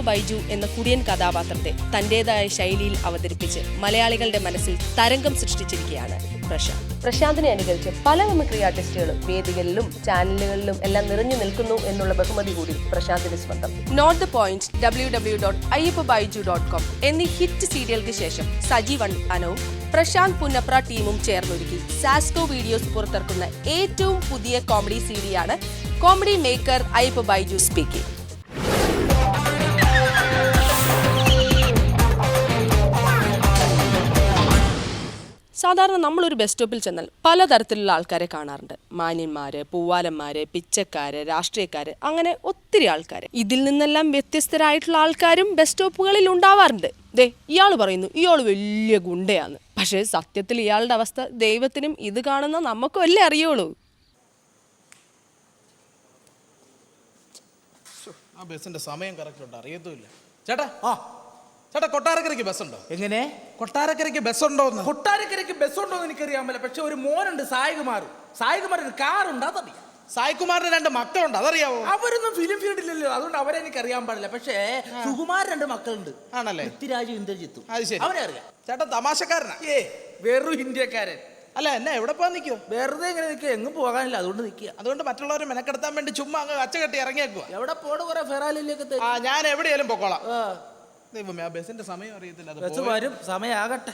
ബൈജു എന്ന കുടിയൻ കഥാപാത്രത്തെ തന്റേതായ ശൈലിയിൽ അവതരിപ്പിച്ച് മലയാളികളുടെ മനസ്സിൽ തരംഗം സൃഷ്ടിച്ചിരിക്കുകയാണ് പ്രശാന്തിനെ അനുകരിച്ച് പല മിമിക്രി ആർട്ടിസ്റ്റുകളും വേദികളിലും ചാനലുകളിലും എല്ലാം നിറഞ്ഞു നിൽക്കുന്നു എന്നുള്ള ബഹുമതി കൂടി പ്രശാന്തിന് സ്വന്തം. നോട്ട് ദ പോയിന്റ് www.ayyappabaiju.com എന്നീ ഹിറ്റ് സീരിയലുകൾക്ക് ശേഷം സജീവ് അനവും പ്രശാന്ത് പുന്നപ്ര ടീമും ചേർന്നൊരുക്കി സാസ്കോ വീഡിയോസ് പുറത്തിറക്കുന്ന ഏറ്റവും പുതിയ കോമഡി സീരിയാണ് comedy maker Ayyappa Baiju speaking. സാധാരണ നമ്മളൊരു ബസ് സ്റ്റോപ്പിൽ ചെന്നാൽ പലതരത്തിലുള്ള ആൾക്കാരെ കാണാറുണ്ട്. മാന്യന്മാര്, പൂവാലന്മാര്, പിച്ചക്കാര്, രാഷ്ട്രീയക്കാര്, അങ്ങനെ ഒത്തിരി ആൾക്കാർ. ഇതിൽ നിന്നെല്ലാം വ്യത്യസ്തരായിട്ടുള്ള ആൾക്കാരും ബസ് സ്റ്റോപ്പുകളിൽ ഉണ്ടാവാറുണ്ട്. ദേ ഇയാൾ പറയുന്നു ഇയാൾ വലിയ ഗുണ്ടയാന്ന്. പക്ഷേ സത്യത്തിൽ ഇയാളുടെ അവസ്ഥ ദൈവത്തിനും ഇത് കാണുന്ന നമുക്കും അല്ലേ അറിയുള്ളൂ. ആ ബസ്സിന്റെ സമയം കറക്റ്റ് ഉണ്ട്, അറിയത്തുമില്ല. ചേട്ടാ ചേട്ടാ കൊട്ടാരക്കരയ്ക്ക് ബസ്സുണ്ടോ? എങ്ങനെ? കൊട്ടാരക്കരയ്ക്ക് ബസ്സുണ്ടോ? കൊട്ടാരക്കരയ്ക്ക് ബസ്സുണ്ടോ എന്ന് എനിക്കറിയാൻ പറ്റില്ല. പക്ഷെ ഒരു മോനുണ്ട്, സായികുമാറിന് കാറുണ്ട്, അതറിയാം. സായികുമാറിന് 2 മക്കളുണ്ട്, അതറിയാവോ? അവരൊന്നും ഫിലിം ഫീൽഡിലല്ലോ, അതുകൊണ്ട് അവരെ എനിക്ക് അറിയാൻ പാടില്ല. പക്ഷേ സുകുമാരൻ 2 മക്കളുണ്ട്. ആണല്ലേ? പൃഥ്വിരാജും ഇന്ദ്രജിത്തും. അത് ശരി, അവനെ അറിയാം. ചേട്ടാ തമാശക്കാരനാ? വെറും ഇന്ത്യക്കാരൻ. അല്ല എന്നെ എവിടെ പോകാൻ നിൽക്കുവോ? വെറുതെ എങ്ങനെ നിൽക്കുക? എങ്ങും പോകാനില്ല, അതുകൊണ്ട് നിൽക്കുക. അതുകൊണ്ട് മറ്റുള്ളവരെ മെനക്കെടുത്താൻ വേണ്ടി ചുമ്മാ അങ്ങ് അച്ച കെട്ടി ഇറങ്ങിയേക്കുക. എവിടെ പോണ്? കുറെ ഫെറാലിലേക്ക്. ഞാൻ എവിടെയാലും പൊക്കോളാം. ദൈവമേ, ആ ബസ്സിന്റെ സമയം അറിയത്തില്ല. ബസ് വരും, സമയമാകട്ടെ.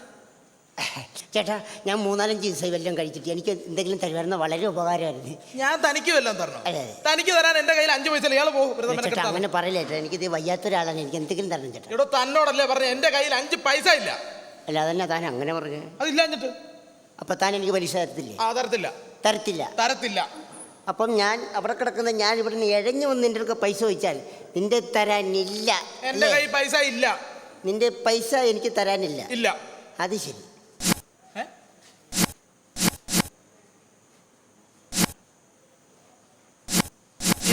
ചേട്ടാ, ഞാൻ 3-4 ദിവസമായി വല്ലതും കഴിച്ചിട്ട് എനിക്ക് എന്തെങ്കിലും തരുമായിരുന്ന വളരെ ഉപകാരമായിരുന്നു. ഞാൻ തനിക്ക് വല്ലതും തരണോ? അതെ. തനിക്ക് തരാൻ എന്റെ കയ്യിൽ 5 പൈസ. ഇയാൾ പോകും. ചേട്ടാ അങ്ങനെ പറയില്ല ചേട്ടാ, എനിക്കിത് വയ്യാത്തൊരാളാണ്, എനിക്ക് എന്തെങ്കിലും തരണം ചേട്ടാ. ഇവിടെ തന്നോടല്ലേ പറഞ്ഞു എന്റെ കയ്യിൽ 5 പൈസ ഇല്ല. അല്ല അതന്നെ താൻ അങ്ങനെ പറഞ്ഞു. അതില്ലാഞ്ഞിട്ട് അപ്പൊ താൻ എനിക്ക് പലിശ തരത്തില്ലേ? തരത്തില്ല. അപ്പം ഞാൻ അവിടെ കിടക്കുന്ന ഞാൻ ഇവിടെ നിന്ന് ഇഴഞ്ഞു വന്ന് നിന്റെ അടുത്ത് പൈസ ചോദിച്ചാൽ നിന്റെ തരാനില്ല. എന്റെ കയ്യിൽ പൈസ ഇല്ല. നിന്റെ പൈസ എനിക്ക് തരാനില്ല. ഇല്ല. അത് ശരി.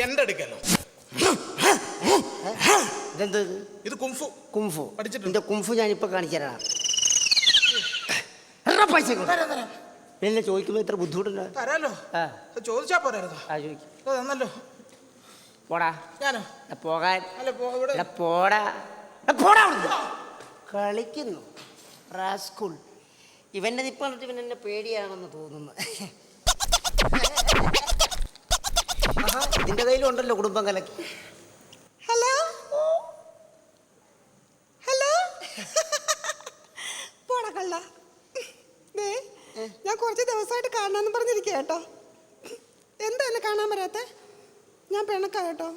എന്റെ അടുക്കല്ലോ. ഇതെന്ത്? ഇത് കുംഫു പഠിച്ചിട്ടുണ്ട്. നിന്റെ കുംഫു ഞാനിപ്പോ കാണിച്ചു തരാം. പൈസ പിന്നെ ചോദിക്കുമ്പോ ഇത്ര ബുദ്ധിമുട്ടുണ്ട്. തരാലോ. ചോദിച്ചാ പോരായിരുന്നോ? തന്നല്ലോ. പോടാ. ഞാനോ? പോകാൻ. കളിക്കുന്നു റാസ്കൂൾ. ഇവന്റെ ഇപ്പം ഇവൻ എന്നെ പേടിയാണെന്ന് തോന്നുന്നു. ഇതിന്റെ കയ്യിലുണ്ടല്ലോ കുടുംബം കലക്കി. ഹലോ ഹലോ പോടാ കള്ള. ഞാൻ കുറച്ച് ദിവസമായിട്ട് കാണാമെന്ന് പറഞ്ഞിരിക്കുക കേട്ടോ. എന്താ എന്നെ കാണാൻ വരാത്തെ? ഞാൻ പിണക്കാ കേട്ടോ.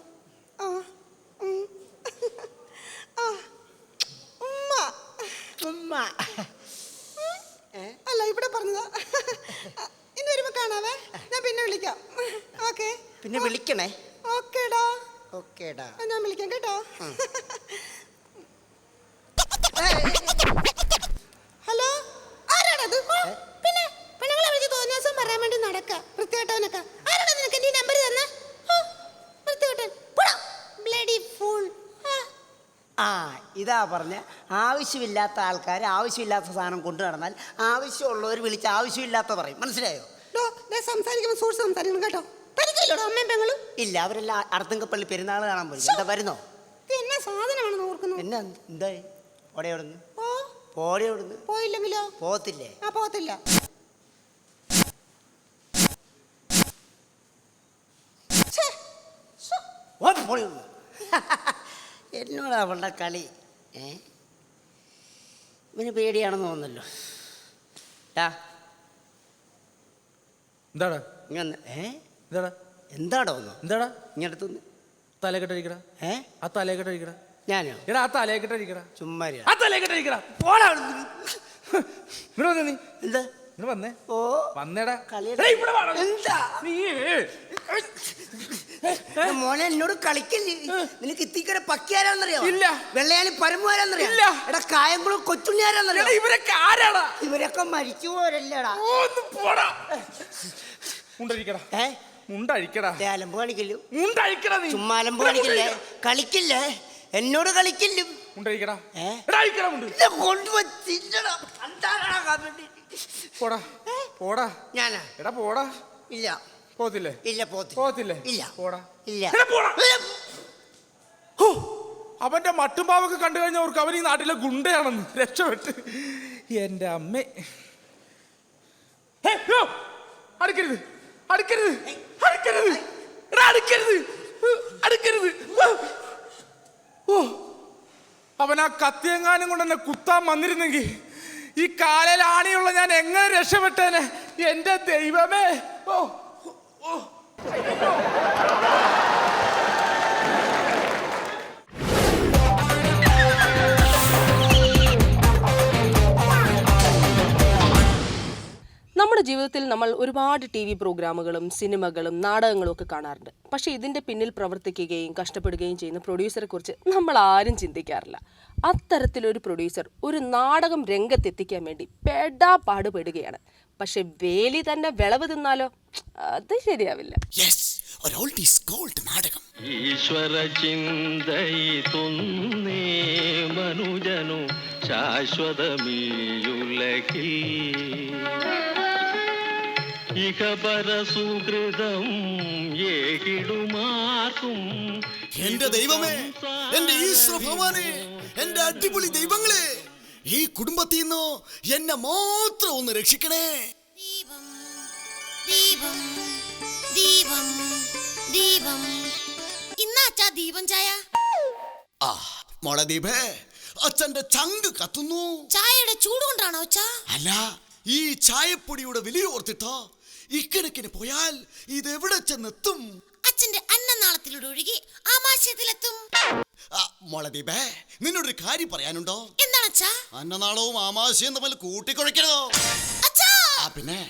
അല്ല ഇവിടെ പറഞ്ഞതാ. ഇനി വരുമ്പോ കാണാവേ. ഞാൻ പിന്നെ വിളിക്കാം. ഓക്കെ. പിന്നെ വിളിക്കണേ. ഓക്കേടാ. ഓക്കേടാ. ഞാൻ വിളിക്കാം കേട്ടോ. ഹലോ, ആരാണത്? പിന്നെ പെണ്ണുങ്ങളെ വിളിച്ച് തോന്നിയാസം പറയാൻ വേണ്ടി നടക്ക. വൃത്തികെട്ടവനൊക്കെ ആരാണ് നിനക്ക് എന്റെ നമ്പർ തന്നെ? വൃത്തികെട്ടൻ. Bloody fool. ഇതാ പറഞ്ഞ ആവശ്യമില്ലാത്ത ആൾക്കാർ ആവശ്യമില്ലാത്ത സാധനം കൊണ്ടു നടന്നാൽ ആവശ്യമുള്ളവർ വിളിച്ച് ആവശ്യമില്ലാത്ത പറയും. മനസ്സിലായോ? സംസാരിക്കുമ്പോൾ സൂക്ഷിച്ച് സംസാരിക്കണം കേട്ടോ. പരിചയമില്ലടോ അമ്മയും പെങ്ങളും? ഇല്ല, അവരെല്ലാം അർത്തുങ്കപ്പള്ളി പെരുന്നാൾ കാണാൻ പോയി. എന്താ വരുന്നോ? എന്നാ സാധനമാണെന്ന് ഓർക്കുന്നു. എന്നാ എന്തായി? ഓടയോടുന്നു ഓടയോടുന്നു. പോയില്ലെങ്കിലോ? പോകത്തില്ലേ? പോകത്തില്ല. എന്നോട് അവളുടെ കളി. ഇവന് പേടിയാണെന്ന് തോന്നുന്നല്ലോ. എന്താടാ എന്താടോ ഒന്ന്? എന്താടാ ഇങ്ങടുത്തൊന്ന് തലക്കെട്ടടിക്കടാ. ആ തലക്കെട്ടടിക്കടാ. ഞാനോ? എടാ ആ തലക്കെട്ടടിക്കടാ. ചുമ്മാ ആ തലക്കെട്ടടിക്കടാ. പോടാ. ഇവിടെ വന്നേ. നീ എന്താ ഇവിടെ വന്നേ? ഓ വന്നേടാ. എന്താ നീ മോനെ എന്നോട് കളിക്കല്ലേ? നിനക്ക് ഇത്തിക്കടെ പക്കിയാരാന്നറിയോ? ഇല്ല. വെള്ളയാണി പരമുകാരാന്നറിയോ? ഇല്ല. എടാ കായംകുളം കൊച്ചുണ്ണിയാരാന്നറിയോ? ഇവരൊക്കെ ആരാടാ? ഇവരൊക്കെ മരിച്ചു പോരല്ലേടാ. മുണ്ടഴിക്കടാ. മുണ്ടഴിക്കടാ. അലമ്പ് കാണിക്കല്ലോ. മുണ്ടഴിക്കടാ. നീ ചുമ്മാ അലമ്പ് കാണിക്കില്ലേ? കളിക്കില്ലേ? എന്നോട് കളിക്കില്ലും. മുണ്ടഴിക്കടാ. പോടാ പോടാ. ഞാനാ? എടാ പോടാ. ഇല്ല. പോത്തില്ലേ? ഇല്ല. പോത്തില്ലേ? ഇല്ല. പോടാ. ഇല്ല. അവന്റെ മട്ടുംപാവൊക്കെ കണ്ടു കഴിഞ്ഞവർക്ക് അവൻ ഈ നാട്ടിലെ ഗുണ്ടയാണെന്ന്. രക്ഷപ്പെട്ട് എന്റെ അമ്മേ. ഹേ, യ്യോ, അടുക്കരുത് അടുക്കരുത് അടുക്കരുത് എടാ, അടുക്കരുത് അടുക്കരുത്. ഓ, അവൻ ആ കത്തിയെങ്ങാനും കൊണ്ട് എന്നെ കുത്താൻ വന്നിരുന്നെങ്കിൽ ഈ കാലയിൽ ആണിയുള്ള ഞാൻ എങ്ങനെ രക്ഷപ്പെട്ടേനെ എന്റെ ദൈവമേ. ഓ ഓ അയ്യോ. നമ്മുടെ ജീവിതത്തിൽ നമ്മൾ ഒരുപാട് TV പ്രോഗ്രാമുകളും സിനിമകളും നാടകങ്ങളും ഒക്കെ കാണാറുണ്ട്. പക്ഷേ ഇതിൻ്റെ പിന്നിൽ പ്രവർത്തിക്കുകയും കഷ്ടപ്പെടുകയും ചെയ്യുന്ന പ്രൊഡ്യൂസറെ കുറിച്ച് നമ്മൾ ആരും ചിന്തിക്കാറില്ല. അത്തരത്തിലൊരു പ്രൊഡ്യൂസർ ഒരു നാടകം രംഗത്തെത്തിക്കാൻ വേണ്ടി പാടുപെടുകയാണ്. പക്ഷെ വേലി തന്നെ വിളവ് തിന്നാലോ, അത് ശരിയാവില്ല. ഈശ്വര ചിന്തയിതുന്നേ മനുജനു ശാശ്വതമീയുലകിൽ ഇഹപര സുഹൃതം ഏകിടുമാർക്കും. എന്റെ ദൈവമേ, എന്റെ ഈശ്വര ഭഗവാനെ, എന്റെ അടിപൊളി ദൈവങ്ങളെ, ഈ കുടുംബത്തിൽ നിന്ന് എന്നെ മാത്രം ഒന്ന് രക്ഷിക്കണേ. ദീപം ദീപം ദീപം ദീപം. ഇന്നാച്ചാ ദീപം ചായ. ആ മോളെ ദീപേ, അച്ഛന്റെ ചങ്ക് കത്തുന്നു. ചായയുടെ ചൂട് കൊണ്ടാണോ അച്ഛാ? അല്ല, ഈ ചായപ്പൊടിയുടെ വില ഓർത്തിട്ടോ ഇക്കണക്കിന് പോയാൽ ഇതെവിടെ ചെന്നെത്തും? അച്ഛന്റെ അന്നനാളത്തിലൂടെ ഒഴുകി ആമാശയത്തിലെത്തും. മോളെ ദീപേ, നിന്നോടൊരു കാര്യം പറയാനുണ്ടോ? എന്താണ് അച്ഛാ? അന്നനാളവും ആമാശയും തമ്മിൽ കൂട്ടിക്കുഴയ്ക്കരുതോ? അച്ഛാ, പിന്നെ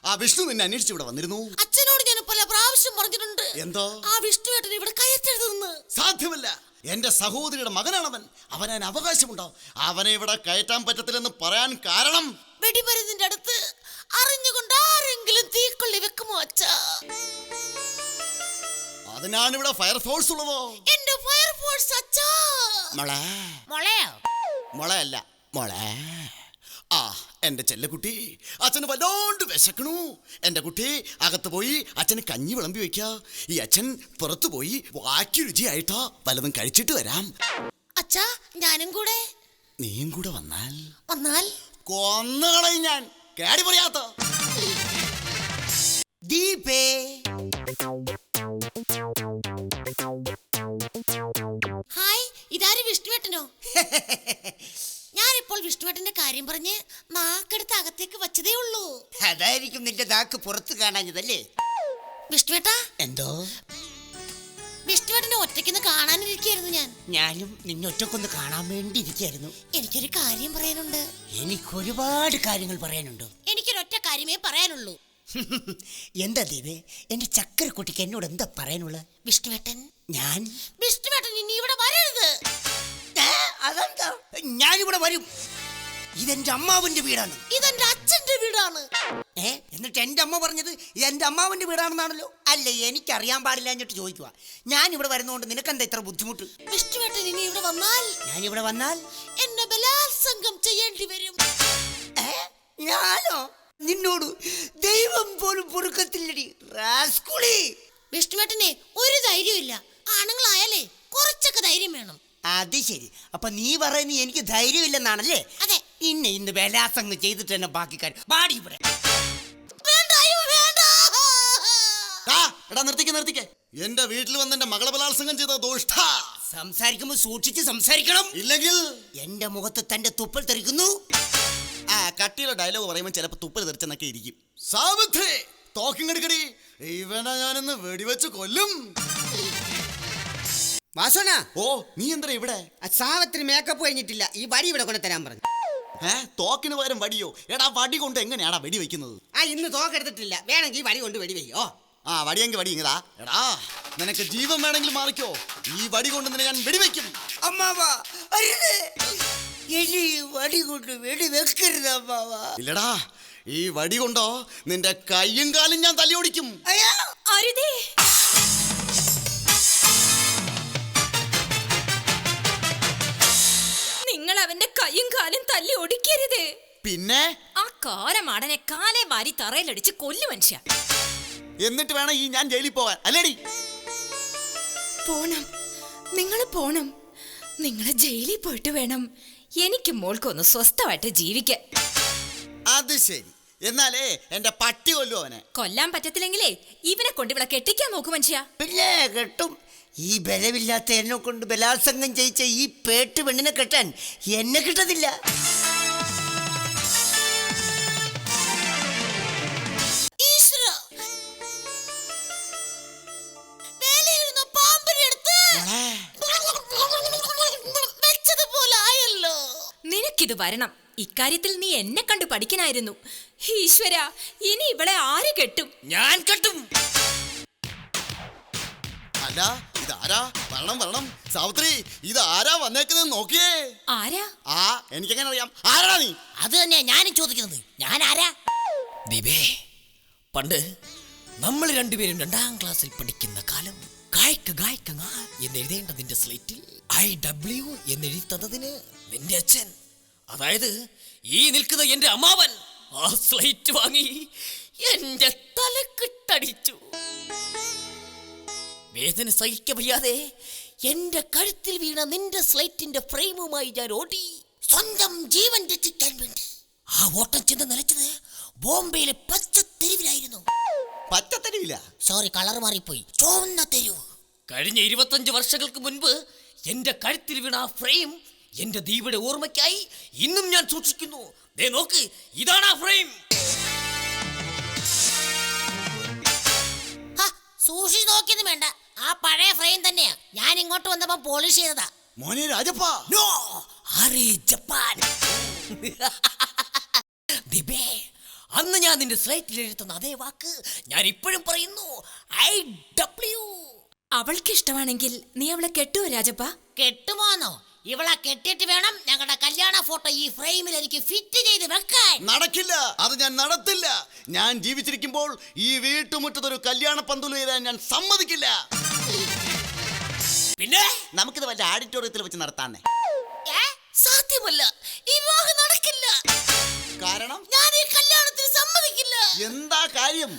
ആ വിഷ്ണു നിന്നെ അന്വേഷിച്ച് ഇവിടെ വന്നിരുന്നു. അച്ഛനോട് ഞാൻ പല പ്രാവശ്യം പറഞ്ഞിട്ടുണ്ട്. എന്തോ? ആ വിഷ്ണുവേട്ടൻ ഇവിടെ കയറ്റരുതെന്ന്. സാധ്യമല്ല, എന്റെ സഹോദരിയുടെ മകനാണവൻ. അവന് അവകാശമുണ്ടോ? അവനെ ഇവിടെ കയറ്റാൻ പറ്റത്തില്ലെന്ന് പറയാൻ കാരണം വെടിമരുന്നിന്റെ അടുത്ത് അറിഞ്ഞുകൊണ്ട് ആരെങ്കിലും തീക്കൊള്ളി വെക്കുമോ അച്ഛാ? അതിനാണ് ഇവിടെ ഫയർഫോഴ്സ് ഉള്ളതോ? എന്റെ ഫയർഫോഴ്സ് അച്ഛാ. മോളെ. മോളെയോ? മോളെയല്ല, മോളെ. ആ എന്റെ ചെല്ലക്കുട്ടി, അച്ഛന് വല്ലാണ്ട് വിശക്കണു. എന്റെ കുട്ടി അകത്ത് പോയി അച്ഛന് കഞ്ഞി വിളമ്പി വെക്ക. ഈ അച്ഛൻ പുറത്തു പോയി വാക്കി രുചിയായിട്ടോ വല്ലതും കഴിച്ചിട്ട് വരാം. അച്ഛാ, ഞാനും കൂടെ. നീയും കൂടെ വന്നാൽ വന്നാൽ കൊന്നുകളയും ഞാൻ. കേടി പറയാത്ത ദീപേ. ഹായ്, ഇതാര് വിഷ്ണുവേട്ടനോ? ഞാനിപ്പോൾ വിഷ്ണുവേട്ടന്റെ കാര്യം പറഞ്ഞ് നാക്കെടുത്ത് അകത്തേക്ക് വച്ചതേ ഉള്ളൂ. അതായിരിക്കും നിന്റെ നാക്ക് പുറത്ത് കാണാഞ്ഞതല്ലേ? വിഷ്ണുവേട്ടാ, എന്തോ? വിഷ്ണുവേട്ടനെ ഒറ്റയ്ക്കൊന്ന് കാണാനിരിക്കായിരുന്നു ഞാൻ. ഞാനും നിന്നൊറ്റക്കൊന്ന് കാണാൻ വേണ്ടി ഇരിക്കായിരുന്നു. എനിക്കൊരു കാര്യം പറയാനുണ്ട്. എനിക്കൊരുപാട് കാര്യങ്ങൾ പറയാനുണ്ട്. എനിക്കൊരൊറ്റ കാര്യമേ പറയാനുള്ളൂ. എന്താ ദീപേ, എന്റെ ചക്കരക്കുട്ടിക്ക് എന്നോട് എന്താ പറയാനുള്ളത്? വിഷ്ണുവേട്ടൻ വിഷ്ണുവേട്ടൻ ഇനി ഇവിടെ വരരുത്. അതെന്താ? ഞാനിവിടെ വരും. ഇതെന്റെ അമ്മാവന്റെ വീടാണ്. ഇതെന്റെ അച്ഛന്റെ വീടാണ്. എന്നിട്ട് എന്റെ അമ്മ പറഞ്ഞത് എന്റെ അമ്മാവന്റെ വീടാണെന്നാണല്ലോ. അല്ലേ, എനിക്കറിയാൻ പാടില്ല എന്നിട്ട് ചോദിക്കുക. ഞാൻ ഇവിടെ വരുന്നതുകൊണ്ട് നിനക്കെന്താ ഇത്ര ബുദ്ധിമുട്ട്? വിഷ്ണുവേട്ടൻ ഇനി ഇവിടെ വന്നാൽ, ഞാനിവിടെ വന്നാൽ എന്നെ ബലാത്സംഗം ചെയ്യേണ്ടി വരും. ഞാനോ? നിന്നോട് ദൈവം പോലും പൊറുക്കത്തില്ലടി റാസ്കുളി. വിഷ്ണുവേട്ടനെ ഒരു ധൈര്യമില്ല. ആണുങ്ങളായാലേ കുറച്ചൊക്കെ ധൈര്യം വേണം. അത് ശരി. അപ്പൊ നീ പറയുന്നത് എനിക്ക് ധൈര്യമില്ലെന്നാണല്ലേ? അതെ. ഇന്ന് ബലാത്സംഗം ചെയ്തിട്ട് തന്നെ ബാക്കി കാര്യം. ബാടി ഇവിടെ. വേണ്ട, അയ്യോ, വേണ്ട. എടാ നിർത്തിക്കേ. എന്റെ വീട്ടിൽ വന്ന് എന്റെ മകളെ ബലാത്സംഗം ചെയ്ത ദോഷ്ട. സംസാരിക്കുമ്പോ സൂക്ഷിച്ച് സംസാരിക്കണം. ഇല്ലെങ്കിൽ എന്റെ മുഖത്ത് തന്റെ തുപ്പൽ തെറിക്കുന്നു. കട്ടിയുള്ള ഡയലോഗ് പറയുമ്പോൾ ചിലപ്പോ തുപ്പൽ തെറിച്ചെന്നൊക്കെ ഇരിക്കും. സാവിത്രി, തോക്കിങ്ങെടുക്കടി. ഇവനെ ഞാനിന്ന് വെടിവെച്ച് കൊല്ലും. വാസന, ഓ നീ എന്താ ഇവിടെ? സാവത്തിന് മേക്കപ്പ് കഴിഞ്ഞിട്ടില്ല. ഈ വടി ഇവിടെ കൊണ്ട് തരാൻ പറഞ്ഞു. തോക്കിന് പകരം വടിയോ? എടാ വടി കൊണ്ട് എങ്ങനെയാടാ വെടി വെക്കുന്നത്? ഇന്ന് തോക്കെടുത്തിട്ടില്ല. വേണമെങ്കിൽ വടി കൊണ്ട് വെടി വെയ്യോ. വടിയെങ്കിൽ വടി ഇങ്ങതാ. എടാ നിനക്ക് ജീവൻ വേണമെങ്കിൽ മാറിക്കോ. ഈ വടി കൊണ്ട് നിന്നെ ഞാൻ വെടിവെക്കും. അമ്മാവാ, വടി കൊണ്ട് വെടി വെക്കരുത് അമ്മാവാ. ഇല്ലടാ, ഈ വടി കൊണ്ടോ നിന്റെ കയ്യും കാലും ഞാൻ തല്ലിയൊടിക്കും. അരുതേ. നിങ്ങൾ അവന്റെ കൈയും കാലും തല്ലി ഒടിക്കരുത്. പിന്നെ ആ കാരമാടനെ കാലേ വാരി തറയിലടിച്ച് കൊല്ലു മനുഷ്യ. എന്നിട്ട് വേണം ഈ ഞാൻ ജയിലിൽ പോവാൻ, അല്ലേടി? പോണം, നിങ്ങൾ പോണം. നിങ്ങളെ ജയിലിൽ പോയിട്ട് വേണം എനിക്ക് മോൾക്കൊന്ന് സ്വസ്ഥമായിട്ട് ജീവിക്കാൻ. അത് ശരി. എന്നാലേ എന്റെ പട്ടി കൊല്ലു അവനെ. കൊല്ലാൻ പറ്റത്തില്ലെങ്കിലേ ഇവനെ കൊണ്ട് ഇവിടെ കെട്ടിക്കാൻ നോക്കു മനുഷ്യ. പിന്നെ കെട്ടും. ഈ ബലമില്ലാത്ത എന്നെ കൊണ്ട് ബലാത്സംഗം ചെയ്യിച്ച ഈ പേട്ട് പെണ്ണിനെ കെട്ടാൻ എന്നെ കിട്ടത്തില്ല. നിനക്കിത് വരണം. ഇക്കാര്യത്തിൽ നീ എന്നെ കണ്ടു പഠിക്കനായിരുന്നു. ഈശ്വര, ഇനി ഇവളെ ആര് കെട്ടും? ഞാൻ കെട്ടും. അല്ല ഇതാരാ? വരണം സാവിത്രി, ഇതാരാ വന്നേക്കുന്നത് നോക്കിയേ. ആരാ? ആ എനിക്കെങ്ങനെ അറിയാം? ആരാ നീ? അത് തന്നെയാ ഞാനും ചോദിക്കുന്നത്. ഞാൻ ആരാ? ദീപേ, പണ്ട് നമ്മൾ രണ്ടുപേരും 2ാം ക്ലാസ്സിൽ പഠിക്കുന്ന കാലം ഗായ്ക്ക എന്നെഴുതേണ്ട നിന്റെ സ്ലേറ്റിൽ IW എന്നെഴുതി തന്നതിന് നിന്റെ അച്ഛൻ, അതായത് ഈ നിൽക്കുന്ന എന്റെ അമ്മാവൻ, ആ സ്ലേറ്റ് വാങ്ങി എന്റെ തലക്കിട്ടടിച്ചു. വേദന സഹിക്ക വയ്യാതെ എന്റെ കഴുത്തിൽ വീണ നിന്റെ സ്ലേറ്റിന്റെ ഫ്രെയിമുമായി ഞാൻ ഓടി, സ്വന്തം ജീവൻ രക്ഷിക്കാൻ വേണ്ടി. ആ ഓട്ടം ചെന്ന് നിലച്ചത് ബോംബെയിലെ പച്ചത്തെരുവിലായിരുന്നു. പച്ചത്തരിയില്ല, സോറി, കളർ മാറിപ്പോയി. ചുവന്ന തെരുവ്. കഴിഞ്ഞ 25 വർഷങ്ങൾക്ക് മുൻപ് എന്റെ കഴുത്തിൽ വീണ ആ ഫ്രെയിം എന്റെ ദീപയുടെ ഓർമ്മയ്ക്കായി ഇന്നും ഞാൻ സൂക്ഷിക്കുന്നു. ദേ നോക്ക്, ഇതാണ് ആ ഫ്രെയിം. സൂക്ഷിച്ച് നോക്കിയൊന്നും വേണ്ട, ആ പഴയ ഫ്രെയിം തന്നെയാ. ഞാൻ ഇങ്ങോട്ട് വന്നപ്പോ പോളിഷ് ചെയ്തതാ. മോനെ രാജപ്പ. നോ, ആരേ ജപ്പാൻ. ദീപേ, അന്ന് ഞാൻ നിന്റെ സ്ലേറ്റിൽ എഴുതുന്ന അതേ വാക്ക് ഞാൻ ഇപ്പോഴും പറയുന്നു, IW. അവൾക്ക് ഇഷ്ടമാണെങ്കിൽ നീ അവളെ കെട്ടുവോ രാജപ്പ? കെട്ടുമോന്നോ? ഇവളെ കെട്ടിട്ട് വേണം ഞങ്ങളുടെ കല്യാണ ഫോട്ടോ ഈ ഫ്രെയിമിൽ എനിക്ക് ഫിറ്റ് ചെയ്ത് വെക്കാൻ. നടക്കില്ല, അത് ഞാൻ നടത്തില്ല. ഞാൻ ജീവിച്ചിരിക്കുമ്പോൾ ഈ വീട്ടുമുറ്റത്തൊരു കല്യാണ പന്തൽ ഉയരാൻ ഞാൻ സമ്മതിക്കില്ല. പിന്നെ നമുക്കിത് വല്ല ഓഡിറ്റോറിയത്തിൽ വെച്ച് നടത്താന്നേ. സാധ്യമല്ല, ഈ വിവാഹം നടക്കില്ല. കാരണം ഞാൻ ഈ കല്യാണത്തിന് സമ്മതിക്കില്ല. എന്താ കാര്യം?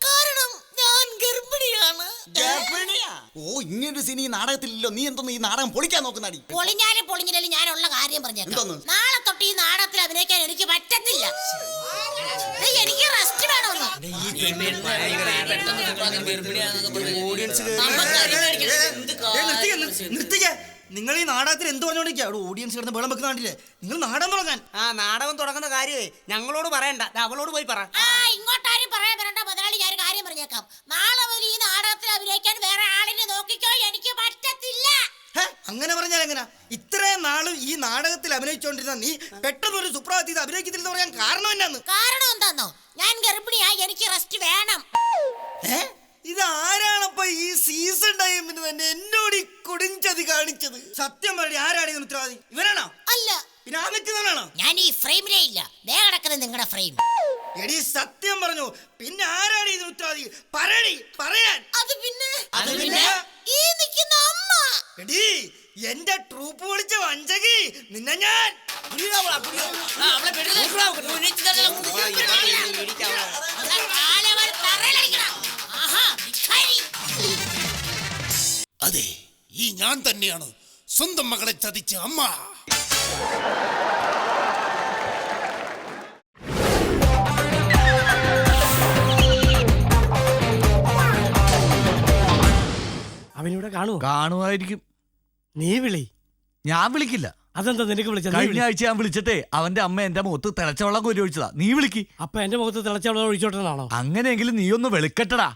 കാരണം ഞാൻ ഗർഭിണിയാണ്. ഗർഭിണിയാ? ഓ, ഇങ്ങനൊരു സീൻ ഈ നാടകത്തിലില്ലോ. നീ എന്തോന്ന് ഈ നാടകം പൊളിക്കാൻ നോക്കുന്നടി? പൊളിഞ്ഞാലും പൊളിഞ്ഞാലും ഞാനുള്ള കാര്യം പറഞ്ഞേക്കാം. എന്തോന്ന്? നാളെ തൊട്ട് ഈ നാടകത്തിൽ അഭിനയിക്കാൻ എനിക്ക് പറ്റത്തില്ല. എനിക്ക് റെസ്റ്റ് വേണമെന്ന്. നിങ്ങൾ ഈ നാടകത്തിൽ എന്ത് പറഞ്ഞോണ്ടിരിക്കുക? അവിടെ ഓഡിയൻസ് കിടന്ന് വെള്ളം വെക്കുന്ന കണ്ടില്ലേ? നിങ്ങൾ നാടകം തുടങ്ങാൻ. ആ നാടകം തുടങ്ങുന്ന കാര്യമേ ഞങ്ങളോട് പറയണ്ട, അവളോട് പോയി പറ. ഇങ്ങോട്ടാരും പറയാൻ വരണ്ട മുതലാളി, ഞാൻ കാര്യം പറഞ്ഞേക്കാം. നാളെ മുതൽ ഈ നാടകത്തിൽ അഭിനയിക്കാൻ വേറെ ആളിനെ നോക്കിക്കോ, എനിക്ക് പറ്റത്തില്ല. അങ്ങനെ പറഞ്ഞാൽ എങ്ങനെ? ഇത്രയും നാളും ഈ നാടകത്തിൽ അഭിനയിച്ചോണ്ടിരുന്ന നീ പെട്ടെന്ന് ഒരു സുപ്രഭാതത്തിൽ അഭിനയിക്കത്തില്ലെന്ന് പറയാൻ കാരണം എന്നാന്ന്? കാരണം എന്താന്നോ? ഞാൻ ഗർഭിണിയായി, എനിക്ക് റെസ്റ്റ് വേണം. ഇതാരാണപ്പോ ഈ സീസൺ ടൈമിന് തന്നെ എന്നോട് ഈ കൊടുഞ്ചതി കാണിച്ചത്? സത്യം പറയും, ആരാണ് ഇതിന് ഉത്തരവാദി? ഇവനാണോ? അല്ല, പിന്നെ ആ നിൽക്കുന്നവനാണോ? ഞാൻ ഈ ഫ്രെയിമിലേ ഇല്ല. ദേ കിടക്കുന്നത് നിങ്ങളുടെ ഫ്രെയിം. എടി സത്യം പറഞ്ഞു, പിന്നെ ആരാണ് ഇതിന് ഉത്തരവാദി? പറയടി, പറയാൻ. അത് പിന്നെ ഈ നിൽക്കുന്ന അമ്മ. എടി, എന്റെ ട്രൂപ്പ് വിളിച്ച വഞ്ചകി, നിന്നെ ഞാൻ അതെ, ഈ ഞാൻ തന്നെയാണ് സ്വന്തം മകളെ ചതിച്ച അമ്മ. അവനിവിടെ കാണുമായിരിക്കും. നീ വിളി. ഞാൻ വിളിക്കില്ല. അതെന്താ നിനക്ക് വിളിച്ചത്? കഴിഞ്ഞ ആഴ്ച ഞാൻ വിളിച്ചിട്ടേ അവന്റെ അമ്മ എന്റെ മുഖത്ത് തിളച്ച വെള്ളം കോരി ഒഴിച്ചതാ. നീ വിളിക്ക്. അപ്പൊ എന്റെ മുഖത്ത് തിളച്ച വെള്ളം ഒഴിച്ചോട്ടെന്നാണോ? അങ്ങനെയെങ്കിലും നീ ഒന്ന് വെളുക്കട്ടടാ.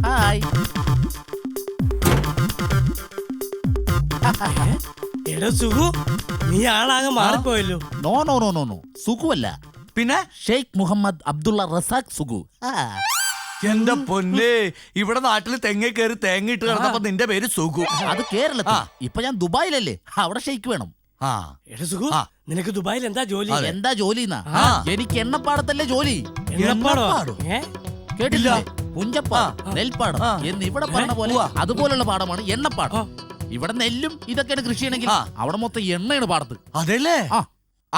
ഹായ്. എടാ സുഖു, നീ ആളാകെ മാറിപ്പോയല്ലോ. No no no no no, സുഖുവല്ല, പിന്നെ ഷെയ്ഖ് മുഹമ്മദ് അബ്ദുള്ള റസാഖ് സുഖു. എന്റെ പൊന്നെ, ഇവിടെ നാട്ടില് തെങ്ങ കയറി തേങ്ങ ഇട്ട് കിടന്നപ്പോ നിന്റെ പേര് സുഖു. അത് കേരളത്തിൽ. ഇപ്പൊ ഞാൻ ദുബായിലല്ലേ, അവിടെ ഷെയ്ഖ് വേണം. എടാ സുഖു, നിനക്ക് ദുബായിൽ എന്താ ജോലി? എന്താ ജോലി? എനിക്ക് എണ്ണപ്പാടത്തല്ലേ ജോലി. എണ്ണപ്പാടോ? കേട്ടില്ല? പുഞ്ചപ്പാടം, നെൽപ്പാടം എന്ന് ഇവിടെ പറഞ്ഞ പോലെ അതുപോലുള്ള പാടമാണ് എണ്ണപ്പാടം. ഇവിടെ നെല്ലും ഇതൊക്കെയാണ് കൃഷി ചെയ്യണമെങ്കിൽ അവിടെ മൊത്തം എണ്ണയാണ് പാടത്ത്. അതല്ലേ? ആ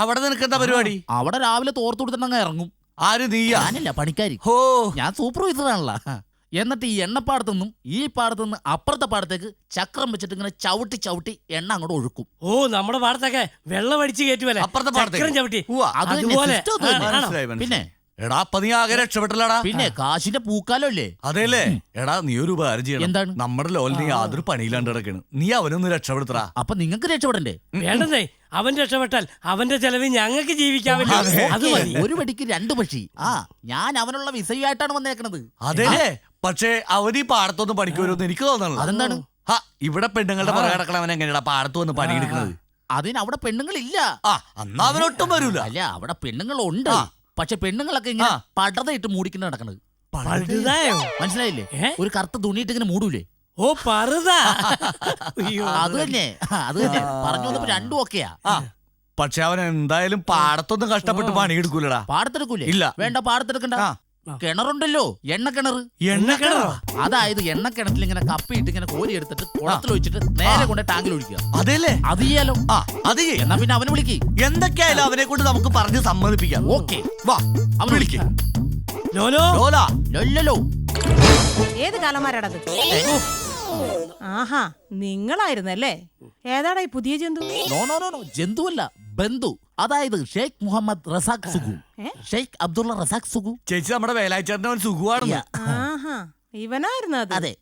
അവിടെ നിനക്ക് എന്താ പരിപാടി? അവിടെ രാവിലെ തോർത്തു കൊടുത്തിട്ടങ്ങ് ഇറങ്ങും. ആര്? നീയാ? ഞാനില്ല, പണിക്കാരി. ഹോ, ഞാൻ സൂപ്പർവൈസറാണല്ലോ. എന്നിട്ട് ഈ എണ്ണപ്പാടത്തുനിന്നും ഈ പാടത്തുനിന്ന് അപ്പുറത്തെ പാടത്തേക്ക് ചക്രം വെച്ചിട്ട് ഇങ്ങനെ ചവിട്ടി ചവിട്ടി എണ്ണ അങ്ങോട്ട് ഒഴുക്കും. ഓ, നമ്മുടെ പാടത്തൊക്കെ വെള്ളം അടിച്ച് കയറ്റുമല്ലേ? അപ്പുറത്തെ പാടത്തേക്ക്? ചക്രം ചവിട്ടി. അത് തന്നെ, അതുപോലെ. system അത് തന്നെ. മനസ്സിലായി, പിന്നെ മനസ്സിലായി. എടാ അപ്പൊ നീ ആകെ രക്ഷപ്പെട്ടല്ലടാ. പിന്നെ കാശിന്റെ പൂക്കാലോ അല്ലേ? അതെല്ലേ? എടാ നീ ഒരു ഉപകാരം ചെയ്യണം. എന്താണ്? നമ്മുടെ ലോലിന് യാതൊരു പണിയില്ലാണ്ട് കിടക്കണ്. നീ അവനൊന്ന് രക്ഷപ്പെടുത്തടാ. അപ്പൊ നിങ്ങൾക്ക് രക്ഷപ്പെടണ്ടേ? വേണ്ടതേ, അവൻ രക്ഷപ്പെട്ടാൽ അവന്റെ ചെലവിൽ ഞങ്ങൾക്ക് ജീവിക്കാമല്ലോ. അത് മതി. ഒരു വെടിക്ക് രണ്ട് പക്ഷി. ഞാൻ അവനുള്ള വിസയുമായിട്ടാണ് വന്നേക്കണത്. അതെല്ലേ? പക്ഷേ അവൻ ഈ പാടത്തൊന്നും പണിക്ക് വരുമെന്ന് എനിക്ക് തോന്നണല്ലോ. അതെന്താണ്? ഇവിടെ പെണ്ണുങ്ങളുടെ പുറകെ കിടക്കണവൻ എങ്ങനെയാ പാടത്ത് വന്ന് പണിയെടുക്കുന്നത്? അതിന് അവിടെ പെണ്ണുങ്ങളില്ല. എന്നാ അവനൊട്ടും വരൂല. അല്ല, അവിടെ പെണ്ണുങ്ങളുണ്ട്. പക്ഷെ പെണ്ണുങ്ങളൊക്കെ ഇങ്ങനെ പടതയിട്ട് മൂടിക്കുന്ന നടക്കണത്. മനസ്സിലായില്ലേ? ഒരു കറുത്ത തുണിയിട്ട് ഇങ്ങനെ മൂടൂലേ? ഓ, പറുത. അത് തന്നെ, അത് തന്നെ. പറഞ്ഞു വന്നപ്പോ രണ്ടും ഒക്കെയാ. പക്ഷെ അവൻ എന്തായാലും പാടത്തൊന്നും കഷ്ടപ്പെട്ട് പണിയെടുക്കൂലടാ. പാടത്തെടുക്കൂലേ? ഇല്ല. വേണ്ട, പാടത്തെടുക്കണ്ട. കിണറുണ്ടല്ലോ, എണ്ണക്കിണർ. എണ്ണക്കിണറോ? അതായത് എണ്ണക്കിണറ്റിൽ ഇങ്ങനെ കപ്പിയിട്ട് ഇങ്ങനെ കോരി എടുത്തിട്ട് കുളത്തിൽ ഒഴിച്ചിട്ട് നേരെ കൊണ്ട് ടാങ്കിൽ ഒഴിക്കുക. അതെല്ലേ? അത് ചെയ്യാലോ. അത് എന്നാ പിന്നെ അവനെ വിളിക്ക്. എന്തൊക്കെയായാലും അവനെ കൊണ്ട് നമുക്ക് പറഞ്ഞ് സമ്മതിപ്പിക്കാം. ഓക്കെ, വാ, അവൻ വിളിക്ക്. ലോലോ, ലോലാ. ലൊല്ലലോ. ഏത് കാലമാരാടത്? ആഹാ, നിങ്ങളായിരുന്നല്ലേ? ഏതാടാ ഈ പുതിയ ജന്തു? നോ, ജന്തുവല്ല, ബന്ധു. അതായത് ഷെയ്ഖ് മുഹമ്മദ് റസാഖ് സുഗു, ഷെയ്ഖ് അബ്ദുള്ള റസാഖ് സുഗു. ചേച്ചി, നമ്മുടെ വേലാച്ചേട്ടൻ അവൻ സുഖമാണെന്ന്. ആഹാ, ഇവനായിരുന്നു അത്? അതെ.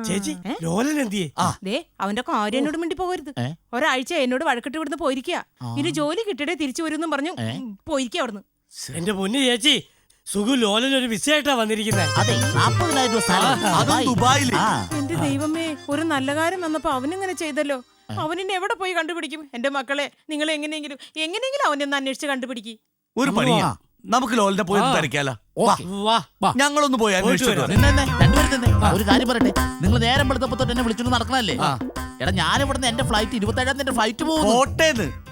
ചേച്ചി, ലോലൻ എന്തിയെ? ദേ, അവന്റെ കാര്യം എന്നോട് മിണ്ടി പോകരുത്. ഒരാഴ്ച എന്നോട് വഴക്കിട്ട് ഇവിടുന്ന് പോയിരിക്കുക. ഇനി ജോലി കിട്ടിയേ തിരിച്ചു വരുമെന്നും പറഞ്ഞു പോയിരിക്കുക അവിടുന്ന്. എന്റെ പൊന്നു ചേച്ചി, സുഖു ലോലൻ ഒരു വിസയായിട്ടാ വന്നിരിക്കുന്നത്. അതെ, 40,000 രൂപ സാലറി. ദുബായില്. എന്റെ ദൈവമേ, ഒരു നല്ല കാര്യം വന്നപ്പോ അവനിങ്ങനെ ചെയ്തല്ലോ. അവനിന്നെ എവിടെ പോയി കണ്ടുപിടിക്കും? എന്റെ മക്കളെ, നിങ്ങൾ എങ്ങനെയെങ്കിലും അവനെ ഒന്ന് അന്വേഷിച്ച് കണ്ടുപിടിക്കും. ഒരു പണിയാ, നമുക്ക് ലോലിനെ പോയി തിരക്കാലോ. ഞങ്ങളൊന്ന് പോയി അന്വേഷിച്ചു. ഒരു കാര്യം പറയട്ടെ, നിങ്ങൾ നേരം വെളുത്തപ്പോ തൊട്ട് എന്നെ വിളിച്ചോണ്ട് നടക്കണല്ലേ? എടാ, ഞാനിവിടുന്ന് എന്റെ ഫ്ലൈറ്റ് 27 ഫ്ലൈറ്റ് പോകും.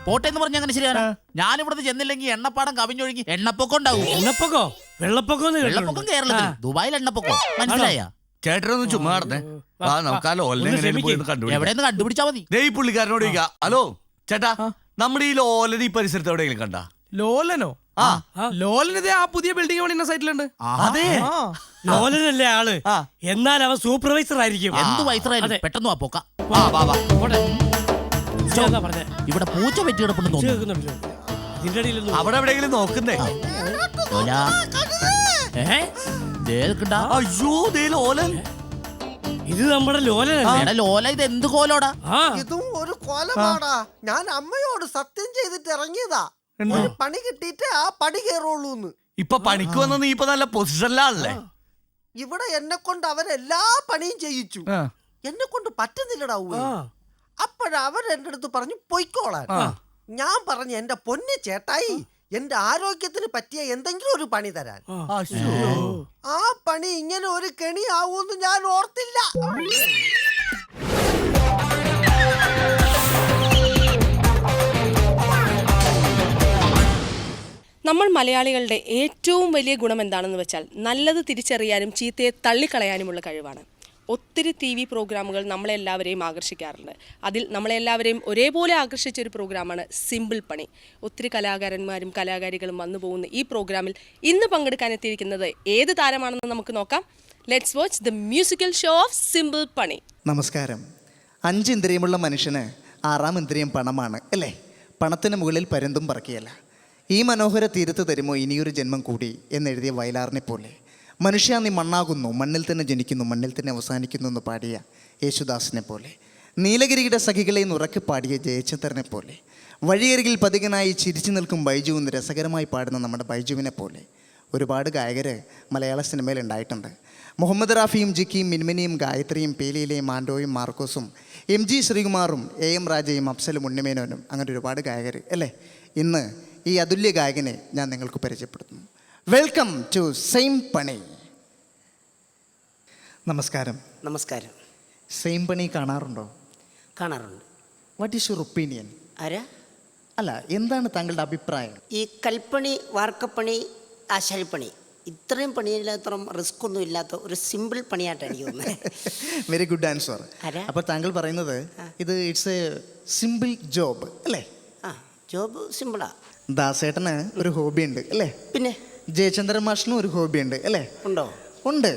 പോട്ടേന്ന് പറഞ്ഞ അങ്ങനെ ശരിയാണ്. ഞാനിവിടുന്ന് ചെന്നില്ലെങ്കിൽ എണ്ണപ്പാടം കവിഞ്ഞൊഴുകി എണ്ണപ്പൊക്കം ഉണ്ടാവും. എണ്ണപ്പൊക്കോ? വെള്ളപ്പൊക്കം കേരളത്തിൽ, ദുബായിൽ എണ്ണപ്പൊക്കം. മനസ്സിലായ? ചേട്ടനൊന്ന് ചുമ്മാ നടന്നേ. നമുക്ക് ആ ലോലിനെ എവിടെയെന്ന് കണ്ടുപിടിച്ചാ മതി. ഈ പുള്ളിക്കാരനോട് ചോദിക്കാം. ഹലോ ചേട്ടാ, നമ്മുടെ ഈ ലോലൻ ഈ പരിസരത്ത് എവിടെയെങ്കിലും കണ്ട? ലോലനോ? ലോലനതേ ആ പുതിയ ബിൽഡിംഗ് പണിയുന്ന സൈറ്റിലുണ്ട്. അതെ, ലോലനല്ലേ ആള്? എന്നാൽ അവൻ സൂപ്പർവൈസർ ആയിരിക്കും. എന്ത് വൈസറായാലും പെട്ടെന്ന് പോക്ക. ഇവിടെ പൂച്ച വെറ്റി കിടപ്പുണ്ടെന്ന് തോന്നുന്നു. അവിടെ എവിടെയെങ്കിലും നോക്കുന്നേ. അയ്യോ, ലോലൻ. ഇത് നമ്മുടെ ലോലനല്ലേ? ലോല, ഇത് എന്ത് കോലോടാ? ഇതും ഒരു കോലമാടാ. ഞാൻ അമ്മയോട് സത്യം ചെയ്തിട്ട് ഇറങ്ങിയതാ. ഒരു പണി കിട്ടിയിട്ട് ആ പണി കയറുള്ളൂന്ന്. ഇപ്പൊ പണിക്ക് വന്ന നീ ഇപ്പൊ നല്ല പൊസിഷനിലാണല്ലേ? ഇവിടെ എന്നെ കൊണ്ട് അവരെല്ലാ പണിയും ചെയ്യിച്ചു. എന്നെ കൊണ്ട് പറ്റുന്നില്ലടാ. അപ്പോഴവരെന്റെ അടുത്ത് പറഞ്ഞു പൊയ്ക്കോളാൻ. ഞാൻ പറഞ്ഞു, എന്റെ പൊന്നു ചേട്ടായി, എന്റെ ആരോഗ്യത്തിന് പറ്റിയ എന്തെങ്കിലും ഒരു പണി തരാൻ. ആ പണി ഇങ്ങനെ ഒരു കെണി ആവൂന്ന് ഞാൻ ഓർത്തില്ല. നമ്മൾ മലയാളികളുടെ ഏറ്റവും വലിയ ഗുണം എന്താണെന്ന് വെച്ചാൽ നല്ലത് തിരിച്ചറിയാനും ചീത്തയെ തള്ളിക്കളയാനുമുള്ള കഴിവാണ്. ഒത്തിരി TV പ്രോഗ്രാമുകൾ നമ്മളെല്ലാവരെയും ആകർഷിക്കാറുണ്ട്. അതിൽ നമ്മളെല്ലാവരെയും ഒരേപോലെ ആകർഷിച്ചൊരു പ്രോഗ്രാമാണ് സിമ്പിൾ പണി. ഒത്തിരി കലാകാരന്മാരും കലാകാരികളും വന്നു പോകുന്ന ഈ പ്രോഗ്രാമിൽ ഇന്ന് പങ്കെടുക്കാനെത്തിയിരിക്കുന്നത് ഏത് താരമാണെന്ന് നമുക്ക് നോക്കാം. Let's watch the musical show of simple പണി. നമസ്കാരം. 5 ഇന്ദ്രിയമുള്ള മനുഷ്യന് 6ാം ഇന്ദ്രിയം പണമാണ് അല്ലേ? പണത്തിന് മുകളിൽ പരുന്തും പറക്കുകയല്ല. ഈ മനോഹര തീരത്ത് തരുമോ ഇനിയൊരു ജന്മം കൂടി എന്നെഴുതിയ വയലാറിനെ പോലെ, മനുഷ്യ നീ മണ്ണാകുന്നു, മണ്ണിൽ തന്നെ ജനിക്കുന്നു, മണ്ണിൽ തന്നെ അവസാനിക്കുന്നു എന്ന് പാടിയ യേശുദാസിനെ പോലെ, നീലഗിരിയുടെ സഖികളെ ഉറക്കി പാടിയ ജയചന്ദ്രനെ പോലെ, വഴിയരികിൽ പതികനായി ചിരിച്ചു നിൽക്കും ബൈജു എന്ന് രസകരമായി പാടുന്ന നമ്മുടെ ബൈജുവിനെ പോലെ ഒരുപാട് ഗായകർ മലയാള സിനിമയിൽ ഉണ്ടായിട്ടുണ്ട്. മുഹമ്മദ് റാഫിയും ജിക്കിയും മിൻമിനിയും ഗായത്രിയും പേലിയിലെയും ആൻഡോയും മാർക്കോസും MG ശ്രീകുമാറും AM രാജയും അഫ്സലും ഉണ്ണിമേനോനും അങ്ങനെ ഒരുപാട് ഗായകർ അല്ലേ? ഇന്ന് ഈ അതുല്യ ഗായകനെ ഞാൻ നിങ്ങൾക്ക് പരിചയപ്പെടുത്തുന്നു. വെൽക്കം ടു സെയിം പണി. നമസ്കാരം. നമസ്കാരം. സെയിം പണി കാണാറുണ്ടോ? കാണാറുണ്ട്. What is your opinion? ആരാ? അല്ല, എന്താണ് താങ്കളുടെ അഭിപ്രായം? ഈ കൽപ്പണി, വാർക്കപ്പണി, ആശാരിപ്പണി ഇത്രയും പണിയില്ലാത്ത റിസ്ക് ഒന്നും ഇല്ലാത്ത ഒരു സിമ്പിൾ പണിയായിട്ടാണ് എനിക്ക് തോന്നുന്നത്. Very good answer. ആരാ? അപ്പോൾ താങ്കൾ പറയുന്നത് ഇത് ഇറ്റ്സ് എ സിമ്പിൾ ജോബ് അല്ലേ? ആ, ജോബ് സിമ്പിളാ. ദാസേട്ടന് ഒരു ഹോബി ഉണ്ട് അല്ലേ? പിന്നെ ജയചന്ദ്രൻ മാഷിനും ഒരു ഹോബി ഉണ്ട് അല്ലേ? ഉണ്ടോ? ഉണ്ട്.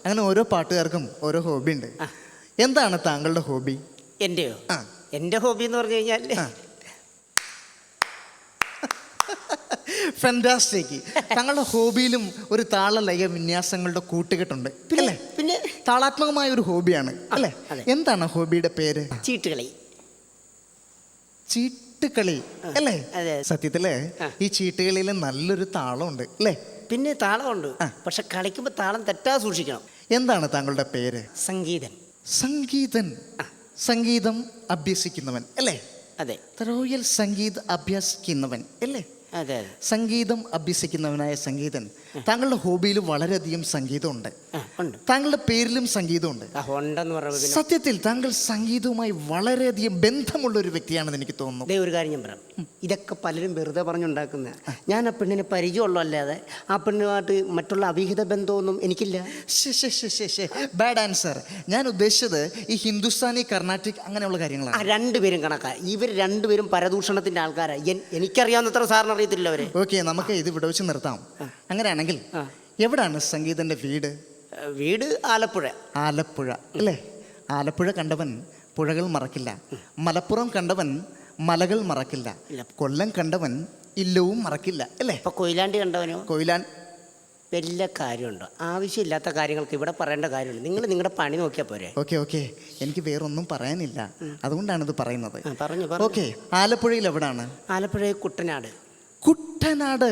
അങ്ങനെ ഓരോ പാട്ടുകാർക്കും ഓരോ ഹോബി ഉണ്ട്. എന്താണ് താങ്കളുടെ ഹോബി? എൻ്റെയോ? എൻ്റെ ഹോബി എന്ന് പറഞ്ഞു കഴിഞ്ഞാൽ ഫാന്റാസ്റ്റിക്. താങ്കളുടെ ഹോബിയിലും ഒരു താളലയ വിന്യാസങ്ങളുടെ കൂട്ടുകെട്ടുണ്ട് അല്ലേ? പിന്നെ താളാത്മകമായ ഒരു ഹോബിയാണ് അല്ലേ? എന്താണ് ഹോബിയുടെ പേര്? ചീട്ടുകളി. ചീട്ടുകളി അല്ലേ? സത്യത്തില് ഈ ചീട്ടുകളിയിൽ നല്ലൊരു താളമുണ്ട് അല്ലേ? പിന്നെ താളമുണ്ട്, പക്ഷെ കളിക്കുമ്പോൾ താളം തെറ്റാതെ സൂക്ഷിക്കണം. എന്താണ് താങ്കളുടെ പേര്? സംഗീതൻ. സംഗീതൻ. സംഗീതം അഭ്യസിക്കുന്നവൻ അല്ലേ? അതെ. റോയൽ സംഗീത് അഭ്യസിക്കുന്നവൻ അല്ലേ? അതെ. സംഗീതം അഭ്യസിക്കുന്നവനായ സംഗീതൻ. താങ്കളുടെ ഹോബിയിൽ വളരെയധികം സംഗീതമുണ്ട്. താങ്കളുടെ പേരിലും സംഗീതമുണ്ട്. സത്യത്തിൽ താങ്കൾ സംഗീതവുമായി വളരെയധികം ബന്ധമുള്ള ഒരു വ്യക്തിയാണെന്ന് എനിക്ക് തോന്നുന്നു. ഒരു കാര്യം ഞാൻ പറയാം, ഇതൊക്കെ പലരും വെറുതെ പറഞ്ഞുണ്ടാക്കുന്ന. ഞാൻ ആ പെണ്ണിനെ പരിചയമുള്ളല്ലാതെ ആ പെണ്ണുമായിട്ട് മറ്റുള്ള അവിഹിത ബന്ധമൊന്നും എനിക്കില്ല. Bad answer. ഞാൻ ഉദ്ദേശിച്ചത് ഈ ഹിന്ദുസ്ഥാനി കർണാട്ടിക് അങ്ങനെയുള്ള കാര്യങ്ങളാണ്. രണ്ടുപേരും കണക്കാ. ഇവർ രണ്ടുപേരും പരദൂഷണത്തിന്റെ ആൾക്കാരാണ്. എനിക്കറിയാവുന്നത്ര സാറിന് അറിയത്തില്ല അവരെ. ഓക്കെ, നമുക്ക് ഇത് ഇവിടെ വെച്ച് നിർത്താം. അങ്ങനെയാണെങ്കിൽ എവിടാണ് സംഗീതന്റെ വീട്? വീട് ആലപ്പുഴ. ആലപ്പുഴ അല്ലേ? ആലപ്പുഴ കണ്ടവൻ പുഴകൾ മറക്കില്ല, മലപ്പുറം കണ്ടവൻ മലകൾ മറക്കില്ല, കൊല്ലം കണ്ടവൻ ഇല്ലവും മറക്കില്ല അല്ലേ? ഇപ്പൊ കൊയിലാണ്ടി കണ്ടവനോ? വല്ല കാര്യമുണ്ടോ? ആവശ്യമില്ലാത്ത കാര്യങ്ങൾക്ക് ഇവിടെ പറയേണ്ട കാര്യമുണ്ട്. നിങ്ങൾ നിങ്ങളുടെ പണി നോക്കിയാൽ പോരെ? ഓക്കെ, എനിക്ക് വേറൊന്നും പറയാനില്ല, അതുകൊണ്ടാണ് ഇത് പറയുന്നത്. പറഞ്ഞു. ഓക്കെ, ആലപ്പുഴയിൽ എവിടാണ്? Alappuzha Kuttanad. Kuttanad.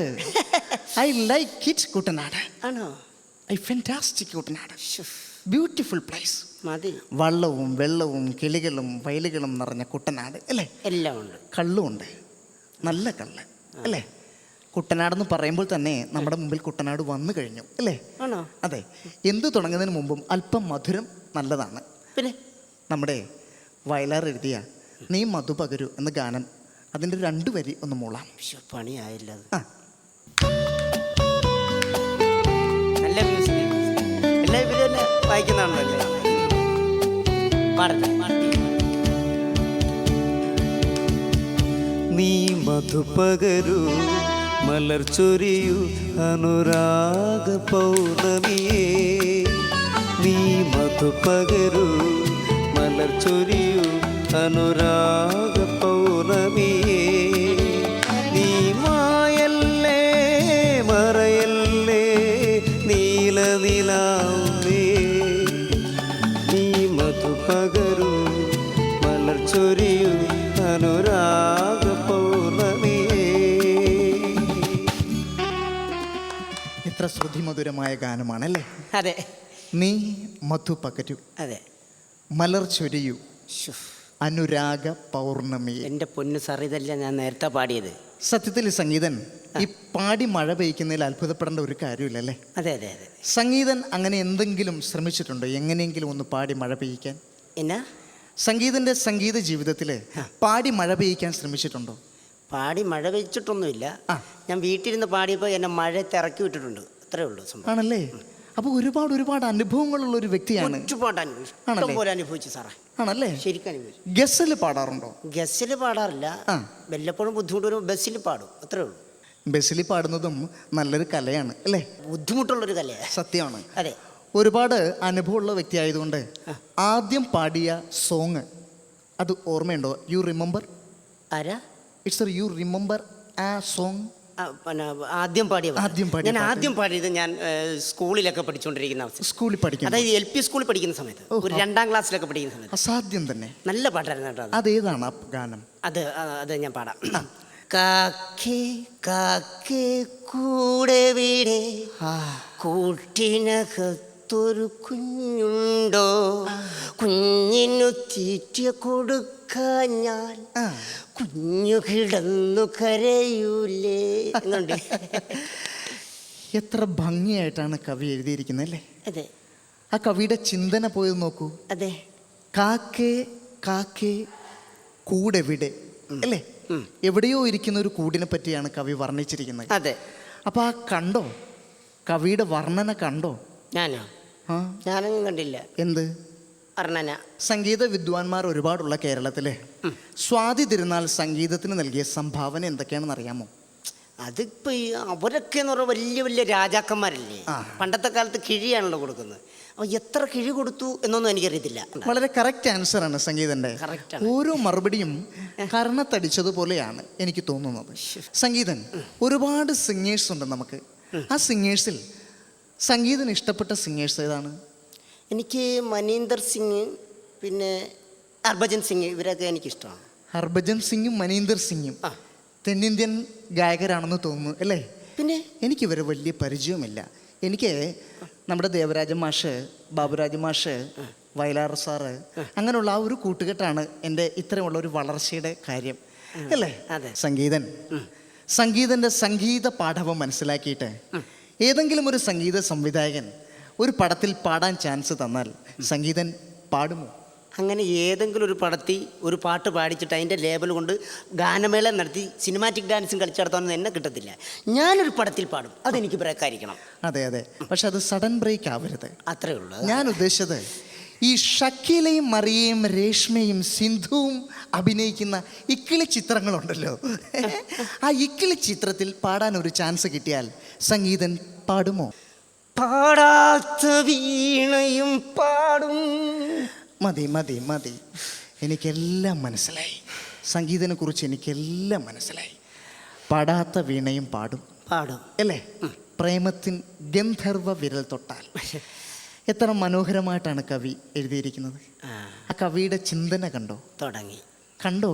I like it. Kuttanad ആണോ? I fantastic. Kuttanad beautiful place. മതി. വള്ളവും വെള്ളവും കിളികളും വയലുകളും നിറഞ്ഞ കുട്ടനാട് അല്ലേ? എല്ലാം ഉണ്ട്. കള്ളുമുണ്ട്, നല്ല കള്ള് അല്ലേ? കുട്ടനാടെന്ന് പറയുമ്പോൾ തന്നെ നമ്മുടെ മുമ്പിൽ കുട്ടനാട് വന്നു കഴിഞ്ഞു അല്ലേ? ആണോ? അതെ. എന്തു തുടങ്ങുന്നതിന് മുമ്പും അല്പം മധുരം നല്ലതാണ്. പിന്നെ നമ്മുടെ വയലാർ എഴുതിയ നീ മധു പകരു എന്ന ഗാനം, അതിൻ്റെ 2 വരി ഒന്ന് മൂളാം. പണിയായില്ല. നല്ല മ്യൂസിക്. എല്ലാം ഇവര് തന്നെ വായിക്കുന്നാണല്ലോ. പാടട്ടെ. നീ മധു പകരു മലർ ചൊരിയു അനുരാഗ പൗർണമിയേ. നീ മധു പകരു മലർ ചൊരിയു അനുരാഗ പൗർണമിയേ. നീ മായല്ലേ മറയല്ലേ നീലനിലാവേ. നീ മധു പകരു മലർ ചൊരിയു അനുരാഗ പൗർണമിയേ. എത്ര ശ്രുതിമധുരമായ ഗാനമാണല്ലേ? അതെ. നീ മധു പകരു, അതെ, മലർ ചൊരിയു അനുരാഗ പൗർണമി. എൻ്റെ പൊന്നു സാർ, ഇതല്ല ഞാൻ നേരത്തെ പാടിയത്. സത്യത്തിൽ സംഗീതൻ ഈ പാടി മഴ പെയ്ക്കുന്നതിൽ അത്ഭുതപ്പെടേണ്ട ഒരു കാര്യമില്ലല്ലേ? അതെ അതെ അതെ. സംഗീതൻ അങ്ങനെ എന്തെങ്കിലും ശ്രമിച്ചിട്ടുണ്ടോ, എങ്ങനെയെങ്കിലും ഒന്ന് പാടി മഴ പെയ്യിക്കാൻ? എന്നാ സംഗീതന്റെ സംഗീത ജീവിതത്തിൽ പാടി മഴ പെയ്യിക്കാൻ ശ്രമിച്ചിട്ടുണ്ടോ? പാടി മഴ പെയ്ച്ചിട്ടൊന്നുമില്ല. ഞാൻ വീട്ടിലിരുന്ന് പാടിയപ്പോൾ എന്നെ മഴയത്ത് ഇറക്കി വിട്ടിട്ടുണ്ട്, അത്രേ ഉള്ളൂ. ആണല്ലേ? അപ്പോൾ ഒരുപാട് അനുഭവങ്ങളുള്ള ഒരു വ്യക്തിയാണ്. ഒരുപാട് അനുഭവിച്ചു സാറേ. ആണല്ലേ? ശരിക്കും അനുഭവിച്ചു. ഗസൽ പാടാറുണ്ടോ? ഗസൽ പാടാറില്ല, വല്ലപ്പോഴും ബുദ്ധിമുട്ട് വരും ബസ്സിൽ പാടും, അത്രേ ഉള്ളൂ. ബസ്സിൽ പാടുന്നതും നല്ലൊരു കലയാണ് അല്ലേ? ബുദ്ധിമുട്ടുള്ളൊരു കലയാണ്. സത്യമാണ്. അതെ. ഒരുപാട് അനുഭവമുള്ള വ്യക്തി ആയതുകൊണ്ട് ആദ്യം പാടിയ സോങ് അത് ഓർമ്മയുണ്ടോ? You remember? ആരാ? ഇറ്റ്സ് യു റിമെമ്പർ ആ സോങ്? ആദ്യം പാടിയത് ഞാൻ സ്കൂളിലൊക്കെ പഠിച്ചുകൊണ്ടിരിക്കുന്ന അവസ്ഥ. സ്കൂളിൽ പഠിക്കും, അതായത് LP സ്കൂളിൽ പഠിക്കുന്ന സമയത്ത്, ഒരു 2ാം ക്ലാസ്സിലൊക്കെ പഠിക്കുന്ന സമയത്ത്. അസാധ്യം തന്നെ. നല്ല പാട്ടായിരുന്നു കേട്ടോ. അതേതാണ് ആ ഗാനം? അത് ഞാൻ പാടാം. കാക്കേ കാക്കേ കൂടെ വീടേ കൂട്ടിനകത്തൊരു കുഞ്ഞുണ്ടോ, കുഞ്ഞിനു തീറ്റ കൊടുക്കാൻ ഞാൻ കുഞ്ഞു കിടന്നു കരയൂലേ. എത്ര ഭംഗിയായിട്ടാണ് കവി എഴുതിയിരിക്കുന്നത് അല്ലേ? അതെ. ആ കവിയുടെ ചിന്തന പോയത് നോക്കൂ. അതെ. കാക്കേ കാക്കേ കൂടെവിടെ അല്ലേ? എവിടെയോ ഇരിക്കുന്ന ഒരു കൂടിനെ പറ്റിയാണ് കവി വർണ്ണിച്ചിരിക്കുന്നത്. അതെ. അപ്പൊ ആ കണ്ടോ കവിയുടെ വർണ്ണന കണ്ടോ? ഞാനോ? ആ, ഞാനൊന്നും കണ്ടില്ല. എന്ത് വർണ്ണന? സംഗീത വിദ്വാൻമാർ ഒരുപാടുള്ള കേരളത്തിലെ സ്വാതി തിരുനാൾ സംഗീതത്തിന് നൽകിയ സംഭാവന എന്തൊക്കെയാണെന്ന് അറിയാമോ? അതിപ്പോ ഈ അവരൊക്കെ എന്ന് പറഞ്ഞാൽ വലിയ വലിയ രാജാക്കന്മാരല്ലേ. പണ്ടത്തെ കാലത്ത് കിഴിയാണല്ലോ കൊടുക്കുന്നത്. അപ്പൊ എത്ര കിഴി കൊടുത്തു എന്നൊന്നും എനിക്കറിയത്തില്ല. വളരെ കറക്റ്റ് ആൻസർ ആണ് സംഗീതന്റെ. ഓരോ മറുപടിയും കർണത്തടിച്ചതുപോലെയാണ് എനിക്ക് തോന്നുന്നത്. സംഗീതൻ ഒരുപാട് സിംഗേഴ്സ് ഉണ്ട് നമുക്ക്. ആ സിംഗേഴ്സിൽ സംഗീതന് ഇഷ്ടപ്പെട്ട സിംഗേഴ്സ് ഏതാണ്? എനിക്ക് മനീന്ദർ സിംഗ്, പിന്നെ ഹർഭജൻ സിംഗ്, ഇവരൊക്കെ എനിക്കിഷ്ടമാണ്. ഹർഭജൻ സിംഗും മനീന്ദർ സിംഗും തെന്നിന്ത്യൻ ഗായകരാണെന്ന് തോന്നുന്നു അല്ലേ? പിന്നെ എനിക്കിവരെ വലിയ പരിചയമില്ല. എനിക്ക് നമ്മുടെ ദേവരാജ മാഷ്, ബാബുരാജ മാഷ്, വയലാർ സാറ്, അങ്ങനെയുള്ള ആ ഒരു കൂട്ടുകെട്ടാണ് എൻ്റെ ഇത്തരമുള്ള ഒരു വളർച്ചയുടെ കാര്യം അല്ലേ? സംഗീതൻ്റെ സംഗീത പാഠവം മനസ്സിലാക്കിയിട്ട് ഏതെങ്കിലും ഒരു സംഗീത സംവിധായകൻ ഒരു പടത്തിൽ പാടാൻ ചാൻസ് തന്നാൽ സംഗീതൻ പാടുമോ? അങ്ങനെ ഏതെങ്കിലും ഒരു പടത്തിൽ ഒരു പാട്ട് പാടിച്ചിട്ട് അതിൻ്റെ ലേബൽ കൊണ്ട് ഗാനമേള നടത്തി സിനിമാറ്റിക് ഡാൻസും കളിച്ചു നടത്താനൊന്നും എന്നെ കിട്ടത്തില്ല. ഞാനൊരു പടത്തിൽ പാടും, അതെനിക്ക് ബ്രേക്കായിരിക്കണം. അതെ അതെ, പക്ഷെ അത് സഡൻ ബ്രേക്ക് ആവരുത്. അത്രേ ഉള്ളൂ. ഞാൻ ഉദ്ദേശിച്ചത് ഈ ഷക്കീലയും മറിയയും രേഷ്മയും സിന്ധുവും അഭിനയിക്കുന്ന ഇക്കിളി ചിത്രങ്ങളുണ്ടല്ലോ, ആ ഇക്കിളി ചിത്രത്തിൽ പാടാൻ ഒരു ചാൻസ് കിട്ടിയാൽ സംഗീതൻ പാടുമോ? പാടാത്ത വീണയും പാടും. മതി മതി മതി, എനിക്കെല്ലാം മനസ്സിലായി. സംഗീതനെ കുറിച്ച് എനിക്കെല്ലാം മനസ്സിലായി. പാടാത്ത വീണയും പാടും അല്ലേ? പ്രേമത്തിൻ ഗന്ധർവ വിരൽ തൊട്ടാൽ. എത്ര മനോഹരമായിട്ടാണ് കവി എഴുതിയിരിക്കുന്നത്. ആ കവിയുടെ ചിന്തന കണ്ടോ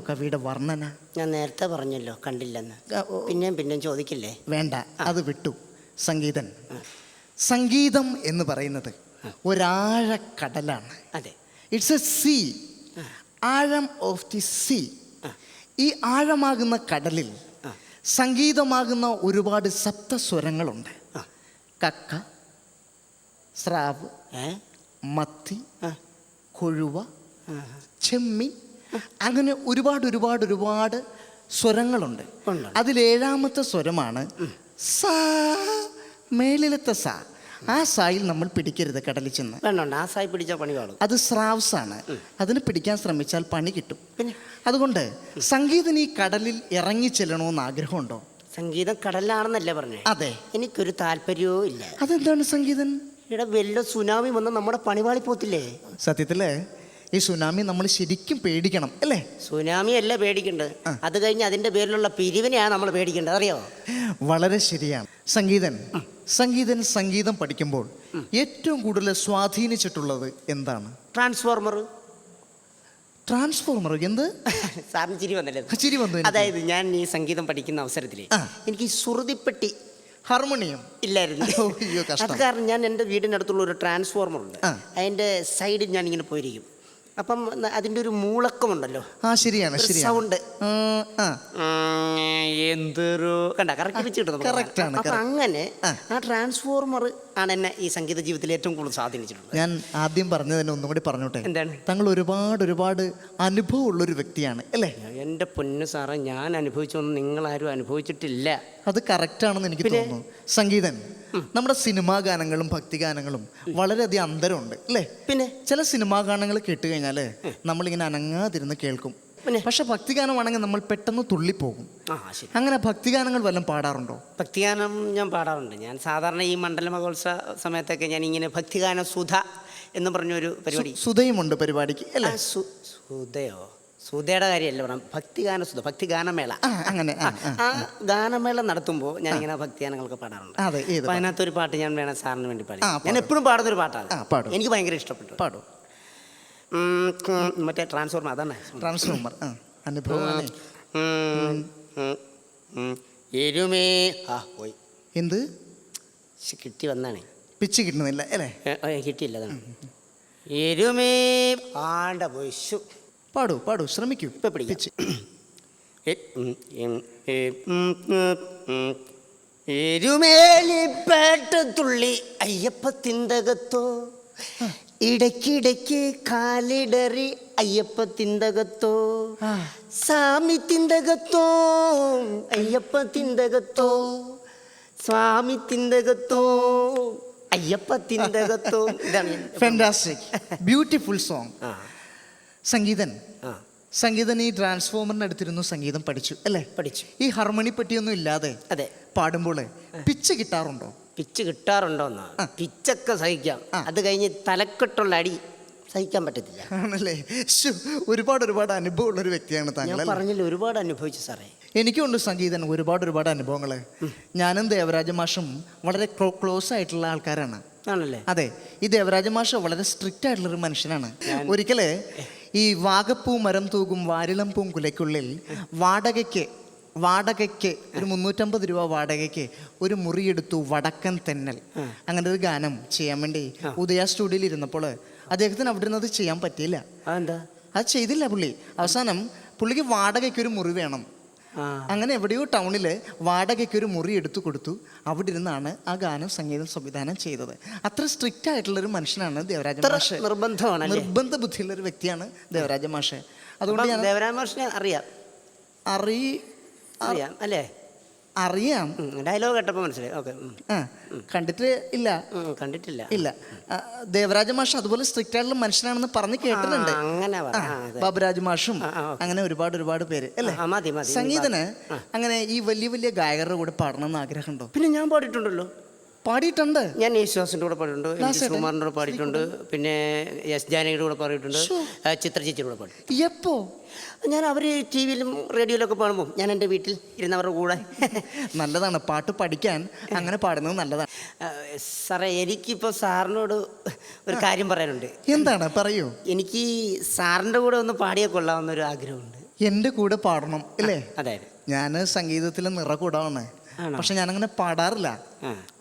കവിയുടെ വർണ്ണന? ഞാൻ നേരത്തെ പറഞ്ഞല്ലോ കണ്ടില്ലെന്ന്. പിന്നെയും ചോദിക്കില്ലേ? വേണ്ട, അത് വിട്ടു. സംഗീതം എന്ന് പറയുന്നത് ഒരാഴക്കടലാണ്. അതെ, ഇറ്റ്സ് എ സീ, ആഴം ഓഫ് ദി സീ. ഈ ആഴമാകുന്ന കടലിൽ സംഗീതമാകുന്ന ഒരുപാട് സപ്തസ്വരങ്ങളുണ്ട്. കക്ക, സ്രാവ്, മത്തി, കൊഴുവ, ചെമ്മീൻ, അങ്ങനെ ഒരുപാട് സ്വരങ്ങളുണ്ട്. അതിലേഴാമത്തെ സ്വരമാണ് സാ, മേളിലത്തെ സാ. ആ സായിൽ നമ്മൾ പിടിക്കരുത് കടലിൽ ചെന്ന്. ആ സായി പിടിച്ചാൽ പണി കാണും. അത് സ്രാവ്സ് ആണ്. അതിന് പിടിക്കാൻ ശ്രമിച്ചാൽ പണി കിട്ടും. അതുകൊണ്ട് സംഗീതം ഈ കടലിൽ ഇറങ്ങി ചെല്ലണമെന്ന് ആഗ്രഹമുണ്ടോ? സംഗീതം കടലിലാണെന്നല്ലേ പറഞ്ഞേ? അതെ. എനിക്കൊരു താല്പര്യവും ഇല്ല. അതെന്താണ് സംഗീതം? ഇവിടെ വല്ല സുനാമി വന്ന് നമ്മുടെ പണിപാളി പോത്തില്ലേ? സത്യത്തില് ഈ സുനാമി നമ്മൾ ശരിക്കും പേടിക്കണം അല്ലേ? സുനാമി അല്ല പേടിക്കേണ്ടത്, അത് കഴിഞ്ഞ് അതിന്റെ പേരിലുള്ള പിരിവിനെയാണ് നമ്മൾ പേടിക്കേണ്ടത്, അറിയോ? വളരെ ശരിയാണ്. സംഗീതം പഠിക്കുമ്പോൾ ഏറ്റവും കൂടുതൽ സ്വാധീനിച്ചിട്ടുള്ളത് എന്താണ്? ട്രാൻസ്ഫോർമർ. എന്ത്? സാറിന് ചിരി വന്നല്ലേ? ചിരി വന്നു. അതായത് ഞാൻ ഈ സംഗീതം പഠിക്കുന്ന അവസരത്തിൽ എനിക്ക് ശ്രുതിപ്പെട്ടി, ഹാർമോണിയം ഇല്ലായിരുന്നു. അത് കാരണം ഞാൻ എൻ്റെ വീടിനടുത്തുള്ള ഒരു ട്രാൻസ്ഫോർമർ ഉണ്ട്, അതിൻ്റെ സൈഡിൽ ഞാൻ ഇങ്ങനെ പോയിരിക്കും. അപ്പം അതിൻ്റെ ഒരു മൂളക്കമുണ്ടല്ലോ. ശരിയാണ്, സൗണ്ട് എന്തൊരു കണ്ട കറക്റ്റ് വെച്ച് കിട്ടുന്നു. അപ്പം അങ്ങനെ ആ ട്രാൻസ്ഫോർമർ ആണ് എന്നെ ഈ സംഗീത ജീവിതത്തിൽ ഏറ്റവും കൂടുതൽ സ്വാധീനിച്ചിട്ടുള്ളത്. ഞാൻ ആദ്യം പറഞ്ഞത് തന്നെ ഒന്നും കൂടി പറഞ്ഞോട്ടെ. എന്താണ്? താങ്കൾ ഒരുപാട് അനുഭവം ഉള്ളൊരു വ്യക്തിയാണ് അല്ലേ? എൻ്റെ പൊന്നു സാറേ, ഞാൻ അനുഭവിച്ചൊന്നും നിങ്ങളാരും അനുഭവിച്ചിട്ടില്ല. അത് കറക്റ്റാണെന്ന് എനിക്ക് തോന്നുന്നു. സംഗീതൻ നമ്മുടെ സിനിമാ ഗാനങ്ങളും ഭക്തിഗാനങ്ങളും വളരെയധികം അന്തരമുണ്ട് അല്ലേ? പിന്നെ ചില സിനിമാ ഗാനങ്ങൾ കേട്ടുകഴിഞ്ഞാൽ നമ്മളിങ്ങനെ അനങ്ങാതിരുന്ന് കേൾക്കും. പക്ഷെ ഭക്തിഗാനമാണെങ്കിൽ നമ്മൾ പെട്ടെന്ന് തുള്ളിപ്പോകും. അങ്ങനെ ഭക്തിഗാനങ്ങൾ വല്ലതും പാടാറുണ്ടോ? ഭക്തിഗാനം ഞാൻ പാടാറുണ്ട്. ഞാൻ സാധാരണ ഈ മണ്ഡല മഹോത്സവ സമയത്തൊക്കെ ഞാൻ ഇങ്ങനെ ഭക്തിഗാന സുധ എന്ന് പറഞ്ഞൊരു പരിപാടി. സുധയുമുണ്ട് പരിപാടിക്ക് അല്ലേ? സുധയോ? സുധയുടെ കാര്യമല്ല പറഞ്ഞ ഭക്തിഗാന സുധ, ഭക്തിഗാനമേള. അങ്ങനെ ആ ഗാനമേള നടത്തുമ്പോൾ ഞാൻ ഇങ്ങനെ ഭക്തിഗാനങ്ങളൊക്കെ പാടാറുണ്ട്. അപ്പൊ അതിനകത്തൊരു പാട്ട് ഞാൻ വേണം സാറിന് വേണ്ടി പാടി. ഞാൻ എപ്പോഴും പാടുന്നൊരു പാട്ടാണ്, എനിക്ക് ഭയങ്കര ഇഷ്ടപ്പെട്ടു. പാടും. മറ്റേ ട്രാൻസ്ഫോർമർ, അതാണ് ട്രാൻസ്ഫോർമർ അനുഭവമാണ്. എരുമേ പോയി. എന്ത് കിട്ടി വന്നാണ്? പിച്ച് കിട്ടുന്നില്ല അല്ലേ? കിട്ടിയില്ല, അതാണ്. എരുമേ ആണ്ട പോയി. പാടൂ ശ്രമിക്കൂ. ഇപ്പൊ പിടിച്ച് എരുമേലിപ്പേട്ടത്തുള്ളി അയ്യപ്പത്തിന്തകത്തോ, ഇടയ്ക്കിടയ്ക്ക് കാലിടറി അയ്യപ്പത്തിന്തകത്തോ, സാമി തിന്തകത്തോ അയ്യപ്പത്തിന്തകത്തോ, സ്വാമി തിന്തകത്തോ അയ്യപ്പ തിന്തകത്തോ. ഇതാണ് ഫാന്റാസ്റ്റിക്, ബ്യൂട്ടിഫുൾ സോങ്. സംഗീതൻ സംഗീതൻ ഈ ട്രാൻസ്ഫോമറിന് അടുത്തിരുന്നു സംഗീതം പഠിച്ചു അല്ലേ? പഠിച്ചു. ഈ ഹാർമണി പറ്റിയൊന്നും ഇല്ലാതെ അതെ പാടുമ്പോൾ പിച്ച് കിട്ടാറുണ്ടോ? പിച്ച് കിട്ടാറുണ്ടോന്നാ? പിച്ചൊക്കെ സഹിക്കാം, അത് കഴിഞ്ഞ് തലക്കെട്ടുള്ള അടി സഹിക്കാൻ പറ്റത്തില്ല. ആണല്ലേ? ഒരുപാട് അനുഭവമുള്ള ഒരു വ്യക്തിയാണ് താങ്കൾ. ഞാൻ പറഞ്ഞില്ല, ഒരുപാട് അനുഭവിച്ചു സാറേ. എനിക്കുണ്ട് സംഗീതൻ ഒരുപാട് അനുഭവങ്ങൾ. ഞാനും ദേവരാജ മാഷും വളരെ ക്ലോസ് ആയിട്ടുള്ള ആൾക്കാരാണ്. ആണല്ലേ? അതെ. ഈ ദേവരാജ മാഷ് വളരെ സ്ട്രിക്റ്റ് ആയിട്ടുള്ളൊരു മനുഷ്യനാണ്. ഒരിക്കല് ഈ വാഗപ്പൂ മരം തൂകും വാരിളം പൂങ്കുലയ്ക്കുള്ളിൽ വാടകയ്ക്ക് ഒരു 350 രൂപ വാടകയ്ക്ക് ഒരു മുറിയെടുത്തു വടക്കൻ തെന്നൽ, അങ്ങനെ ഒരു ഗാനം ചെയ്യാൻ വേണ്ടി ഉദയ സ്റ്റുഡിയോയിൽ ഇരുന്നപ്പോൾ അദ്ദേഹത്തിന് അവിടെ നിന്ന് അത് ചെയ്യാൻ പറ്റിയില്ല. അത് ചെയ്തില്ല പുള്ളി. അവസാനം പുള്ളിക്ക് വാടകയ്ക്ക് ഒരു മുറി വേണം. അങ്ങനെ എവിടെയോ ടൗണിൽ വാടകയ്ക്ക് ഒരു മുറി എടുത്തു കൊടുത്തു. അവിടെ ഇരുന്നാണ് ആ ഗാനം സംഗീതം സംവിധാനം ചെയ്തത്. അത്ര സ്ട്രിക്റ്റ് ആയിട്ടുള്ളൊരു മനുഷ്യനാണ് ദേവരാജ മാഷ്. നിർബന്ധ ബുദ്ധിയുള്ള ഒരു വ്യക്തിയാണ് ദേവരാജ മാഷ്. അതുകൊണ്ട് ഞാൻ ദേവരാജ മാഷിനെ അറിയാം അല്ലേ? അറിയാം. ഡയലോഗ് കേട്ടപ്പോൾ മനസ്സിലായി. ഓക്കെ. കണ്ടിട്ട് ഇല്ല. കണ്ടിട്ടില്ല. ഇല്ല. ദേവരാജ മാഷ് അതുപോലെ സ്ട്രിക്റ്റ് ആയിട്ടുള്ള മനുഷ്യനാണെന്ന് പറഞ്ഞ് കേട്ടിട്ടുണ്ട്. ബാബുരാജ് മാഷും അങ്ങനെ ഒരുപാട് പേര് അല്ലേ? സംഗീതന് അങ്ങനെ ഈ വലിയ ഗായകരുടെ കൂടെ പാടണമെന്ന് ആഗ്രഹമുണ്ടോ? പിന്നെ ഞാൻ പാടിയിട്ടുണ്ടല്ലോ. പാടിയിട്ടുണ്ട്. ഞാൻ യേശുദാസിന്റെ കൂടെ പാടിയിട്ടുണ്ട്, സുകുമാറിന്റെ കൂടെ പാടിയിട്ടുണ്ട്, പിന്നെ എസ് ജാനകിയുടെ കൂടെ പാടിയിട്ടുണ്ട്, ചിത്ര ചേച്ചിയുടെ കൂടെ പാടി. എപ്പോ? ഞാൻ അവർ ടി വിയിലും റേഡിയോയിലൊക്കെ പാടുമ്പോൾ ഞാൻ എൻ്റെ വീട്ടിൽ ഇരുന്നവരുടെ കൂടെ. നല്ലതാണ് പാട്ട് പഠിക്കാൻ, അങ്ങനെ പാടുന്നത് നല്ലതാണ്. സാറേ, എനിക്കിപ്പോൾ സാറിനോട് ഒരു കാര്യം പറയാനുണ്ട്. എന്താണ്? പറയൂ. എനിക്ക് സാറിൻ്റെ കൂടെ ഒന്ന് പാടിയാൽ കൊള്ളാവുന്നൊരു ആഗ്രഹമുണ്ട്. എൻ്റെ കൂടെ പാടണം അല്ലേ? അതെ. ഞാൻ സംഗീതത്തിൽ നിറകൂടാണ്, പക്ഷെ ഞാനങ്ങനെ പാടാറില്ല.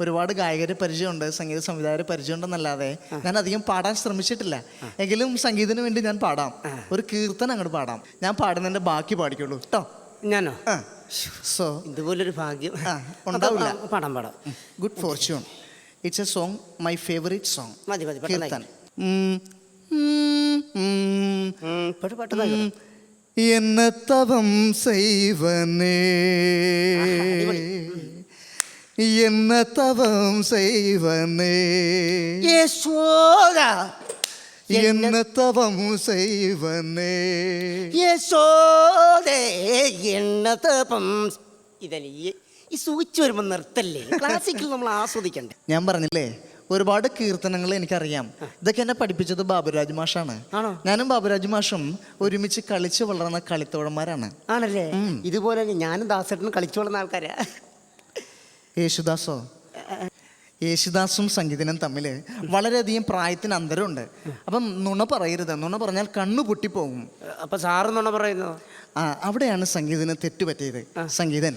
ഒരുപാട് ഗായകരെ പരിചയമുണ്ട്, സംഗീത സംവിധായകരെ പരിചയമുണ്ടെന്നല്ലാതെ ഞാൻ അധികം പാടാൻ ശ്രമിച്ചിട്ടില്ല. എങ്കിലും സംഗീതത്തിന് വേണ്ടി ഞാൻ പാടാം. ഒരു കീർത്തനം അങ്ങോട്ട് പാടാം. ഞാൻ പാടുന്നതിന്റെ ബാക്കി പാടിക്കോളൂ കേട്ടോ. ഞാനോ? സോ ഇതുപോലൊരു ഭാഗ്യം ഉണ്ടാവില്ല. പാടാം. Good Fortune. It's A song, my favourite song. കീർത്തനം. என்ன தவம் செய்வனே, என்ன தவம் செய்வனே, யசோதா என்ன தவம் செய்வனே, യശോദേ என்ன തപം. ഇതല്ലേ ഈ സൂചിച്ച് വരുമ്പോൾ നിർത്തല്ലേ? ക്ലാസിക്കൽ നമ്മൾ ആസ്വദിക്കണ്ടേ? ഞാൻ പറഞ്ഞില്ലേ ഒരുപാട് കീർത്തനങ്ങൾ എനിക്കറിയാം. ഇതൊക്കെ എന്നെ പഠിപ്പിച്ചത് ബാബുരാജ് മാഷാണ്. ഞാനും ബാബുരാജ് മാഷും ഒരുമിച്ച് കളിച്ചു വളർന്ന കളിത്തോഴന്മാരാണ്. ആണല്ലേ? ഇതുപോലെ ഞാനും ദാസേട്ടനും കളിച്ചു വളർന്ന ആൾക്കാരാ. യേശുദാസും സംഗീതനും തമ്മിൽ വളരെയധികം പ്രായത്തിന് അന്തരമുണ്ട്. അപ്പം നുണ പറയരുത്. നുണ പറഞ്ഞാൽ കണ്ണു പൊട്ടിപ്പോകും. അപ്പൊ സാറ് നുണ പറയുന്നു. അവിടെയാണ് സംഗീതന് തെറ്റുപറ്റിയത്. സംഗീതൻ,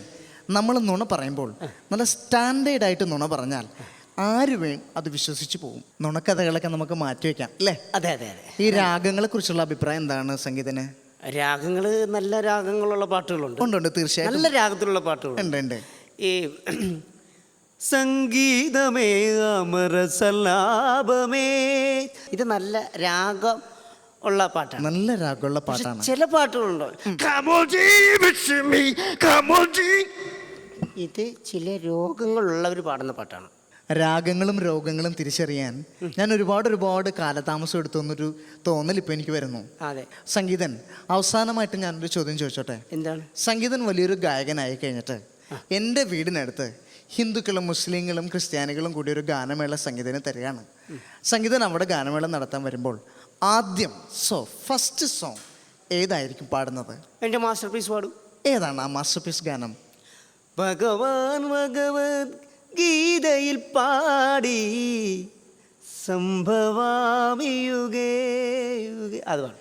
നമ്മൾ നുണ പറയുമ്പോൾ നല്ല സ്റ്റാൻഡേർഡായിട്ട് നുണ പറഞ്ഞാൽ ആരും അത് വിശ്വസിച്ച് പോകും. നുണക്കഥകളൊക്കെ നമുക്ക് മാറ്റിവെക്കാം അല്ലേ? അതെ. ഈ രാഗങ്ങളെ കുറിച്ചുള്ള അഭിപ്രായം എന്താണ് സംഗീതന്? രാഗങ്ങള് നല്ല രാഗങ്ങളുള്ള പാട്ടുകളുണ്ട്. ഉണ്ട്, തീർച്ചയായും നല്ല രാഗത്തിലുള്ള പാട്ടുകളുണ്ട്. ഉണ്ട്. ഈ സംഗീതമേ അമരസലാപമേ, ഇത് നല്ല രാഗം ഉള്ള പാട്ടാണ്. നല്ല രാഗമുള്ള പാട്ടാണ്. ചില പാട്ടുകളുണ്ടോ ഇത് ചില രോഗങ്ങളുള്ളവർ പാടുന്ന പാട്ടാണ്. രാഗങ്ങളും രോഗങ്ങളും തിരിച്ചറിയാൻ ഞാൻ ഒരുപാട് കാലതാമസം എടുത്തു എന്നൊരു തോന്നൽ ഇപ്പം എനിക്ക് വരുന്നു. സംഗീതൻ, അവസാനമായിട്ട് ഞാനൊരു ചോദ്യം ചോദിച്ചോട്ടെ? എന്താണ്? സംഗീതൻ വലിയൊരു ഗായകനായി കഴിഞ്ഞിട്ട് എൻ്റെ വീടിനടുത്ത് ഹിന്ദുക്കളും മുസ്ലിങ്ങളും ക്രിസ്ത്യാനികളും കൂടി ഒരു ഗാനമേള സംഗീതന് തരികയാണ്. സംഗീതൻ അവിടെ ഗാനമേള നടത്താൻ വരുമ്പോൾ ആദ്യം ഫസ്റ്റ് സോങ് ഏതായിരിക്കും പാടുന്നത്? എൻ്റെ മാസ്റ്റർ പീസ് പാടും. ഏതാണ് ആ മാസ്റ്റർ പീസ് ഗാനം? ഭഗവാൻ ഗീതയിൽ പാടി സംഭവാമിയുഗേ. അത് പാടും.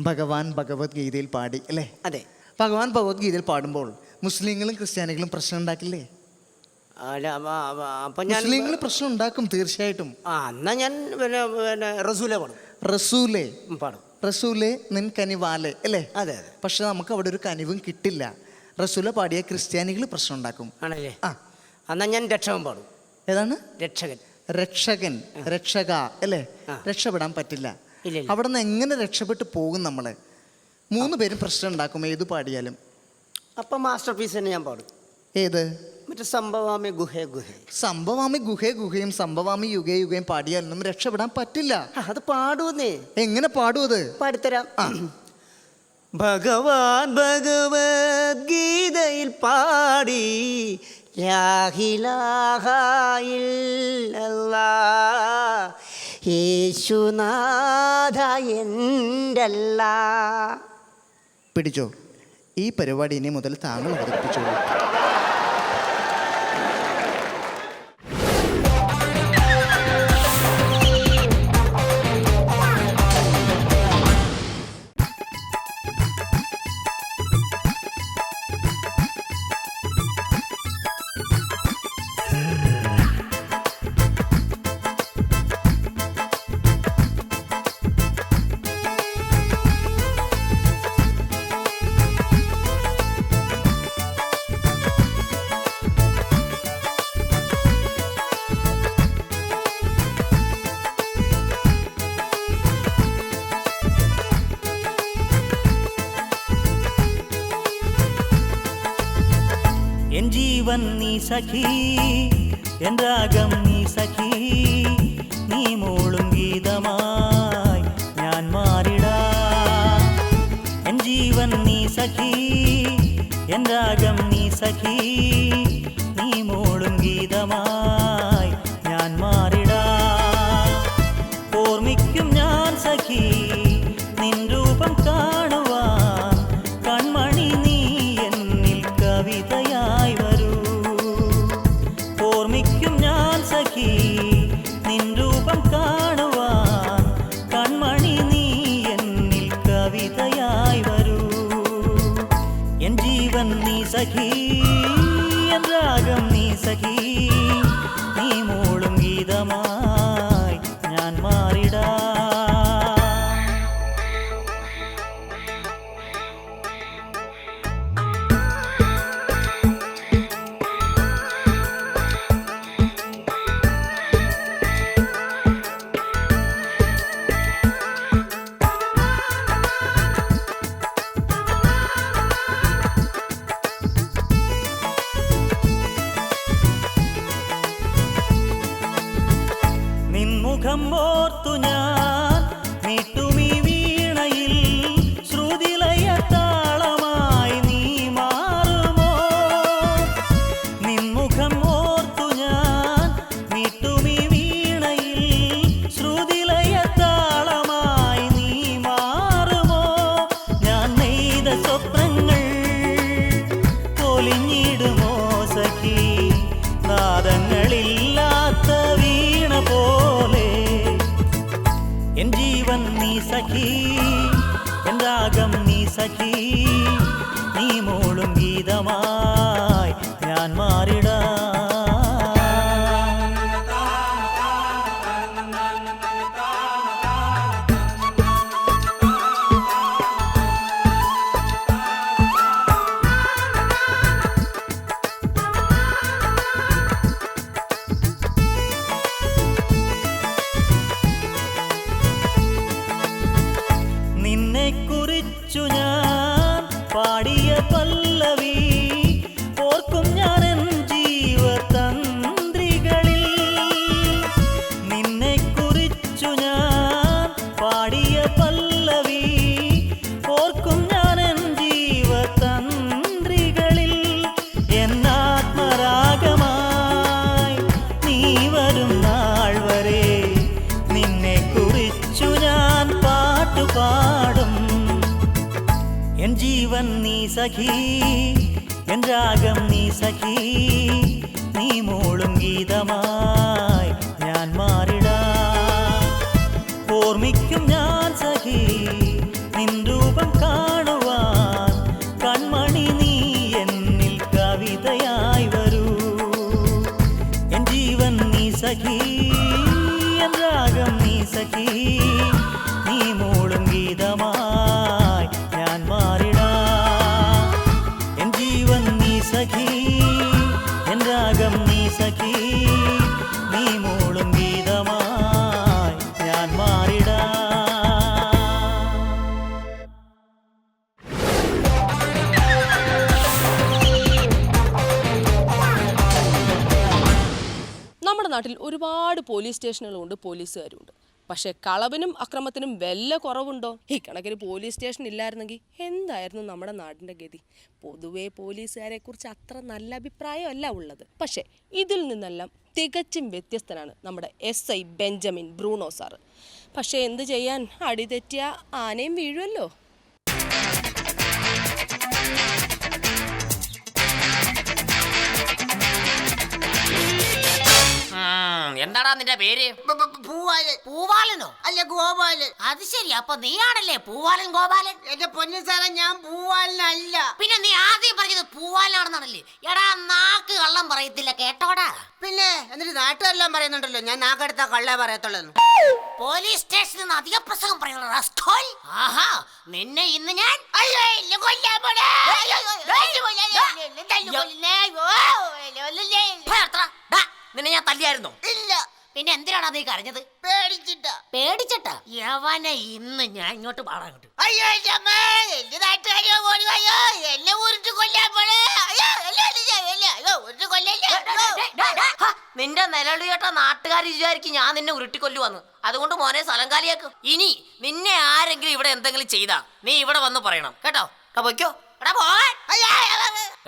ഭഗവാൻ ഭഗവത്ഗീതയിൽ പാടി അല്ലേ? അതെ. ഭഗവാൻ ഭഗവത്ഗീതയിൽ പാടുമ്പോൾ മുസ്ലിങ്ങളും ക്രിസ്ത്യാനികളും പ്രശ്നം ഉണ്ടാക്കില്ലേ? മുസ്ലിങ്ങൾ പ്രശ്നം ഉണ്ടാക്കും തീർച്ചയായിട്ടും. എന്നാ ഞാൻ റസൂലെ പാടും. റസൂലേ പാടും. റസൂലേ നിൻ കനിവാലേ അല്ലേ? അതെ. പക്ഷെ നമുക്ക് അവിടെ ഒരു കനിവും കിട്ടില്ല. റസൂല പാടിയ ക്രിസ്ത്യാനികൾ പ്രശ്നം ഉണ്ടാക്കും. ആണല്ലേ? എന്നാ ഞാൻ രക്ഷകൻ പാടും. ഏതാണ്? രക്ഷകൻ. രക്ഷക അല്ലേ? രക്ഷപ്പെടാൻ പറ്റില്ല. അവിടെ നിന്ന് എങ്ങനെ രക്ഷപ്പെട്ടു പോകും നമ്മള്? 3 പേരും പ്രശ്നം ഉണ്ടാക്കും ഏത് പാടിയാലും. അപ്പൊ മാസ്റ്റർ പീസ് തന്നെ ഞാൻ പാടും. ഏത്? മറ്റേ സംഭവാമി ഗുഹേ ഗുഹേ. സംഭവാമി ഗുഹേ ഗുഹയും സംഭവാമി യുഗേ യുഗയും പാടിയാലൊന്നും രക്ഷപ്പെടാൻ പറ്റില്ല. അത് പാടുവന്നേ. എങ്ങനെ പാടും അത്? പാടിത്തരാം. ഭഗവാൻ ഭഗവത്ഗീതയിൽ പാടി ലാ ഇലാഹ ഇല്ലല്ലാഹ് യേശുനാഥ എൻ്റല്ലാ. പിടിച്ചോ, ഈ പരിപാടി ഇനി മുതൽ താങ്കൾ അവതരിപ്പിച്ചോളൂ. എൻ ജീവൻ നീ സഖി, എൻ രാഗം നീ സഖി, നീ മൂളും ഗീതമായി ഞാൻ മാറിടാ. എൻ ജീവൻ നീ സഖി, എൻ രാഗം നീ സഖി, നീ മൂളും ഗീതമായി ഞാൻ മാറിടാ. ഓർമ്മിക്കും ഞാൻ സഖി നിൻ രൂപം കാണുവാൻ, കൺമണി നീ എന്നിൽ കവിതയായി വരൂ. ഓർമ്മിക്കും ഞാൻ സഖി നിൻ രൂപം കാണുവാൻ, കൺമണി നീ എന്നിൽ കവിതയായി വരൂ. എൻ ജീവൻ നീ സഖി, എൻ രാഗം നീ സഖി, നീ മൂളും ഗീതമായി ഞാൻ മാറിടാ. നിൻമുഖം ഓർത്തു ഞാൻ നീട്ടുമീ വീണയിൽ, ശ്രുതിലയ താളമായി നീ മാറുമോ. നിൻമുഖം ഓർത്തു ഞാൻ നീട്ടുമീ വീണയിൽ, ശ്രുതിലയ താളമായി നീ മാറുമോ. ഞാൻ നെയ്ത സ്വപ്നങ്ങൾ പൊലിഞ്ഞിടുമോ സഖി, നാദങ്ങളില്ലാത്ത വീണ പോലെ. എൻ ജീവൻ നീ സഖി, എൻ രാഗം നീ സഖി, നീ മൂളും ഗീതമായി ഞാൻ മാറിടാ. നിന്നെ കുറിച്ചു ഞാൻ പാടിയ പല്ലവി ഓർക്കും ഞാൻ എൻ ജീവതന്ത്രികളിൽ. നിന്നെ കുറിച്ചു ഞാൻ പാടിയ പല്ലവി ഓർക്കും ഞാൻ എൻ ജീവതന്ത്രികളിൽ. എന്നാത്മരാഗമായി നീ വരും നാൾ വരെ നിന്നെ കുറിച്ചു ഞാൻ പാട്ടുപാടും. എൻ ജീവൻ നീ സഖി, എൻ രാഗം നീ സഖി, നീ മൂളും ഗീതമായി ഞാൻ മാറിടാ. ഓർമ്മിക്കും ഞാൻ സഖി നിൻ രൂപം കാണുവാൻ, കൺമണി നീ എന്നിൽ കവിതയായി വരൂ. എൻ ജീവൻ നീ സഖി, എൻ രാഗം നീ സഖി, നീ മൂളും ഗീതമായി ഞാൻ മാറിടാ. എൻ ജീവൻ നീ സഖി, എൻ രാഗം നീ സഖി, നീ മൂളും ഗീതമായി ഞാൻ മാറിടാ. നാട്ടിൽ ഒരുപാട് പോലീസ് സ്റ്റേഷനുകളുണ്ട്, പോലീസുകാരുണ്ട്. പക്ഷേ കളവിനും അക്രമത്തിനും വല്ല കുറവുണ്ടോ? ഈ കണക്കിന് പോലീസ് സ്റ്റേഷൻ ഇല്ലായിരുന്നെങ്കിൽ എന്തായിരുന്നു നമ്മുടെ നാടിൻ്റെ ഗതി? പൊതുവേ പോലീസുകാരെ കുറിച്ച് അത്ര നല്ല അഭിപ്രായമല്ല ഉള്ളത്. പക്ഷേ ഇതിൽ നിന്നെല്ലാം തികച്ചും വ്യത്യസ്തനാണ് നമ്മുടെ SI ബെഞ്ചമിൻ ബ്രൂണോ സാറ്. പക്ഷേ എന്ത് ചെയ്യാൻ, അടി തെറ്റിയ ആനയും വീഴുമല്ലോ. എന്താടാ നിന്റെ പേര്? പൂവാലൻ. പൂവാലനോ? അല്ല, ഗോപാലൻ. അത് ശരി, അപ്പൊ നീയാണല്ലേ പൂവാലൻ ഗോപാലൻ? എന്റെ പൊന്നു സാറേ, ഞാൻ പൂവാലനല്ല. പിന്നെ നീ ആദ്യം പറഞ്ഞത് പൂവാലാണെന്നാണല്ലേ? എടാ, നാക്ക് കള്ളം പറയത്തില്ല കേട്ടോടാ. പിന്നെ എന്നിട്ട് നാട്ടുകാരെല്ലാം പറയുന്നുണ്ടല്ലോ ഞാൻ നാക്കെടുത്താ കള്ളേ പറയത്തുള്ളൂ. പോലീസ് സ്റ്റേഷനിൽ നിന്ന് അധിക പ്രസംഗം പറയുന്ന റസ്കോൾ. ആഹാ, നിന്നെ ഇന്ന് ഞാൻ നിന്നെ ഞാൻ തല്ലിയായിരുന്നോ? ഇല്ല. പിന്നെ എന്തിനാണ് നീ കരഞ്ഞത്? പേടിച്ചിട്ടാ. പേടിച്ചിട്ടാ? യവനെ ഇന്ന് ഞാൻ ഇങ്ങോട്ട് പാടാൻ കിട്ടും. അയ്യോ എന്റെ നാട്ടുകാരോ ഓടി വയ്യോ, എന്നെ ഉരുട്ട് കൊല്ലാൻ പോണേ. ഉരുട്ട് കൊല്ലല്ലേ. നിന്റെ നിലവിളി കേട്ട നാട്ടുകാർ വിചാരിക്കും ഞാൻ നിന്നെ ഉരുട്ടിക്കൊല്ലുവന്ന്. അതുകൊണ്ട് മോനെ സ്ഥലം കാലിയാക്ക്. ഇനി നിന്നെ ആരെങ്കിലും ഇവിടെ എന്തെങ്കിലും ചെയ്താ നീ ഇവിടെ വന്ന് പറയണം കേട്ടോ. പൊയ്ക്കോ.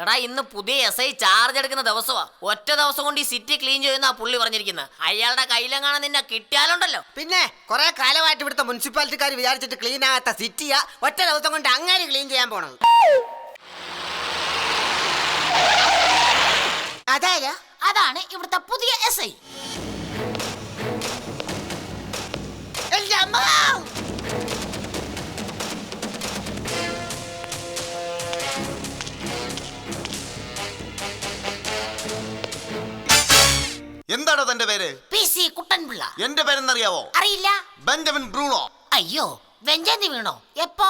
എടാ, ഇന്ന് പുതിയ SI ചാർജ് എടുക്കുന്ന ദിവസമാ. ഒറ്റ ദിവസം കൊണ്ട് ഈ സിറ്റി ക്ലീൻ ചെയ്യുന്ന പുള്ളി പറഞ്ഞിരിക്കുന്നത്. അയാളുടെ കയ്യിലെങ്ങാണ് നിന്നെ കിട്ടിയാലുണ്ടല്ലോ. പിന്നെ കുറെ കാലമായിട്ട് ഇവിടുത്തെ മുനിസിപ്പാലിറ്റിക്കാർ വിചാരിച്ചിട്ട് ക്ലീൻ ആകാത്ത സിറ്റിയാ ഒറ്റ ദിവസം കൊണ്ട് അങ്ങനെ ക്ലീൻ ചെയ്യാൻ പോണത്. അതാണ് ഇവിടുത്തെ പുതിയ SI. എന്താണോ തന്റെ പേര്? PC കുട്ടൻപിള്ള. എന്റെ പേരെന്നറിയാവോ? അറിയില്ല. Benjamin Bruno. അയ്യോ, ബെഞ്ചമിൻ വീണോ? എപ്പോ?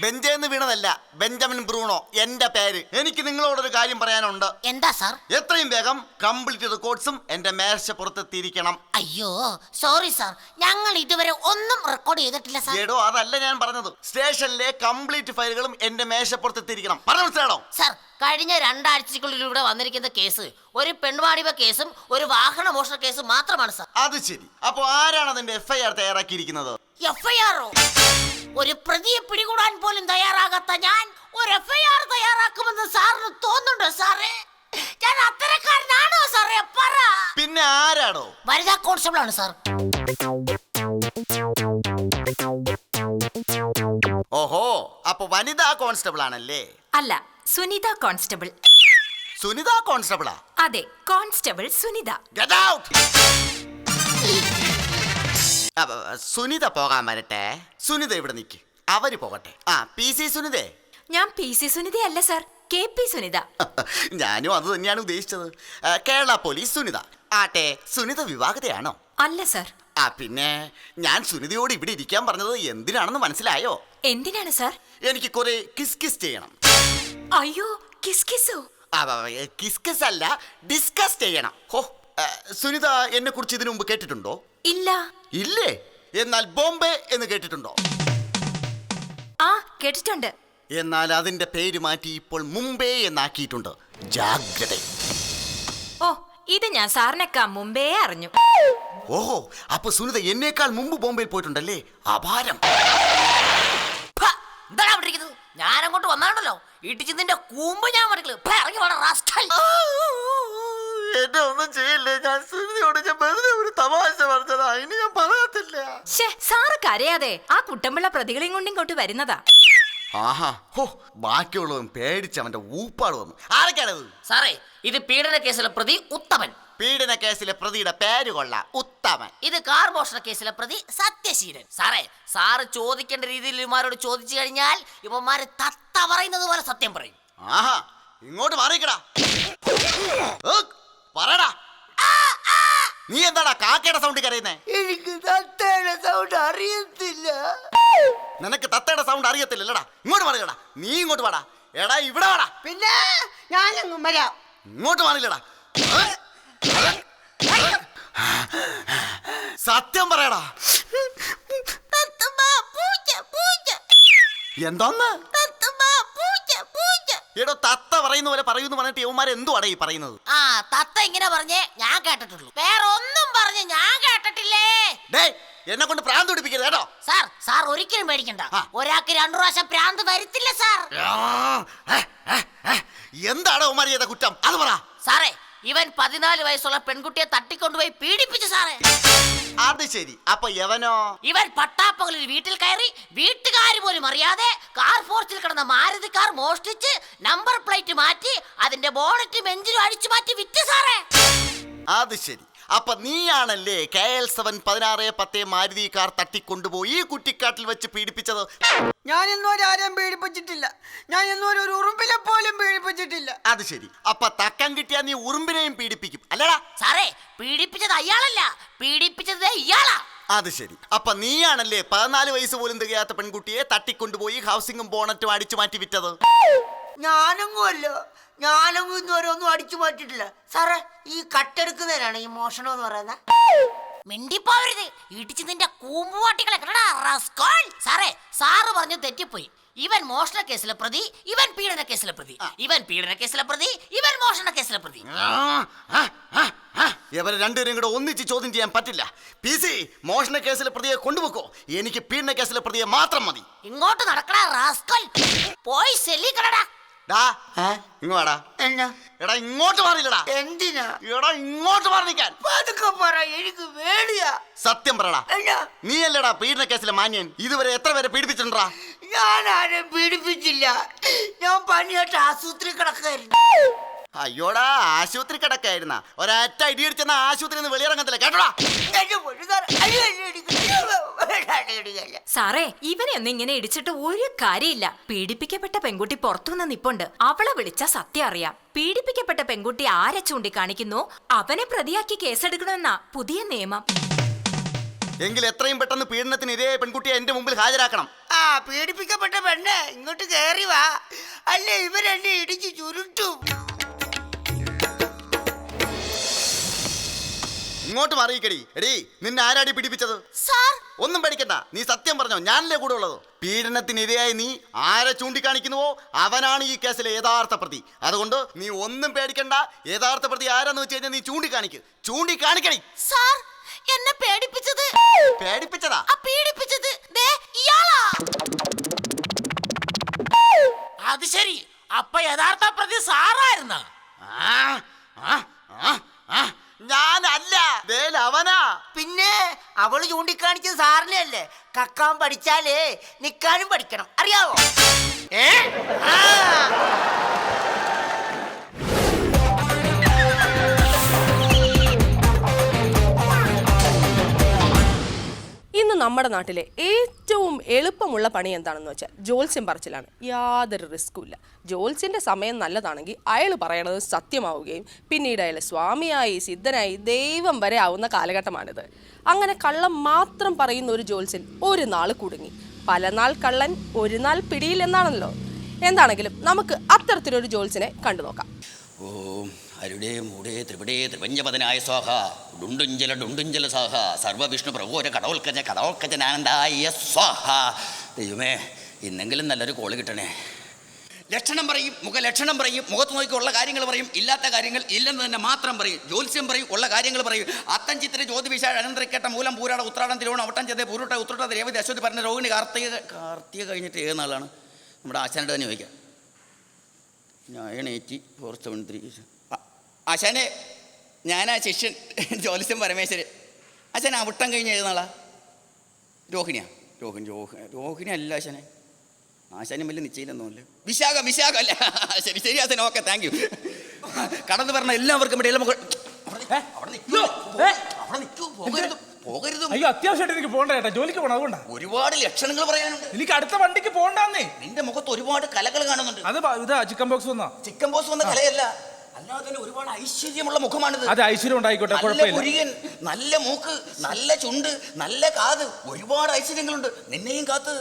ബെഞ്ചേന്ന് വീണതല്ല, ബെഞ്ചമിൻ ബ്രൂണോ എന്റെ പേര്. എനിക്ക് നിങ്ങളോടൊരു കാര്യം പറയാനുണ്ട്. എന്താ സാർ? എത്രയും വേഗം കംപ്ലീറ്റ് റെക്കോർഡ്സും എന്റെ മേശപ്പുറത്തെത്തിയിരിക്കണം. അയ്യോ സോറി സാർ, ഞങ്ങൾ ഇതുവരെ ഒന്നും റെക്കോർഡ് ചെയ്തിട്ടില്ല സാർ. ഏടോ, അതല്ല ഞാൻ പറഞ്ഞത്. സ്റ്റേഷനിലെ കംപ്ലീറ്റ് ഫയലുകളും എന്റെ മേശപ്പുറത്തെത്തിയിരിക്കണം. പറഞ്ഞു മനസ്സിലാണോ? സാർ, കഴിഞ്ഞ 2 ആഴ്ചക്കുള്ളിലൂടെ വന്നിരിക്കുന്ന കേസ് ഒരു പെൺവാണിഭ കേസും ഒരു വാഹന മോഷണ കേസും മാത്രമാണ് സാർ. അത് ശരി. അപ്പൊ ആരാണ് അതിന്റെ FIR തയ്യാറാക്കിയിരിക്കുന്നത്? FIR? ഒരു പ്രതിയെ പിടികൂടാൻ പോലും തയ്യാറാകാത്ത ഞാൻ ഒരു FIR തയ്യാറാക്കുമെന്ന് സാറിന് തോന്നുന്നുണ്ടോ സാറേ? ഞാൻ അത്തരക്കാരനാണോ സാറേ? പറ. പിന്നെ ആരാണോ? വനിതാ കോൺസ്റ്റബിൾ ആണ് സാർ. ഓഹോ, അപ്പൊ വനിതാ കോൺസ്റ്റബിൾ ആണല്ലേ? അല്ല, സുനിത കോൺസ്റ്റബിൾ. സുനിത കോൺസ്റ്റബിളാ? അതെ, constable Sunitha. Get out! Sunitha പോകാൻ വരട്ടെ. സുനിത ഇവിടെ നിൽക്ക്, അവര് പോകട്ടെ. PC സുനിതേ? ഞാൻ PC സുനിത അല്ല സാർ, KP സുനിത. ഞാനും അത് തന്നെയാണ് ഉദ്ദേശിച്ചത്. കേരള പോലീസ് സുനിത. ആട്ടെ, സുനിത വിവാഹിതയാണോ? അല്ല സാർ. പിന്നെ ഞാൻ സുനിതയോട് ഇവിടെ ഇരിക്കാൻ പറഞ്ഞത് എന്തിനാണെന്ന് മനസ്സിലായോ? എന്തിനാണ് സാർ? എനിക്ക് കുറെ കിസ് ചെയ്യണം. അയ്യോ, കിസ്കിസോ? കിസ് അല്ല, ഡിസ്കസ് ചെയ്യണം. സുനിത എന്നെ കുറിച്ച് ഇതിനു മുമ്പ് കേട്ടിട്ടുണ്ടോ? ഇല്ല. ഇല്ലേ? എന്നാൽ ബോംബെ എന്ന് കേട്ടിട്ടുണ്ടോ? കേട്ടിട്ടുണ്ട്. എന്നാൽ അതിന്റെ പേര് മാറ്റി ഇപ്പോൾ മുംബൈ എന്നാക്കിയിട്ടുണ്ട്. ജാഗ്രത. ഓ, ഇത് ഞാൻ സാറിനേക്കാൾ മുമ്പേ അറിഞ്ഞു. ഓഹോ, അപ്പൊ സുനിത എന്നേക്കാൾ മുമ്പ് ബോംബെയിൽ പോയിട്ടുണ്ടല്ലേ? അപാരം. എന്താണ് അവിടെ ഇരിക്കുന്നത്? ഞാൻ അങ്ങോട്ട് വന്നാണല്ലോ ഇടിച്ച് നിന്റെ കൂമ്പ് ഞാൻ മറിക്കല്. ഇറങ്ങി വേണം റാസ്കൽ. എന്നെ ഒന്നും ചെയ്യില്ലേ. ഞാൻ സുനിതയോട് വെറുതെ ഒരു തമാശ പറഞ്ഞതാ. ഇനി ഞാൻ പറയത്തില്ല. സാറ് കരയാതെ. ആ കുട്ടമ്പിള്ള പ്രതികളെയും കൊണ്ട് ഇങ്ങോട്ട് വരുന്നതാ. ആഹാ, ഹോ, ബാക്കിയുള്ളവൻ പേടിച്ച് അവന്റെ ഊപ്പാട് വന്നു. ആരൊക്കെയാണത്? സാറേ, ഇത് പീഡന കേസിലെ പ്രതി ഉത്തമൻ. പീഡന കേസിലെ പ്രതിയുടെ പേര് കൊള്ളാം, ഉത്തമൻ. ഇത് കാർ മോഷണ കേസിലെ പ്രതി സത്യശീലൻ. സാറ് ചോദിക്കേണ്ട രീതിയിൽ ഇവന്മാരോട് ചോദിച്ചു കഴിഞ്ഞാൽ ഇവന്മാര് തത്ത പറയുന്നത് പോലെ സത്യം പറയും. ആഹാ, ഇങ്ങോട്ട് മാറിക്കടാ. പറയടാ, നീ എന്താടാ കാക്കയുടെ സൗണ്ട് കരയുന്നേ? എനിക്ക് തത്തയുടെ സൗണ്ട് അറിയത്തില്ല. നിനക്ക് തത്തയുടെ സൗണ്ട് അറിയത്തില്ലല്ലടാ. ഇങ്ങോട്ട് മാറിക്കടാ. നീ ഇങ്ങോട്ട് വാടാ. എടാ, ഇവിടെ വാടാ. പിന്നെ ഞാനങ്ങ് വരാം. ഇങ്ങോട്ട് മാറില്ലടാ. സത്യം പറയടാ. എന്തോന്ന്? എടോ, തത്ത പറയുന്ന പോലെ പറയൂന്ന് പറഞ്ഞിട്ട് യവന്മാരെ എന്തുവാടാ ഈ പറയുന്നത്? തത്ത ദിവസം ഇങ്ങനെ പറഞ്ഞേ ഞാൻ കേട്ടിട്ടുള്ളൂ. വേറെ ഒന്നും പറഞ്ഞ് ഞാൻ കേട്ടിട്ടില്ലേ. എന്നെ കൊണ്ട് പ്രാന്ത് പിടിപ്പിക്കരുത് കേട്ടോ. സാർ ഒരിക്കലും പേടിക്കണ്ട. ഒരാൾക്ക് 2 പ്രാവശ്യം പ്രാന്ത് വരത്തില്ല സാർ. എന്താണ് ഉമാരി ചെയ്ത കുറ്റം അത് പറ. സാറേ, ഇവൻ 14 വയസ്സുള്ള പെൺകുട്ടിയെ തട്ടിക്കൊണ്ടുപോയി പീഡിപ്പിച്ചു സാറേ. അത് ശരി. അപ്പൊ ഇവൻ പട്ടാപ്പകലിൽ വീട്ടിൽ കയറി വീട്ടുകാർ പോലും അറിയാതെ കാർ ഫോർച്ചിൽ കിടന്ന മാരുതി കാർ മോഷ്ടിച്ച് നമ്പർ പ്ലേറ്റ് മാറ്റി അതിന്റെ ബോണറ്റും എഞ്ചിനും അടിച്ചു മാറ്റി വിറ്റ് സാറേ. അത് ശരി. അപ്പൊ നീയാണല്ലേ KL7 1610 മാരുതി കാർ തട്ടിക്കൊണ്ടുപോയി കുറ്റിക്കാട്ടിൽ വെച്ച് പീഡിപ്പിച്ചത്? ഞാൻ ഇന്നുവരെ ആരെയും പീഡിപ്പിച്ചിട്ടില്ല. ഞാൻ ഇന്നുവരെ ഒരു ഉറുമ്പിനെ പോലും പീഡിപ്പിച്ചിട്ടില്ല. അത് ശരി. അപ്പൊ തക്കം കിട്ടിയാ നീ ഉറുമ്പിനെയും പീഡിപ്പിക്കും അല്ലടാ? സാറേ, പീഡിപ്പിച്ചത് അയാളല്ല, പീഡിപ്പിച്ചത് ഇയാളാ. അത് ശരി. അപ്പൊ നീയാണല്ലേ 14 വയസ്സ് പോലും തികയാത്ത പെൺകുട്ടിയെ തട്ടിക്കൊണ്ടുപോയി ഹൗസിംഗും ബോണറ്റും അടിച്ചു മാറ്റി വിറ്റത്? ഞാനൊന്നും ഇന്നുവരെ ഒന്നും അടിച്ചു മാറ്റിയിട്ടില്ല സാറേ. ഈ കട്ടെടുക്കുന്നതിനാണ് ഈ മോഷണം എന്ന് പറയുന്നത്. മിണ്ടിപ്പോവരുത്, ഇടിച്ച് നിന്റെ കൂമ്പുവാട്ടികളെ കേട്ടടാ റസ്കോൾ. സാറേ, സാറ് പറഞ്ഞു തെറ്റിപ്പോയി. ഇവൻ മോഷണ കേസിലെ പ്രതി, ഇവൻ പീഡന കേസിലെ പ്രതി. ഇവൻ പീഡന കേസിലെ പ്രതി, ഇവൻ മോഷണ കേസിലെ പ്രതി. ഇവരെ രണ്ടുപേരും കൂടെ ഒന്നിച്ച് ചോദ്യം ചെയ്യാൻ പറ്റില്ല. PC, മോഷണ കേസിലെ പ്രതിയെ കൊണ്ടുപോക്കോ. എനിക്ക് പീഡന കേസിലെ പ്രതിയെ മാത്രം മതി. ഇങ്ങോട്ട് നടക്കടാ റാസ്കൽ. പോയി സെല്ലി കടടാ. ഇങ്ങോടാ. എടാ ഇങ്ങോട്ട് മാറില്ലടാ. എന്തിനാ? എടാ ഇങ്ങോട്ട് മാറിക്കാൻ. എനിക്ക് വേടിയാ. സത്യം പറടാ. നീ അല്ലടാ പീഡന കേസിലെ മാന്യൻ. ഇതുവരെ എത്ര പേരെ പീഡിപ്പിച്ചിട്ടുണ്ടാ? ഞാൻ ആരെയും പീഡിപ്പിച്ചില്ല. ഞാൻ പണിയായിട്ട് ആശുപത്രി കിടക്കായിരുന്നു. അയ്യോടാ, ആശുപത്രി കിടക്കായിരുന്ന ഒരൊറ്റ ഇടിയടിച്ചെന്ന ആശുപത്രി വെളിയിറങ്ങത്തില്ല കേട്ടോടാ. സാറേ, ഇവനെ ഒന്നും ഇങ്ങനെ ഇടിച്ചിട്ട് ഒരു കാര്യമില്ല. പീഡിപ്പിക്കപ്പെട്ട പെൺകുട്ടി പുറത്തുനിന്ന് നിപ്പുണ്ട്. അവളെ വിളിച്ച സത്യം അറിയാം. പീഡിപ്പിക്കപ്പെട്ട പെൺകുട്ടി ആരെ ചൂണ്ടിക്കാണിക്കുന്നു അവനെ പ്രതിയാക്കി കേസെടുക്കണമെന്നാ പുതിയ നിയമം. എങ്കിൽ എത്രയും പെട്ടെന്ന് പീഡനത്തിന് ഇരേ പെൺകുട്ടിയെ എന്റെ മുമ്പിൽ ഹാജരാക്കണം. പീഡിപ്പിക്കപ്പെട്ട പെണ്ണ് ഇങ്ങോട്ട് കയറി വാ, അല്ലേ ഇവരെന്നെ ഇടിച്ച് ചുരുട്ടും. ഇങ്ങോട്ട് മാറിയിക്കടി. എടീ, നിന്നെ ആരാടി പീഡിപ്പിച്ചത്? ഒന്നും പേടിക്കണ്ട, നീ സത്യം പറഞ്ഞോ. ഞാനല്ലേ കൂടെ ഉള്ളത്. പീഡനത്തിനിരയായി നീ ആരെ ചൂണ്ടിക്കാണിക്കുന്നുവോ അവനാണ് ഈ കേസിലെ യഥാർത്ഥ പ്രതി. അതുകൊണ്ട് നീ ഒന്നും പേടിക്കണ്ട. യഥാർത്ഥ പ്രതി ആരാന്ന് വെച്ച് കഴിഞ്ഞാൽ നീ ചൂണ്ടിക്കാണിക്കടി. സാർ, എന്നെ പേടിപ്പിച്ചത് പേടിപ്പിച്ചതാ? പീഡിപ്പിച്ചത് ഇയാളാ. അത് ശരി. അപ്പൊ യഥാർത്ഥ പ്രതി സാറായിരുന്ന? ഞാനല്ല, അവനാ. പിന്നെ അവള് ചൂണ്ടിക്കാണിച്ചത് സാറിനെ അല്ലേ? കക്കാൻ പഠിച്ചാലേ നിക്കാനും പഠിക്കണം, അറിയാവോ? ഇന്ന് നമ്മുടെ നാട്ടിലെ ഏറ്റവും എളുപ്പമുള്ള പണി എന്താണെന്ന് വെച്ചാൽ ജോത്സ്യം പറച്ചിലാണ്. യാതൊരു റിസ്ക്കും ഇല്ല. ജോത്സ്യൻ്റെ സമയം നല്ലതാണെങ്കിൽ അയാൾ പറയണത് സത്യമാവുകയും പിന്നീട് അയാൾ സ്വാമിയായി സിദ്ധനായി ദൈവം വരെ ആവുന്ന കാലഘട്ടമാണിത്. അങ്ങനെ കള്ളം മാത്രം പറയുന്ന ഒരു ജോത്സ്യൻ ഒരു നാൾ കുടുങ്ങി. പല നാൾ കള്ളൻ ഒരു നാൾ പിടിയിൽ എന്നാണല്ലോ. എന്താണെങ്കിലും നമുക്ക് അത്തരത്തിലൊരു ജോത്സ്യനെ കണ്ടു നോക്കാം. ഓം അരുടേ മൂടേ ത്രിപടേ ത്രിപഞ്ചപദനായ സ്വാഹ ഡുണ്ടുഞ്ചല സാഹ സർവവിഷ്ണു പ്രഭോര കടവൽക്കജനാനന്ദായ സ്വാഹ. ദൈവമേ, ഇന്നെങ്കിലും നല്ലൊരു കോള് കിട്ടണേ. ലക്ഷണം പറയും, മുഖലക്ഷണം പറയും, മുഖത്ത് നോക്കി ഉള്ള കാര്യങ്ങൾ പറയും, ഇല്ലാത്ത കാര്യങ്ങൾ ഇല്ലെന്ന് തന്നെ മാത്രം പറയും. ജ്യോത്സ്യം പറയും, ഉള്ള കാര്യങ്ങൾ പറയും. അത്തം ചിത്ര ജ്യോതിവിശാൽ അനന്തരക്കേട്ട മൂലം പൂരാട ഉത്രാടം തിരുവോണം അവട്ടം ചെയ്ത് പൂരുട്ട ഉത്രട്ട രേവതി അശ്വതി പറഞ്ഞ രോഹിണി കാർത്തിക കഴിഞ്ഞിട്ട് ഏത് നാളാണ്? നമ്മുടെ ആശാനോട് തന്നെ ചോദിക്കാം. 98473. ആശാനെ, ഞാനാ ശിഷ്യൻ ജ്യോത്സ്യം പരമേശ്വരൻ. ആശാൻ അവിട്ടം കഴിഞ്ഞ് ഏത് നാളാ? രോഹിണി അല്ല ആശാനെ. ആശാനും വലിയ നിശ്ചയില്ലെന്നോല്ലേ? വിശാഖം അല്ല. ശരി ആശാൻ, ഓക്കെ, താങ്ക് യു. കടന്നു പറഞ്ഞ എല്ലാവർക്കും പോകരുത്. അയ്യോ, അത്യാവശ്യമായിട്ട് എനിക്ക് പോകണ്ട ചേട്ടാ, ജോലിക്ക് പോകണം. അതുകൊണ്ടാണ്. ഒരുപാട് ലക്ഷണങ്ങൾ പറയാനുണ്ട്. എനിക്ക് അടുത്ത വണ്ടിക്ക് പോകണ്ടെന്നേ. നിന്റെ മുഖത്ത് ഒരുപാട് കലകൾ കാണുന്നുണ്ട്. അത് ഇതാ ചിക്കൻ ബോക്സ് വന്ന കലയല്ല, അല്ലാതെ തന്നെ ഒരുപാട് ഐശ്വര്യമുള്ള മുഖമാണിത്. അത് ഐശ്വര്യം ഉണ്ടായിക്കോട്ടെ, കുഴപ്പമില്ല. നല്ല മൂക്ക്, നല്ല ചുണ്ട്, നല്ല കാത്, ഒരുപാട് ഐശ്വര്യങ്ങളുണ്ട്. നിന്നെയും കാത്ത്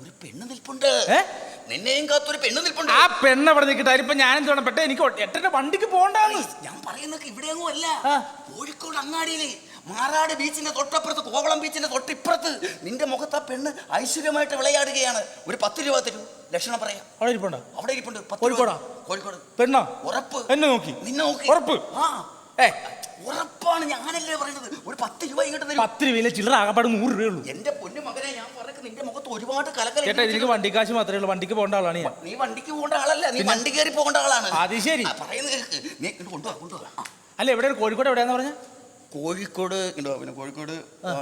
ഒരു പെണ്ണ് നിൽപ്പുണ്ട്. ആ പെണ്ണ് അവിടെ നിൽക്കട്ടെ. ഇപ്പൊ ഞാൻ എന്ത് വേണം പെട്ടെ? എനിക്ക് 8 വണ്ടിക്ക് പോകണ്ടെന്ന് ഞാൻ പറയുന്നത്. ഇവിടെയൊന്നും അല്ല, കോഴിക്കോട് അങ്ങാടിയില് മാറാട് ബീച്ചിന്റെ തൊട്ടപ്പുറത്ത്, കോവളം ബീച്ചിന്റെ തൊട്ടിപ്പുറത്ത് നിന്റെ മുഖത്ത് ആ പെണ്ണ് ഐശ്വര്യമായിട്ട് വിളയാടുകയാണ്. ഒരു 10 രൂപ തരൂ, ലക്ഷണം പറയാം. അവിടെ ഇരിപ്പുണ്ട്. കോഴിക്കോട് പെണ്ണോ? ഉറപ്പ്. എന്നെ നോക്കി? നിന്നെ നോക്കി. ഉറപ്പ്? ഉറപ്പാണ്, ഞാനല്ലേ പറയുന്നത്. ഒരു 10 രൂപ ഇങ്ങോട്ട് തരും. 10 രൂപയിലെ ചില്ലറ ആകപ്പാട് 100 രൂപയുള്ളൂ. എന്റെ പൊന്നു മകനെ, ഞാൻ പറയുന്നത് നിന്റെ മുഖത്ത് ഒരുപാട് കലക്കല. ചേട്ടാ ഇതിലേക്ക് വണ്ടിക്കാശ് മാത്രമേ ഉള്ളൂ, വണ്ടിക്ക് പോകേണ്ട ആളാണ് ഞാൻ. നീ വണ്ടിക്ക് പോകേണ്ട ആളല്ല, നീ വണ്ടി കയറി പോകേണ്ട ആളാണ്. അത് ശരി. പറയുന്നത് കേൾക്ക്. നീ ഇങ്ങോട്ട് കൊണ്ടുപോകാം. അല്ല എവിടെയാണ്? കോഴിക്കോട് എവിടെയാന്ന് പറഞ്ഞ? കോഴിക്കോട് ഉണ്ടോ? പിന്നെ കോഴിക്കോട്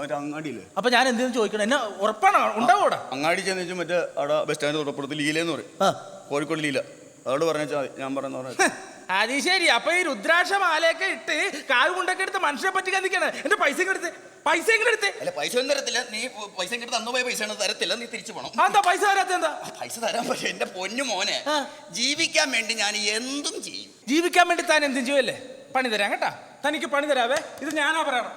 ഒരു അങ്ങാടിയില്ലേ? അപ്പൊ ഞാൻ എന്തെങ്കിലും ചോദിക്കണം, എന്നെ ഉറപ്പാണ് ഉണ്ടാവും അവിടെ? അങ്ങാടി ചെന്ന് വെച്ചാൽ മറ്റേ അവിടെ ബസ് സ്റ്റാൻഡ് തൊട്ടപ്പുറത്ത് ലീലെന്ന് പറയും. കോഴിക്കോട് ലീല. അതോട് പറഞ്ഞാൽ ഞാൻ പറയുന്ന അത് ശരി. അപ്പൊ ഈ രുദ്രാക്ഷ മാലയൊക്കെ ഇട്ട് കാൽ കൊണ്ടൊക്കെ എടുത്ത് മനുഷ്യനെ പറ്റി കണ്ടിക്കാണ്. എന്റെ പൈസ എടുത്ത് അല്ല, പൈസ ഒന്നും തരത്തില്ല. നീ പൈസ ഇങ്ങോട്ട് തന്നു പോയ പൈസ തരത്തില്ല, നീ തിരിച്ചു പോകണം. എന്താ പൈസ തരാത്ത? എന്താ പൈസ തരാൻ? പക്ഷെ എന്റെ പൊന്നു മോനെ, ജീവിക്കാൻ വേണ്ടി ഞാൻ എന്തും ചെയ്യും. ജീവിക്കാൻ വേണ്ടി താൻ എന്തും ചെയ്യുമല്ലേ? പണി തരാം കേട്ടാ, തനിക്ക് പണി തരാവേ. ഇത് ഞാനാ പറയണം.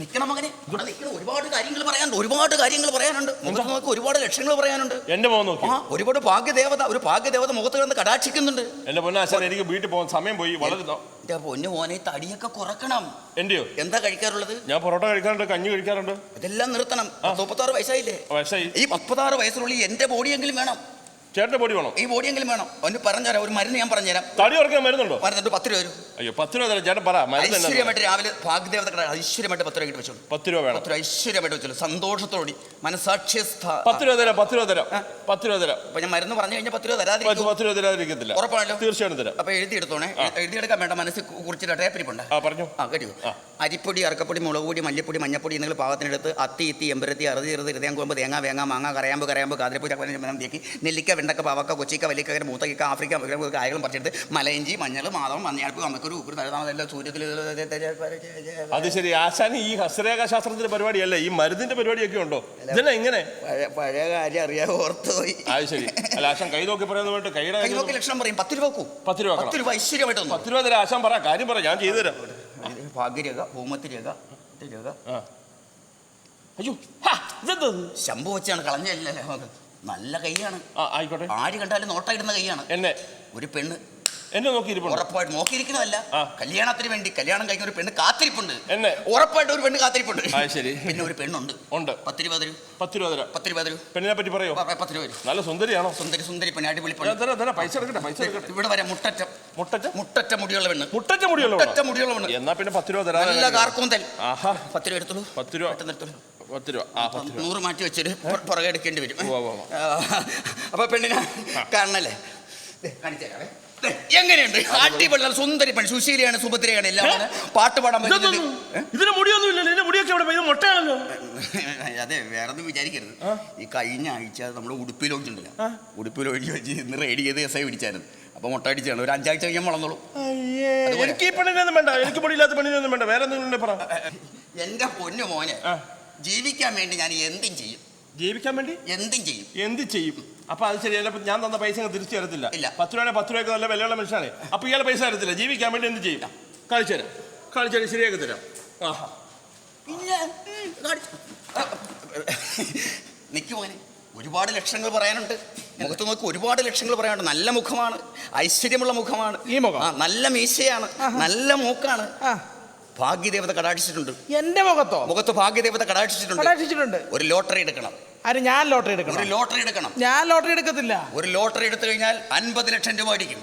നിക്കണം മകനെ, ഇവിടെ നിൽക്കണം. ഒരുപാട് കാര്യങ്ങൾ പറയാനുണ്ട്. മുഖത്ത് നോക്കി ഒരുപാട് ലക്ഷങ്ങൾ പറയാനുണ്ട്. എന്റെ മോൻ നോക്കി ഒരുപാട് ഒരു ഭാഗ്യദേവത മുഖത്ത് കിടന്ന് കടാക്ഷിക്കുന്നുണ്ട്. എന്റെ പൊന്നാശാൻ, എനിക്ക് വീട്ടിൽ പോകാൻ സമയം പോയി. വളരെ എന്റെ പൊന്നു മോനെ, തടിയൊക്കെ കുറക്കണം. എന്റെയോ? എന്താ കഴിക്കാറുള്ളത്? ഞാൻ പൊറോട്ട കഴിക്കാറുണ്ട്, കഞ്ഞി കഴിക്കാറുണ്ട്. ഇതെല്ലാം നിർത്തണം. 36 വയസ്സായില്ലേ? ഈ 36 വയസ്സിനുള്ളിൽ എന്റെ ബോഡിയെങ്കിലും വേണം. ചേട്ടന്റെ ബോഡി വേണം? ഈ ബോഡിയെങ്കിലും വേണം. ഒന്ന് പറഞ്ഞുതരാം, ഒരു മരുന്ന് ഞാൻ പറഞ്ഞുതരാം. തടി കുറയ്ക്കാൻ മരുന്നുണ്ടോ? മരുന്നുണ്ട്, 10 രൂപ വരും. അയ്യോ, 10 രൂപ തരാം ചേട്ടൻ. പറ. ഐശ്വര്യമായിട്ട് രാവിലെ ഭാഗ്യദേവത ഐശ്വര്യമായിട്ട് 10 രൂപ കിട്ടി വെച്ചോളൂ. 10 രൂപ വേണം. 10 രൂപ ഐശ്വര്യമായിട്ട് വെച്ചോളൂ, സന്തോഷത്തോടെ, മനസാക്ഷി. 10 രൂപ തരാം. 10 രൂപ തരാം. 10 രൂപ തരാം. അപ്പൊ ഞാൻ മരുന്ന് പറഞ്ഞു കഴിഞ്ഞാൽ 10 രൂപ തരാതെ? 10 രൂപ തരാതിരിക്കത്തില്ല. ഉറപ്പാണല്ലോ? തീർച്ചയായിട്ടും തരാം. അപ്പൊ എഴുതിയെടുത്തോണേ. എഴുതിയെടുക്കാൻ വേണ്ട, മനസ്സിൽ കുറിച്ചിട്ട് ടേപ്പരിപ്പുണ്ട്. പറഞ്ഞു. കേട്ടോ. അരിപ്പൊടി, അറക്കപ്പൊടി, മുളക് പൊടി, മല്ലിപ്പൊടി, മഞ്ഞപ്പൊടി എന്നിവ പാകത്തിനെടുത്ത് അത്തി, ഇത്തി, എമ്പരത്തി, അറുതി, ഹൃദയംകൊമ്പ്, തേങ്ങ, വേങ്ങ, മാങ്ങ, കരയാമ്പ്, കാതിരപ്പൂച്ച, തേക്കി, നെല്ലിക്ക, വെണ്ടക്ക, പാവക്ക, കൊച്ചിക്ക, വലിക്ക, മൂത്തക്ക, ആഫ്രിക്ക കായകളും പറിച്ചെടുത്ത് മലയിഞ്ചി, മഞ്ഞൾ, മാതളം, മഞ്ഞൾപ്പ്, അമ്മക്കൊരു ഉപ്പ്, തഴുതാമെല്ലാം സൂര്യത്തിൽ. അത് ശരി. ആശാൻ ഈ ഹസ്തരേഖ ശാസ്ത്രത്തിന്റെ പരിപാടിയല്ല, ഈ മരുന്നിന്റെ പരിപാടിയൊക്കെ ഉണ്ടോ? ഇതന്നെ ഇങ്ങനെ പഴയ കാര്യം അറിയാതെ ഓർത്തുപോയി. അത് ശരി. അല്ല, ആശാൻ കൈ നോക്കി പറയുന്ന വേണ്ടി കൈയുടെ ലക്ഷണം പറയും. 10 രൂപ 10 രൂപ 10 രൂപ ഐശ്വര്യമായിട്ട് 10 രൂപ തരാം. ആശാൻ പറ, കാര്യം പറ, ഞാൻ ചെയ്തു തരാം. ഭാഗ്യരേഖ, ഭൂമത്തിരേഖ, രേഖ. അയ്യോ, ശംഭു വെച്ചാണ് കളഞ്ഞല്ലേ. നല്ല കൈയാണ്. ആയിക്കോട്ടെ. ആര് കണ്ടാലും നോട്ടായിടുന്ന കൈയാണ്. എന്നെ ഒരു പെണ്ണ് എന്നെ നോക്കിയിരിപ്പുണ്ട്. ഉറപ്പായിട്ട് നോക്കിയിരിക്കണമല്ല, കല്യാണത്തിന് വേണ്ടി കല്യാണം കഴിക്കുന്ന ഒരു പെണ്ണ് കാത്തിരിപ്പുണ്ട്. എന്നെ ഉറപ്പായിട്ട് ഒരു പെണ്ണ് കാത്തിരിപ്പുണ്ട്. ശരി. പിന്നെ ഒരു പെണ്ണുണ്ട്. 10 രൂപ തരും. 10 രൂപ തരാം. 10 രൂപ തരും. പെണ്ണിനെ പറ്റി പറയോ? 10 രൂപ. നല്ല സുന്ദരിയാണോ? സുന്ദരി പെണ്ണ്, അടിപൊളി. പൈസ എടുക്കട്ടെ. ഇവിടെ വരെ മുട്ടറ്റ മുടിയുള്ള പെണ്ണ്. മുട്ടറ്റ മുടിയുള്ള പെണ്ണ്. എന്നാ പിന്നെ 10 രൂപ തരാം. നല്ല കാർക്കൂന്തൽ. 10 രൂപ എടുത്തോളൂ. 10 രൂപ. 10 രൂപ. 100 മാറ്റി വെച്ചിട്ട് പുറകെ എടുക്കേണ്ടി വരും. അപ്പൊ പെണ്ണിനെ കാണണല്ലേ? കാണിച്ചേരാവേ. എങ്ങനെയുണ്ട്? അടിപൊളി സുന്ദരി പെണ്ണ്, സുശീലയാണ്, സുഭദ്രയാണ്, എല്ലാം പാട്ട് പാടാൻ പറ്റുന്നത്. ഇതിന് മുടിയൊന്നും ഇല്ലല്ലോ. മുടിയൊക്കെ ഇവിടെ മുട്ടയാണല്ലോ. അതെ, വേറൊന്നും വിചാരിക്കരുത്. ഈ കഴിഞ്ഞ ആഴ്ച നമ്മുടെ ഉടുപ്പി ലോഞ്ച് ഉണ്ടല്ലോ, ഉടുപ്പി ലോഞ്ച് വെച്ച് ഇന്ന് റെഡി ചെയ്ത് SI പിടിച്ചായിരുന്നു. അപ്പൊ മുട്ട അടിച്ചാണ്. ഒരു 5 ആഴ്ച കഴിഞ്ഞാൽ വളർന്നോളൂ. എനിക്ക് ഈ പെണ്ണിനൊന്നും വേണ്ട. എനിക്ക് പൊടിയില്ലാത്ത പെണ്ണിനൊന്നും വേണ്ട. വേറെ എന്തെങ്കിലും പറ. എന്റെ പൊന്നു മോനെ, ജീവിക്കാൻ വേണ്ടി ഞാൻ എന്തും ചെയ്യും. ജീവിക്കാൻ വേണ്ടി എന്തും ചെയ്യും. അപ്പൊ അത് ശരി. ഞാൻ തന്ന പൈസ തിരിച്ചു തരത്തില്ല. 10 രൂപ 10 രൂപയ്ക്ക് നല്ല വിലയുള്ള മനുഷ്യനാണ്. അപ്പൊ ഇയാളെ പൈസ തരത്തില്ല. ജീവിക്കാൻ വേണ്ടി എന്ത് ചെയ്യും? കാണിച്ചു തരാം. ശരിയാക്കി തരാം. നിക്ക് മോനെ, ഒരുപാട് ലക്ഷങ്ങൾ പറയാനുണ്ട്. മുഖത്ത് നോക്കി ഒരുപാട് ലക്ഷങ്ങൾ പറയാനുണ്ട്. നല്ല മുഖമാണ്, ഐശ്വര്യമുള്ള മുഖമാണ്. ഈ മുഖം നല്ല മീശയാണ്, നല്ല മൂക്കാണ്. ഭാഗ്യദേവത കടാക്ഷിച്ചിട്ടുണ്ട്. എന്റെ മുഖത്ത് ഭാഗ്യദേവത കടാക്ഷിച്ചിട്ടുണ്ട്. ഒരു ലോട്ടറി എടുക്കണം. ഞാൻ ലോട്ടറി എടുക്കണം? ഒരു ലോട്ടറി എടുക്കണം. ഞാൻ ലോട്ടറി എടുക്കത്തില്ല. ഒരു ലോട്ടറി എടുത്തു കഴിഞ്ഞാൽ 50 ലക്ഷം രൂപ അടിക്കും.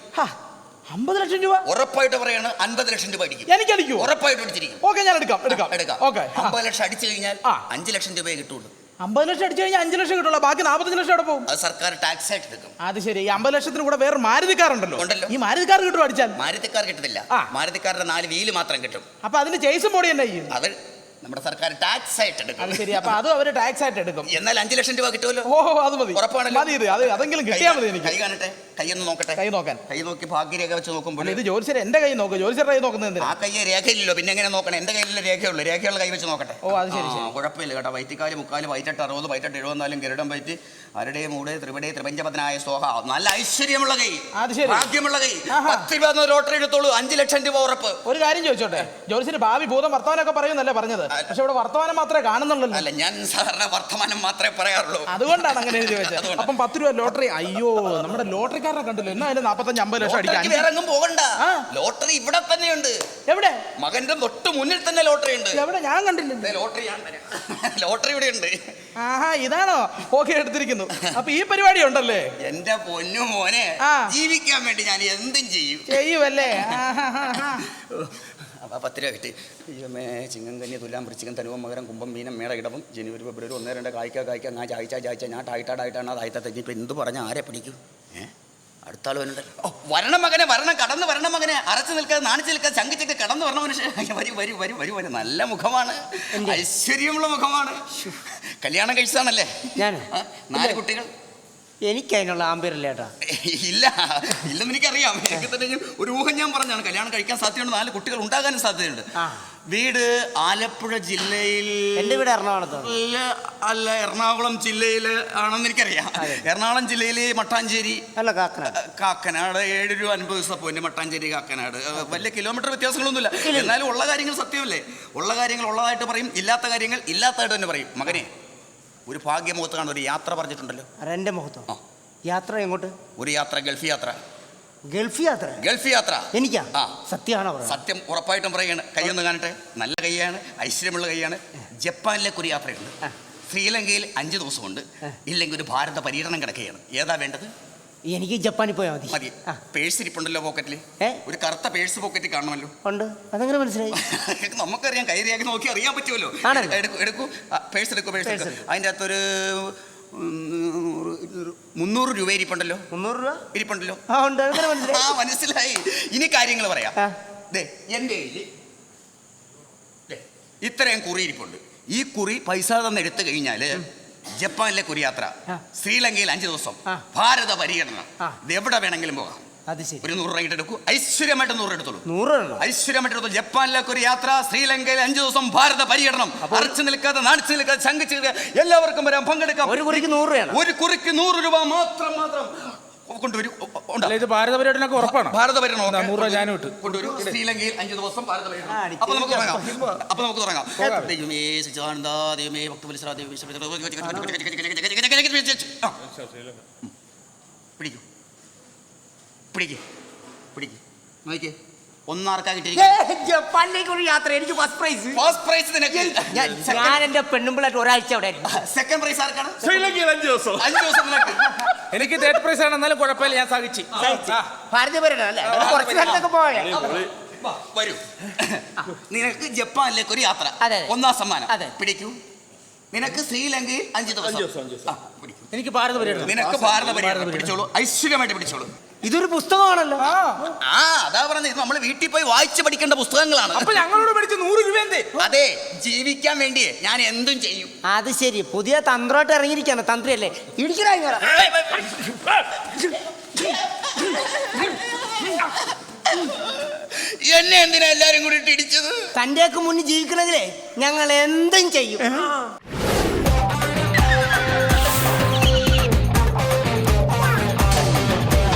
50 ലക്ഷം രൂപ? ഉറപ്പായിട്ട് പറയാണ്, 50 ലക്ഷം രൂപ അടിക്കും. എനിക്കടിക്കൂ? ഉറപ്പായിട്ട് അടിച്ചിരിക്കും. ഓക്കെ, ഞാൻ എടുക്കാം. 50 ലക്ഷം അടിച്ചു കഴിഞ്ഞാൽ 5 ലക്ഷം രൂപയെ കിട്ടുള്ളൂ. 50 ലക്ഷം അടിച്ചു കഴിഞ്ഞാൽ 5 ലക്ഷം കിട്ടുള്ളൂ. ബാക്കി 45 ലക്ഷം അവിടെ പോകും. അത് സർക്കാർ ടാക്സ് ആയിട്ട് എടുക്കും. അത് ശരി. ഈ 50 ലക്ഷത്തിന് കൂടെ വേറെ മാരുതി കാർ ഉണ്ടല്ലോ. ഈ മാരുതി കാർ കിട്ടും അടിച്ചാൽ? മാരുതി കാർ കിട്ടത്തില്ല. മാരുതിക്കാരുടെ 4 വീല് മാത്രം കിട്ടും. അപ്പൊ അതിന് ചേസും ബോഡി തന്നെ ചെയ്യും? അത് നമ്മുടെ സർക്കാർ ടാക്സ് ആയിട്ട് എടുക്കും. അത് ശരി. അപ്പൊ അതും അവര് ടാക്സ് ആയിട്ട് എടുക്കും. എന്നാൽ 5 ലക്ഷം രൂപ കിട്ടുമല്ലോ. അത് മതി. ഉറപ്പാണല്ലോ. അതെങ്കിലും കിട്ടിയാൽ മതി എനിക്ക്. കൈ കാണട്ടെ. കൈയൊന്ന് നോക്കട്ടെ. കൈ നോക്കാൻ? കൈ നോക്കി ഭാഗ്യരേഖ വെച്ച് നോക്കുമ്പോൾ ഇത് ജോത്സ്യർ എന്റെ കൈ നോക്കും. ജോത്സ്യരുടെ കൈ നോക്കുന്നത് എന്തിനാ? ആ കൈയെ രേഖയില്ലല്ലോ, പിന്നെ എങ്ങനെ നോക്കണം? എന്റെ കയ്യിലുള്ള രേഖയുള്ള കൈ വെച്ച് നോക്കട്ടെ. അത് ശരി. കുഴപ്പമില്ല കേട്ടോ. വൈറ്റിക്കാല്, മുക്കാല്, വൈറ്റെട്ട് 60, വൈറ്റെട്ട് 74, ഗരുഡം വൈറ്റ്, അരുടെ മൂട്, ത്രിപടെ, ത്രിപഞ്ചപതനായ സ്വാഹ. നല്ല ഐശ്വര്യമുള്ള കൈ, ഭാഗ്യമുള്ള കൈ. 10 രൂപ ലോട്ടറി എടുത്തോളൂ. 5 ലക്ഷം രൂപ ഉറപ്പ്. ഒരു കാര്യം ചോദിച്ചോട്ടെ, ജോത്സ്യര് ഭാവി ഭൂതം വർത്തമാനമൊക്കെ പറയുന്നല്ലേ പറഞ്ഞത്? പക്ഷെ ഇവിടെ വർത്തമാനം മാത്രമേ കാണുന്നുള്ളൂ. അല്ല, ഞാൻ സാധാരണ വർത്തമാനം മാത്രമേ പറയാറുള്ളൂ. അതുകൊണ്ടാണ് അങ്ങനെ എഴുതി വെച്ചത്. അപ്പം 10 രൂപ ലോട്ടറി. അയ്യോ, നമ്മുടെ ലോട്ടറിക്കാരനെ കണ്ടല്ലോ. എന്നാ 45-50 ലക്ഷം അടിക്കാൻ. വേറെ എങ്ങും പോകണ്ട. ലോട്ടറി ഇവിടെ തന്നെയുണ്ട്. എവിടെ? മകന്റെ തൊട്ട് മുന്നിൽ തന്നെ ലോട്ടറി ഉണ്ട്. എവിടെ? ഞാൻ കണ്ടില്ല. ലോട്ടറി ലോട്ടറി ഇവിടെ ഉണ്ട്. ആഹാ, ഇതാണോ ഓക്കെ എടുത്തിരിക്കുന്നു. അപ്പൊ ഈ പരിപാടി ഉണ്ടല്ലേ? എന്റെ പൊന്നു മോനെ, ജീവിക്കാൻ വേണ്ടി ഞാൻ എന്തും ചെയ്യുമല്ലേ? 10 രൂപ കിട്ടി. അയ്യമേ, ചിങ്ങം കന്നി തുലാം വൃശ്ചികം ധനുവം മകരം കുംഭം മീനം മേട ഇടവം ജനുവരി ഫെബ്രുവരി 1 2 കായ്ക്ക ഞാൻ ചായച്ച ഞാൻ ടായിട്ടാണ് അത് ആയിത്ത ഇപ്പൊ എന്ത് പറഞ്ഞാൽ ആരെ പിടിക്കും? അടുത്താൾ വരുന്നുണ്ട്. വരണം മകനെ, വരണം, കടന്നു വരണം മകനെ. അരച്ചു നിൽക്കാതെ നാണിച്ചു നിൽക്കാതെ ചങ്കിച്ചൊക്കെ കടന്നു വരണം മനുഷ്യൻ. വരൂ. നല്ല മുഖമാണ്, ഐശ്വര്യമുള്ള മുഖമാണ്. കല്യാണം കഴിച്ചതാണല്ലേ? ഞാൻ 4 കുട്ടികൾ. എനിക്ക് അതിനുള്ള ആമ്പയറില്ല ചേട്ടാ. ഇല്ലെന്ന് എനിക്കറിയാം. എനിക്ക് തന്നെ ഒരു ഊഹം ഞാൻ പറഞ്ഞാണ്. കല്യാണം കഴിക്കാൻ സാധ്യതയുണ്ട്, 4 കുട്ടികൾ ഉണ്ടാകാനും സാധ്യതയുണ്ട്. വീട് ആലപ്പുഴ ജില്ലയിൽ. എന്റെ വീട് എറണാകുളത്ത്. അല്ല, എറണാകുളം ജില്ലയിൽ ആണെന്ന് എനിക്കറിയാം. എറണാകുളം ജില്ലയിൽ മട്ടാഞ്ചേരി. അല്ല, കാക്കനാട്. 7 രൂപ 50 പൈസ പോയിന്റ് മട്ടാഞ്ചേരി കാക്കനാട്. വലിയ കിലോമീറ്റർ വ്യത്യാസങ്ങളൊന്നുമില്ല. എന്നാലും ഉള്ള കാര്യങ്ങൾ സത്യമല്ലേ? ഉള്ള കാര്യങ്ങൾ ഉള്ളതായിട്ട് പറയും, ഇല്ലാത്ത കാര്യങ്ങൾ ഇല്ലാത്തതായിട്ട് തന്നെ പറയും. മകനെ, ഒരു ഭാഗ്യമുഖത്ത് കാണുന്ന ഒരു യാത്ര പറഞ്ഞിട്ടുണ്ടല്ലോ. എന്റെ മുഖത്തോ? യാത്ര എങ്ങോട്ട്? ഒരു യാത്ര, ഗൾഫ് യാത്ര. ഗൾഫ് യാത്ര എനിക്കാ? സത്യമാണോ? സത്യം ഉറപ്പായിട്ടും പറയുകയാണ്. കൈയൊന്ന് കാണട്ടെ. നല്ല കൈയാണ്, ഐശ്വര്യമുള്ള കൈയാണ്. ജപ്പാനിലേക്ക് ഒരു യാത്രയുണ്ട്. ശ്രീലങ്കയിൽ 5 ദിവസമുണ്ട്. ഇല്ലെങ്കിൽ ഒരു ഭാരത പര്യടനം കിടക്കുകയാണ്. ഏതാ വേണ്ടത്? എനിക്ക് ജപ്പാനിൽ പോയാൽ മതി. പേഴ്സ് ഇരിപ്പുണ്ടല്ലോ പോക്കറ്റിൽ. ഒരു കറുത്ത പേഴ്സ് പോക്കറ്റിൽ കാണുമല്ലോ. ഉണ്ട്. അതെങ്ങനെ മനസ്സിലായി? നമുക്കറിയാം, കൈരിയാക്കി നോക്കി അറിയാൻ പറ്റുമല്ലോ. എടുക്കൂ, പേഴ്സ് എടുക്കൂ. അതിൻ്റെ അകത്തൊരു 300 രൂപ ഇരിപ്പുണ്ടല്ലോ. 300 രൂപ ഇരിപ്പുണ്ടല്ലോ. മനസ്സിലായി. ഇനി കാര്യങ്ങൾ പറയാം. എൻ്റെ കയ്യിൽ ഇത്രയും കുറി ഇരിപ്പുണ്ട്. ഈ കുറി പൈസ തന്നെ എടുത്തു കഴിഞ്ഞാൽ ജപ്പാനിലേക്ക് ഒരു യാത്ര, ശ്രീലങ്കയിൽ 5 ദിവസം, ഭാരത പര്യടനം. ഇത് എവിടെ വേണമെങ്കിലും പോകാം. ഒരു 100 രൂപ എടുക്കൂ. ഐശ്വര്യമായിട്ട് 100 എടുത്തോളൂ. ഐശ്വര്യമായിട്ട് എടുത്തോളൂ. ജപ്പാനിലേക്ക് ഒരു യാത്ര, ശ്രീലങ്കയിൽ 5 ദിവസം, ഭാരത പര്യടനം. അറച്ചു നിൽക്കാതെ, നാണിച്ചു നിൽക്കാതെ, ശങ്കിച്ച് എല്ലാവർക്കും വരാം, പങ്കെടുക്കാം. ഒരു കുറിക്ക് 100 രൂപ. ഒരു കുറിക്ക് 100 രൂപ മാത്രം കൊണ്ടുവരും. ഇത് ഭാരത പര്യടനമൊക്കെ ഉറപ്പാണ്. ഭാരത പര്യടനം 100 രൂപ ഞാനും ഇട്ടു കൊണ്ടുവരും. ശ്രീലങ്കയിൽ 5 ദിവസം ഭാരത പര്യടനം. അപ്പൊ നമുക്ക് തുടങ്ങാം. ദൈവമേ സച്ചിദാനന്ദ, ദൈവമേ ഭക്തവത്സല, ദൈവമേ പിടിക്കൂ. നോക്കിക്കേ, ഒന്നാർക്കാ കിട്ടിയിരിക്കുന്നത്. ജപ്പാനിലേക്ക് ഒരു യാത്ര. എനിക്ക് ഫസ്റ്റ് പ്രൈസ് നിനക്ക്. ഞാൻ എന്റെ പെണ്ണുമ്പിളായിട്ട് ഒരാഴ്ച അവിടെ. സെക്കൻഡ് പ്രൈസ് ആർക്കാണ്? ശ്രീലങ്കയിൽ 5 ദിവസം. 5 ദിവസം നിനക്ക്. എനിക്ക് തേർഡ് പ്രൈസ് ആണ്. എന്നാലും കുഴപ്പമില്ല, ഞാൻ സഹിച്ചു. ഭാരത പര്യടനം അല്ലേ? കുറച്ച് സ്ഥലത്തൊക്കെ പോയാ വരൂ. നിനക്ക് ജപ്പാനിലേക്ക് ഒരു യാത്ര, 1ാം സമ്മാനം. പിടിക്കൂ. നിനക്ക് ശ്രീലങ്കയിൽ 5 ദിവസം. എനിക്ക് ഭാരത പര്യടനം. നിനക്ക് ഭാരത പര്യടനം. പിടിച്ചോളൂ, ഐശ്വര്യമായിട്ട് പിടിച്ചോളൂ. ഇതൊരു പുസ്തകമാണല്ലോ. അതാ പറഞ്ഞത്, നമ്മൾ വീട്ടിൽ പോയി വായിച്ചു പഠിക്കേണ്ട പുസ്തകങ്ങളാണ്. അപ്പൊ ഞങ്ങളോട് പഠിച്ച 100 രൂപ എന്തേ? അതെ, ജീവിക്കാൻ വേണ്ടി ഞാൻ എന്തും ചെയ്യും. അത് ശരി, പുതിയ തന്ത്രമായിട്ട് ഇറങ്ങിയിരിക്കാണ്. തന്ത്രിയല്ലേ? ഇടിക്കടാ. എന്നെ എന്തിനാ എല്ലാരും കൂടി ഇടിച്ചത്? തന്റെയൊക്കെ മുന്നിൽ ജീവിക്കണമെങ്കിലേ ഞങ്ങൾ എന്തും ചെയ്യും.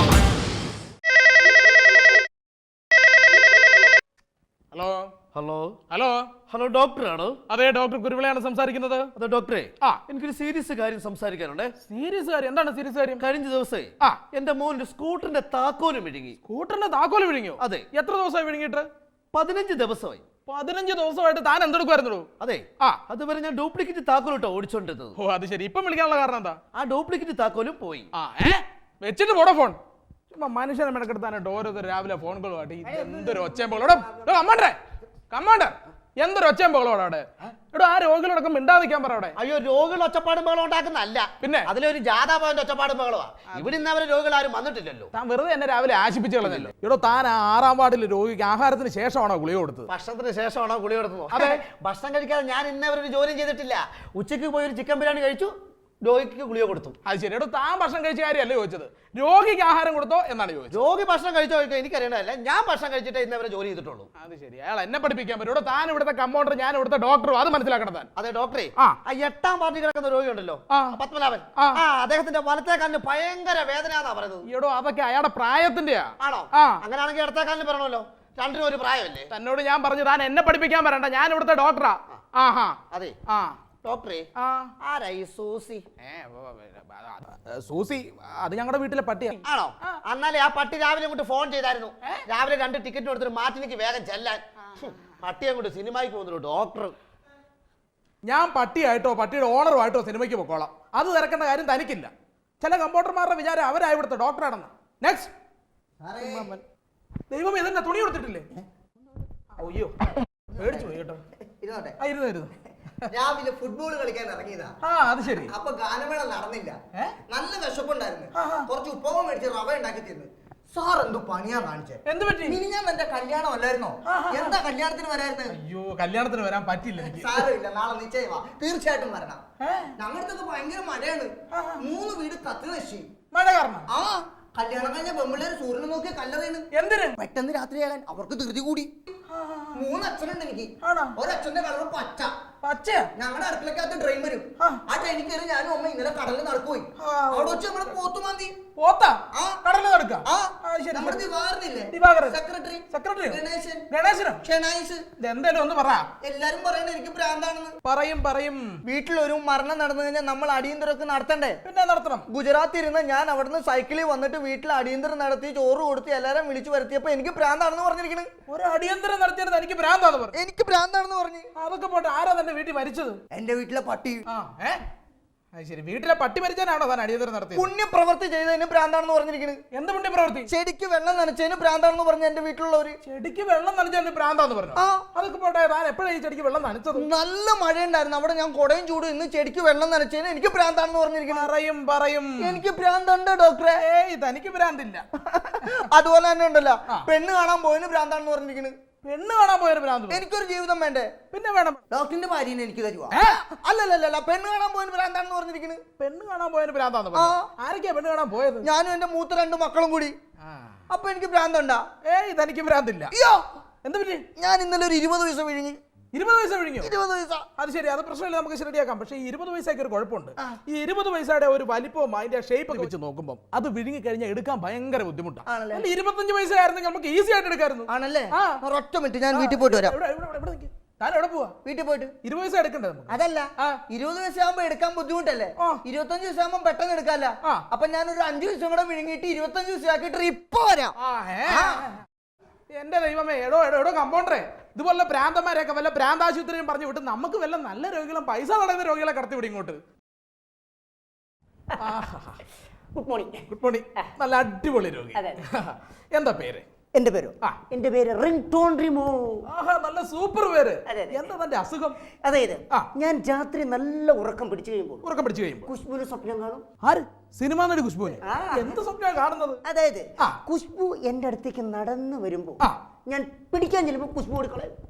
ഹലോ ഡോക്ടറാണോ? അതെ, ഡോക്ടർ കുരുവിളയാണ് സംസാരിക്കുന്നത്. അതെ ഡോക്ടറെ, എനിക്കൊരു സീരിയസ് കാര്യം സംസാരിക്കാനുണ്ട്. സീരിയസ് കാര്യം? എന്താണ് സീരിയസ് കാര്യം? കഴിഞ്ഞ ദിവസമേ എന്റെ മോന്റെ സ്കൂട്ടറിന്റെ താക്കോല് വിഴുങ്ങി. സ്കൂട്ടറിന്റെ താക്കോല് വിഴുങ്ങിയോ? അതെ. എത്ര ദിവസമായി വിഴുങ്ങിയിട്ട്? 15 ദിവസമായി. 15 ദിവസമായിട്ട് താൻ എന്തെടുക്കുമായിരുന്നു? അതെ, അതുവരെ ഞാൻ ഡ്യൂപ്ലിക്കേറ്റ് താക്കോലിട്ടോ ഓടിച്ചോണ്ടിരുന്നത്. ഓ, അത് ശരി. ഇപ്പം വിളിക്കാനുള്ള കാരണം എന്താ? ആ ഡ്യൂപ്ലിക്കേറ്റ് താക്കോലും പോയി. വെച്ചിട്ട് പോടോ ഫോൺ. മനുഷ്യനെ മെനക്കെടുത്താണ് ഓരോരുത്തർ രാവിലെ ഫോൺ കോളുമായിട്ട്. എന്തൊരു ഒച്ചയമ്പോളോടെ കമാൻഡർ, എന്തൊരു ഒച്ചയമ്പോളോടെ അവിടെ. എടോ, ആ രോഗികളോടൊക്കെ മിണ്ടാതിരിക്കാൻ പറ അവിടെ. അയ്യോ, രോഗികൾ ഒച്ചപ്പാടും ബഹളം ഉണ്ടാക്കുന്നല്ല. പിന്നെ അതിലൊരു ജാഥാ പോയിന്റ് ഒച്ചപ്പാടും ബഹളമാ. ഇവിടെ ഇന്ന് അവരെ രോഗികൾ ആരും വന്നിട്ടില്ലല്ലോ. താൻ വെറുതെ എന്നെ രാവിലെ ആശിപ്പിച്ചു കളഞ്ഞല്ലോ. എടോ, താൻ 6ാം വാർഡിൽ രോഗിക്ക് ആഹാരത്തിന് ശേഷമാണോ ഗുളിക കൊടുത്തത്? ഭക്ഷണത്തിന് ശേഷമാണോ ഗുളിക കൊടുത്തത്? അതെ, ഭക്ഷണം കഴിക്കാതെ ഞാൻ ഇന്നവരൊരു ജോലിയും ചെയ്തിട്ടില്ല. ഉച്ചയ്ക്ക് പോയി ഒരു ചിക്കൻ ബിരിയാണി കഴിച്ചു, രോഗിക്ക് ഗുളിക കൊടുത്തു. അത് ശരി. എടോ, താൻ ഭക്ഷണം കഴിച്ച കാര്യമല്ലേ ചോദിച്ചത്, രോഗിക്ക് ആഹാരം കൊടുത്തോ എന്നാണ് ചോദിച്ചത്. രോഗി ഭക്ഷണം കഴിച്ചോ എനിക്കറിയണമല്ല. ഞാൻ ഭക്ഷണം കഴിച്ചിട്ട് ഇന്നവരെ ജോലി ചെയ്തിട്ടുള്ളൂ. അത് ശരി. അയാൾ എന്നെ പഠിപ്പിക്കാൻ പറ്റും. താൻ ഇവിടുത്തെ കമ്പൗണ്ടർ, ഞാൻ ഇവിടുത്തെ ഡോക്ടറും, അത് മനസ്സിലാക്കണം താൻ. അതെ ഡോക്ടറെ, ആ 8ാം വാർഡിൽ കിടക്കുന്ന രോഗി ഉണ്ടല്ലോ, പത്മനാഭൻ, അദ്ദേഹത്തിന്റെ വലത്തെ കാലിന് ഭയങ്കര വേദനയാണെന്നാ പറയുന്നത്. എടോ, അതൊക്കെ അയാളുടെ പ്രായത്തിന്റെയാ. ആണോ? അങ്ങനെയാണെങ്കിൽ ഇടത്തെ കാലിന് പറയണല്ലോ. രണ്ടിനും ഒരു പ്രായമല്ലേ? തന്നോട് ഞാൻ പറഞ്ഞു, താൻ എന്നെ പഠിപ്പിക്കാൻ പറയണ്ട, ഞാൻ ഇവിടുത്തെ ഡോക്ടറാ. അതെ. ഡോക്ടറെ, ആരായി സൂസി? സൂസി അത് ഞങ്ങളുടെ വീട്ടിലെ പട്ടിയാണ്. ആണോ? എന്നാലേ ആ പട്ടി രാവിലെ ഇങ്ങോട്ട് ഫോൺ ചെയ്തായിരുന്നു. രാവിലെ 2 ടിക്കറ്റ് കൊടുത്തിട്ട് മാറ്റിലേക്ക് വേഗം ചെല്ലാൻ. പട്ടിയെ കൊണ്ട് സിനിമയ്ക്ക് പോകുന്നു ഡോക്ടർ. ഞാൻ പട്ടിയായിട്ടോ പട്ടിയുടെ ഓണറുമായിട്ടോ സിനിമയ്ക്ക് പൊക്കോളാം. അത് തിരക്കേണ്ട കാര്യം തനിക്കില്ല. ചില കമ്പൗണ്ടർമാരുടെ വിചാരം അവരാ ഇവിടുത്തെ ഡോക്ടറാണെന്ന്. നെക്സ്റ്റ്. ദൈവം ഇതെന്നെ തുണി കൊടുത്തിട്ടില്ലേ? അയ്യോ പേടിച്ചു പോയി കേട്ടോ. ഇരുന്നു രാവിലെ ഫുട്ബോൾ കളിക്കാൻ ഇറങ്ങിയതാ. അത് ശരി. അപ്പൊ ഗാനമേള നടന്നില്ല. നല്ല വിശപ്പുണ്ടായിരുന്നു. കുറച്ച് ഉപ്പവും മേടിച്ച് റവ ഉണ്ടാക്കി തരുന്നു. സാർ എന്തോ പണിയാ കാണിച്ചേ. എന്ത് പറ്റി? മിനിഞ്ഞാന്ന് എന്റെ കല്യാണം അല്ലായിരുന്നോ? എന്താ കല്യാണത്തിന് വരായിരുന്നു? അയ്യോ കല്യാണത്തിന് വരാൻ പറ്റില്ല എനിക്ക്. സാരമില്ല, നാളെ നിശ്ചയമാ, തീർച്ചയായിട്ടും വരണം. ഞങ്ങളുടെ ഭയങ്കര മഴയാണ്. 3 വീട് കത്തി നശി. മഴ കാരണം? ആ, കല്യാണം കഴിഞ്ഞ പെമ്പിള്ളേര് സൂര്യനെ നോക്കി കല്ലെറിയുന്നു. എന്തിന്? പെട്ടെന്ന് രാത്രിയാകാൻ അവർക്ക് ധൃതി കൂടി. 3 അച്ഛനുണ്ട് എനിക്ക്. ഒരച്ഛന്റെ കളർ പച്ച. ഞങ്ങളുടെ അടുക്കളക്കകത്ത് ട്രെയിൻ വരും. ആ ട്രെയിനിൽ കയറി ഞാനും അമ്മ ഇന്നലെ കടലിൽ നടക്കുപോയി. അവിടെ വെച്ച് നമ്മളെ പോത്തുമാന്തി. പോത്താ? കടലിൽ നടക്കാം. നമ്മുടെ ദിവാകരനില്ലേ, സെക്രട്ടറി. ഗണേശനോ? ഷെണായിസ്. എന്തായാലും ഒന്ന് പറ. എല്ലാരും പറയണ എനിക്ക് ഭ്രാന്താണെന്ന്. പറയും. വീട്ടിലൊരു മരണം നടന്നു കഴിഞ്ഞാൽ നമ്മൾ അടിയന്തരമൊക്കെ നടത്തണ്ടേ? പിന്നെ നടത്തണം. ഗുജറാത്തിൽ ഇരുന്ന് ഞാൻ അവിടുന്ന് സൈക്കിളിൽ വന്നിട്ട് വീട്ടിൽ അടിയന്തരം നടത്തി ചോറ് കൊടുത്ത് എല്ലാരും വിളിച്ചു വരുത്തിയപ്പോ എനിക്ക് ഭ്രാന്താണെന്ന് പറഞ്ഞിരിക്കണേ. ഒരു അടിയന്തരം നടത്തിയത് എനിക്ക് ഭ്രാന്താണെന്ന് പറഞ്ഞു. എനിക്ക് ഭ്രാന്താണെന്ന് പറഞ്ഞു. അതൊക്കെ പോട്ടെ, ആരാ തന്റെ വീട്ടിൽ മരിച്ചത്? എന്റെ വീട്ടിലെ പട്ടി. ശരി, വീട്ടിലെ പട്ടി മരിച്ചാനാണോ താൻ അടിയന്തരം നടത്തിയത്? പുണ്യപ്രവൃത്തി ചെയ്തതിന് ഭ്രാന്താണെന്ന് പറഞ്ഞിരിക്കുന്നത്. എന്ത് പുണ്യപ്രവൃത്തി? ചെടിക്ക് വെള്ളം നനച്ചതിന് ഭ്രാന്താണെന്ന് പറഞ്ഞു എന്റെ വീട്ടിലുള്ളവര്. ചെടിക്ക് വെള്ളം നനച്ചതിന് ഭ്രാന്താന്ന് പറഞ്ഞു? അതൊക്കെ പോട്ടെ, താൻ എപ്പോഴാണ് ഈ ചെടിക്ക് വെള്ളം നനച്ചത്? നല്ല മഴയുണ്ടായിരുന്നു അവിടെ, ഞാൻ കുടയും ചൂടും ഇന്ന് ചെടിക്ക് വെള്ളം നനച്ചതിന് എനിക്ക് ഭ്രാന്താണെന്ന് പറഞ്ഞിരിക്കുന്നത്. പറയും. എനിക്ക് ഭ്രാന്തുണ്ട് ഡോക്ടറെ. തനിക്ക് ഭ്രാന്തില്ല. അതുപോലെ തന്നെ ഉണ്ടല്ലോ, പെണ്ണ് കാണാൻ പോയതിന് ഭ്രാന്താണെന്ന് പറഞ്ഞിരിക്കുന്നത്. പെണ്ണ് കാണാൻ പോയൊരു ഭ്രാന്ത്? എനിക്കൊരു ജീവിതം വേണ്ടേ? പിന്നെ വേണം. ഡോക്ടറിന്റെ ഭാര്യനെ എനിക്ക് തരുവാ? അല്ലല്ല, പെണ്ണ് കാണാൻ പോയതിന് ഭ്രാന്താണെന്ന് പറഞ്ഞിരിക്കുന്നത്. പെണ്ണ് കാണാൻ പോയതിന് ഭ്രാന്താന്ന് പറഞ്ഞു? ആരൊക്കെയാ പെണ്ണ് കാണാൻ പോയത്? ഞാനും എന്റെ മൂത്ത 2 മക്കളും കൂടി. അപ്പൊ എനിക്ക് ഭ്രാന്തുണ്ടാ? തനിക്ക് ഭ്രാന്തില്ല. അയ്യോ, എന്താ പറ്റി? ഞാൻ ഇന്നലെ ഒരു 20 പൈസ വിഴുങ്ങി. 20 പൈസ വിഴുങ്ങിയോ? 20 പൈസ. അത് ശരി, അത് പ്രശ്നമില്ല, നമുക്ക് ശരിയാക്കാം. പക്ഷേ ഈ 20 പൈസയ്ക്ക് ഒരു കുഴപ്പമുണ്ട്. ഈ 20 പൈസയുടെ ഒരു വലിപ്പവും അതിന്റെ ഷേപ്പ് ഒക്കെ വെച്ച് നോക്കുമ്പോൾ അത് വിഴുങ്ങി കഴിഞ്ഞാൽ എടുക്കാൻ ഭയങ്കര ബുദ്ധിമുട്ടാണ്. 25 പൈസ ആയിരുന്നെങ്കിൽ നമുക്ക് ഈസി ആയിട്ട് എടുക്കായിരുന്നു. ആണല്ലേ? ഒരൊറ്റ മിനിറ്റ്, ഞാൻ വീട്ടിൽ പോയിട്ട് വരാം. താൻ എവിടെ പോവാ? വീട്ടിൽ പോയിട്ട്. 20 പൈസ എടുക്കണ്ടേ നമുക്ക്? അതല്ല, 20 പൈസ ആകുമ്പോ എടുക്കാൻ ബുദ്ധിമുട്ടല്ലേ? 25 പൈസ ആകുമ്പോ പെട്ടെന്ന് എടുക്കാല്ല. അപ്പൊ ഞാനൊരു 5 പൈസ കൂടെ വിഴുങ്ങിയിട്ട് 25 പൈസ ആക്കിയിട്ട് ഇപ്പൊ വരാം. എന്റെ ദൈവമേ, എടോ കമ്പൗണ്ടറെ, ഇതുപോലെ ഭ്രാന്തന്മാരെയൊക്കെ വല്ല ഭ്രാന്താശുപത്രിയും പറഞ്ഞു വിട്ട് നമുക്ക് വല്ല നല്ല രോഗികളും പൈസ നടക്കുന്ന രോഗികളെ കടത്തി വിടും ഇങ്ങോട്ട്. Good morning. Good morning. നല്ല അടിപൊളി രോഗി. എന്താ പേര്? എന്റെ പേരോ? എന്റെ പേര് റിംഗ് ടോൺ റിമോ. നല്ല സൂപ്പർ പേര്. എന്താ തന്റെ അസുഖം? അതായത് ഞാൻ രാത്രി നല്ല ഉറക്കം പിടിച്ചു കഴിയുമ്പോൾ ഖുശ്ബുവിന് സ്വപ്നം കാണും. ആര്? സിനിമ നടി ഖുശ്ബുവിന്? എന്ത് സ്വപ്നമാണ് കാണുന്നത്? അതായത് ഖുശ്ബു എന്റെ അടുത്തേക്ക് നടന്നു വരുമ്പോ ഞാൻ പിടിക്കാൻ ചെല്ലുമ്പോൾ ഖുശ്ബു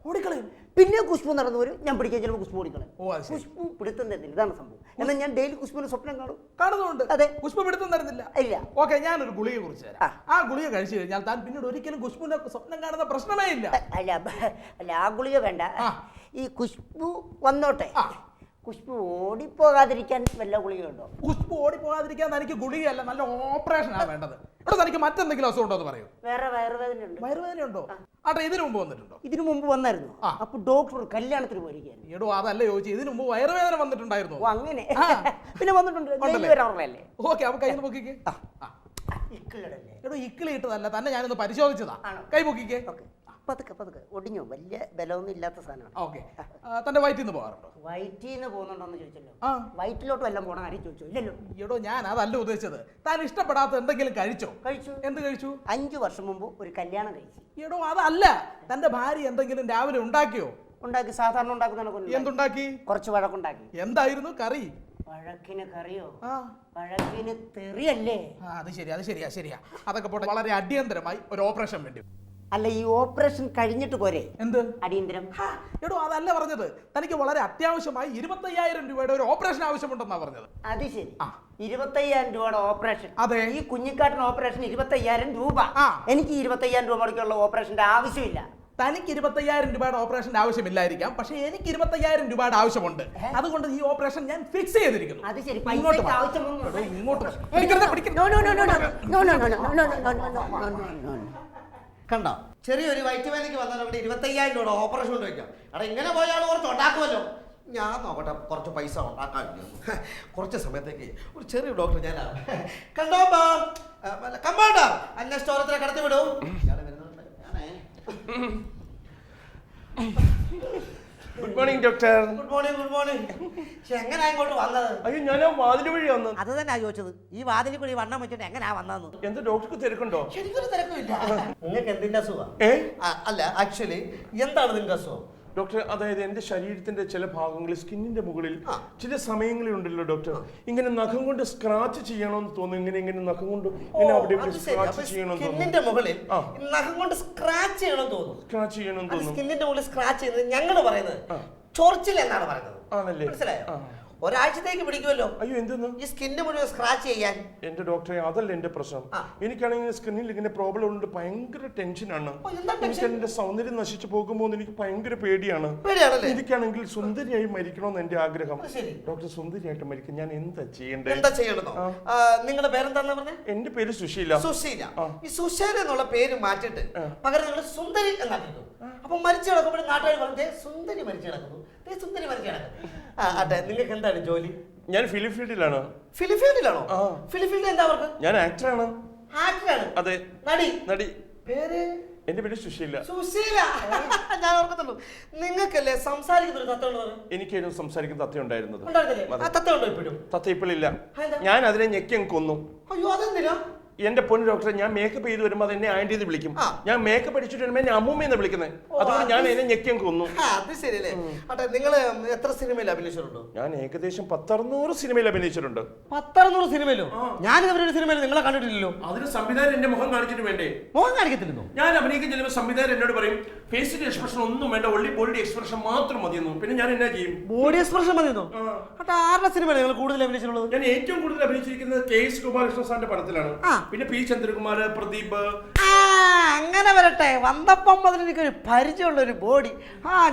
ഓടിക്കളയും. പിന്നെ ഖുശ്ബു നടന്നു വരും, ഞാൻ പിടിക്കാൻ ചെല്ലുമ്പോൾ ഖുശ്ബു ഓടിക്കളയും. ഖുശ്ബു പിടുത്തം തരുന്നില്ല, ഇതാണ് സംഭവം. എന്നാൽ ഞാൻ ഡെയിലി ഖുശ്ബുവിന് സ്വപ്നം കാണുന്നുണ്ട്. അതെ, ഖുശ്ബു പിടുത്തം തരുന്നില്ല. ഇല്ല. ഓക്കെ, ഞാനൊരു ഗുളിക കുറിച്ച് തരാം. ആ ഗുളിക കഴിച്ചു കഴിഞ്ഞാൽ താൻ പിന്നീട് ഒരിക്കലും ഖുശ്ബുവിനെ സ്വപ്നം കാണുന്ന പ്രശ്നമേ ഇല്ല. അല്ല, ആ ഗുളിക വേണ്ട. ഈ ഖുശ്ബു വന്നോട്ടെ, ഖുശ്ബു ഓടിപ്പോകാതിരിക്കാൻ വല്ല ഗുളികയുണ്ടോ? ഖുശ്ബു ഓടിപ്പോകാതിരിക്കാൻ തനിക്ക് ഗുളികയല്ല, നല്ല ഓപ്പറേഷനാണ് വേണ്ടത്. ഇവിടെ തനിക്ക് മറ്റെന്തെങ്കിലും അസുഖം ഉണ്ടോ എന്ന് പറയൂ. വേറെ വയറുവേദനയുണ്ട്. വയറുവേദനയുണ്ടോ? ആട്ടെ, ഇതിനു മുമ്പ് വന്നിട്ടുണ്ടോ? ഇതിനു മുമ്പ് വന്നായിരുന്നു. അപ്പൊ ഡോക്ടർ കല്യാണത്തിന് പോയിരിക്കുകയായിരുന്നു. എടോ, അതല്ല ചോദിച്ചു, ഇതിനു മുമ്പ് വയറുവേദന വന്നിട്ടുണ്ടായിരുന്നു? അങ്ങനെ പിന്നെ വന്നിട്ടുണ്ട്. ഓക്കെ, അപ്പൊ കൈ പൊക്കിക്കേ. എടോ, ഇക്കിളി ഇട്ടതല്ല, തന്നെ ഞാനൊന്ന് പരിശോധിച്ചതാ. കൈ പൊക്കിക്കേ. പതുക്കെ ഒടിഞ്ഞോ, വലിയ ബലമൊന്നും ഇല്ലാത്ത സാധനമാണ്. ഓക്കെ, തന്റെ വയറ്റിൽ നിന്ന് പോകാറുണ്ടോ? വയറ്റിൽ നിന്ന് പോകുന്നുണ്ടോന്ന് ചോദിച്ചല്ലോ. വയറ്റിലോട്ട് വല്ലതും പോകണം ആരും ചോദിച്ചോ? ഇല്ലല്ലോ. എടോ, ഞാൻ അതല്ല ഉദ്ദേശിച്ചത്. താൻ ഇഷ്ടപ്പെടാത്ത എന്തെങ്കിലും കഴിച്ചോ? എന്ത് കഴിച്ചു? 5 വർഷം മുമ്പ് ഒരു കല്യാണം കഴിച്ചു. എടോ, അതല്ല, തന്റെ ഭാര്യ എന്തെങ്കിലും രാവിലെ ഉണ്ടാക്കിയോ? ഉണ്ടാക്കി, സാധാരണ ഉണ്ടാക്കുന്ന. എന്തുണ്ടാക്കി? കുറച്ച് വഴക്കുണ്ടാക്കി. എന്തായിരുന്നു കറി? വഴക്കിന് കറിയോ? വഴക്കിന് തെറിയല്ലേ? അത് ശരിയാ. അതൊക്കെ പോട്ടെ, വളരെ അടിയന്തരമായി ഒരു ഓപ്പറേഷൻ വേണ്ടി. അല്ല, ഈ ഓപ്പറേഷൻ കഴിഞ്ഞിട്ട് പോരെ? എന്ത് അടിയന്തരം? എടോ, അതല്ല പറഞ്ഞത്. തനിക്ക് വളരെ അത്യാവശ്യമായി 25,000 രൂപയുടെ ഒരു ഓപ്പറേഷൻ ആവശ്യമുണ്ടെന്നാ പറഞ്ഞത്. അത് ശരി, 25,000 രൂപയുടെ ഓപ്പറേഷൻ. അതെ, ഈ കുഞ്ഞിക്കാട്ടിന് ഓപ്പറേഷൻ 25,000 രൂപ. എനിക്ക് 25,000 രൂപ മുടക്കുള്ള ഓപ്പറേഷന്റെ ആവശ്യമില്ല. തനിക്ക് 25,000 രൂപയുടെ ഓപ്പറേഷന്റെ ആവശ്യമില്ലായിരിക്കാം, പക്ഷേ എനിക്ക് 25,000 രൂപയുടെ ആവശ്യമുണ്ട്. അതുകൊണ്ട് ഈ ഓപ്പറേഷൻ ഞാൻ ഫിക്സ് ചെയ്തിരിക്കുന്നു. അത് ശരി, കണ്ടോ, ചെറിയൊരു വയറ്റുവേദനയ്ക്ക് വന്നാൽ അവിടെ 25,000 രൂപയുടെ ഓപ്പറേഷൻ കൊണ്ട് വയ്ക്കാം. അവിടെ ഇങ്ങനെ പോയാൽ കുറച്ച് ഉണ്ടാക്കുമല്ലോ. ഞാൻ നോക്കട്ടെ, കുറച്ച് പൈസ ഉണ്ടാക്കാൻ കുറച്ച് സമയത്തേക്ക് ഒരു ചെറിയ ഡോക്ടർ ഞാനാണ്. കണ്ടോ കമ്പൗണ്ടർ, അന്ന സ്റ്റോറത്തിനെ കടത്തി വിടും. Good morning doctor. Good morning, good morning. എങ്ങനെയാ ഇങ്ങോട്ട് വന്നത്? അയ്യോ, ഞാൻ ആ വാതിൽ വഴി വന്നു. അത് തന്നെ ചോദിച്ചത്. ഈ വാതിലിൽ കൂടി വണ്ണം വെച്ചിട്ട് എങ്ങനെയാ വന്നതെന്ന്. എന്ത് ഡോക്ടർക്ക് തിരക്കുണ്ടോ? എനിക്കൊരു തിരക്കില്ല. നിങ്ങൾക്ക് എന്തിന്റെ അസുഖം? അല്ല, ആക്ച്വലി എന്താണ് നിങ്ങളുടെ അസുഖം? ഡോക്ടർ, അതായത് എന്റെ ശരീരത്തിന്റെ ചില ഭാഗങ്ങളിൽ സ്കിന്നിന്റെ മുകളിൽ ചില സമയങ്ങളിൽ ഉണ്ടല്ലോ ഡോക്ടർ, ഇങ്ങനെ നഖം കൊണ്ട് സ്ക്രാച്ച് ചെയ്യണമെന്ന് തോന്നുന്നു. ഇങ്ങനെ നഖം കൊണ്ട് ഇങ്ങനെ അവിടെ സ്ക്രാച്ച് ചെയ്യണമെന്ന് സ്കിന്നിന്റെ മുകളിൽ നഖം കൊണ്ട് സ്ക്രാച്ച് ചെയ്യണമെന്ന് തോന്നുന്നു. സ്ക്രാച്ച് ചെയ്യണമെന്ന് തോന്നുന്നു. സ്കിന്നിന്റെ മുകളിൽ സ്ക്രാച്ച് ചെയ്യുന്നത് ഞങ്ങൾ പറയുന്നത് ചൊറിച്ചിൽ എന്നാണ് പറയുന്നത്. ആണല്ലേ? മനസ്സിലായോ? ഒരാഴ്ചത്തേക്ക് പിടിക്കുമല്ലോ. അയ്യോ, എന്തെന്ന്? ഈ സ്കിന്നിന്റെ മുഴുവൻ സ്ക്രാച്ച് ചെയ്യാൻ. എന്റെ ഡോക്ടറെ, അതല്ല എന്റെ പ്രശ്നം. എനിക്കാണെങ്കിൽ സ്കിന്നിൽ ഇങ്ങനെ പ്രോബ്ലം ഉണ്ട്. ഭയങ്കര ടെൻഷനാണ്. എനിക്ക് എന്റെ സൗന്ദര്യം നശിച്ചു പോകുമ്പോൾ എനിക്ക് ഭയങ്കര പേടിയാണ്. എനിക്കാണെങ്കിൽ സുന്ദരിയായി മരിക്കണമെന്ന് എന്റെ ആഗ്രഹം. ഡോക്ടർ, സുന്ദരിയായിട്ട് മരിക്കും ഞാൻ എന്താ ചെയ്യേണ്ടത്? എന്താ ചെയ്യണമെന്നോ? നിങ്ങളുടെ പേരെന്താന്ന് പറഞ്ഞേ? എന്റെ പേര് സുശീല. സുശീല. ഈ സുശീല എന്നുള്ള പേര് മാറ്റിട്ട് പകരം നിങ്ങൾ സുന്ദരി എന്നാക്കിട്ടു. അപ്പൊ മരിച്ചു കിടക്കുമ്പോൾ നാട്ടുകാർ പറഞ്ഞു സുന്ദരി മരിച്ചു കിടക്കുന്നു, സുന്ദരി മരിച്ചു കിടക്കുന്നു. അതെ, നിങ്ങൾക്ക് എന്താണ് ജോലി? ഞാൻ ഫിലിം ഫീൽഡിലാണ്. ഫിലിം ഫീൽഡിലാണോ? ഫിലിം ഫീൽഡിൽ എന്താ അവർക്ക്? ഞാൻ ആക്ടറാണ്. ആക്ടറാണ്? അതെ. നടി. പേര്? എന്റെ പേര് സുശീല. സുശീല. ഞാൻ ഓർക്കത്തുള്ളൂ. നിങ്ങൾക്കല്ലേ സംസാരിക്കുന്ന ഒരു തത്ത ഉള്ളത്? എനിക്കായിരുന്നു സംസാരിക്കുന്ന തത്ത ഉണ്ടായിരുന്നത്. തത്ത ഉണ്ടോ ഇപ്പോഴും? തത്ത ഇപ്പോഴില്ല. ഞാൻ അതിനെ ഞെക്കി കൊന്നു. അയ്യോ, അതെന്തിനാ? എന്റെ പൊന്നു ഡോക്ടറെ, ഞാൻ മേക്കപ്പ് ചെയ്ത് വരുമ്പോൾ അതെന്നെ ആന്റി എന്ന് വിളിക്കും. ഞാൻ മേക്കപ്പ് അടിച്ചിട്ട് വരുമ്പോൾ എന്നെ അമ്മൂമ്മയെന്ന് വിളിക്കുന്നത്. അതുകൊണ്ട് ഞാൻ എന്നെ ഞെക്കിയും കൊന്നു. അത് ശരിയല്ലേ? അട്ടെ, നിങ്ങൾ എത്ര സിനിമയിൽ അഭിനയിച്ചിട്ടുണ്ടോ? ഞാൻ ഏകദേശം 100-600 സിനിമയിൽ അഭിനയിച്ചിട്ടുണ്ട്. 100-600 സിനിമയിലോ? ഞാനിതുവരെ ഒരു സിനിമയിൽ നിങ്ങളെ കണ്ടിട്ടില്ലല്ലോ. അതിന് സംവിധാനം എന്റെ മുഖം കാണിച്ചിട്ട് വേണ്ടേ? മുഖം കാണിക്കത്തില്ലെന്നോ? ഞാൻ അഭിനയിക്കാൻ ചെല്ലുമ്പോൾ സംവിധാനം എന്നോട് പറയും ഫേസിന്റെ എക്സ്പ്രഷൻ ഒന്നും വേണ്ട, ഒള്ളി ബോഡി എക്സ്പ്രഷൻ മാത്രം മതിയെന്നു. പിന്നെ ഞാൻ എന്നാ ചെയ്യും? Body expression മതിയെന്നോ? അട്ടെ, ആരുടെ സിനിമയാണ് നിങ്ങൾ കൂടുതൽ അഭിനയിച്ചിട്ടുള്ളത്? ഞാൻ ഏറ്റവും കൂടുതൽ അഭിനയിച്ചിരിക്കുന്നത് KS ഗോപാലകൃഷ്ണ സാറിന്റെ പടത്തിലാണ്. പിന്നെ P ചന്ദ്രകുമാർ, പ്രദീപ്. അങ്ങനെ വരട്ടെ. വന്നപ്പം മുതൽ എനിക്കൊരു പരിചയമുള്ള ഒരു ബോഡി.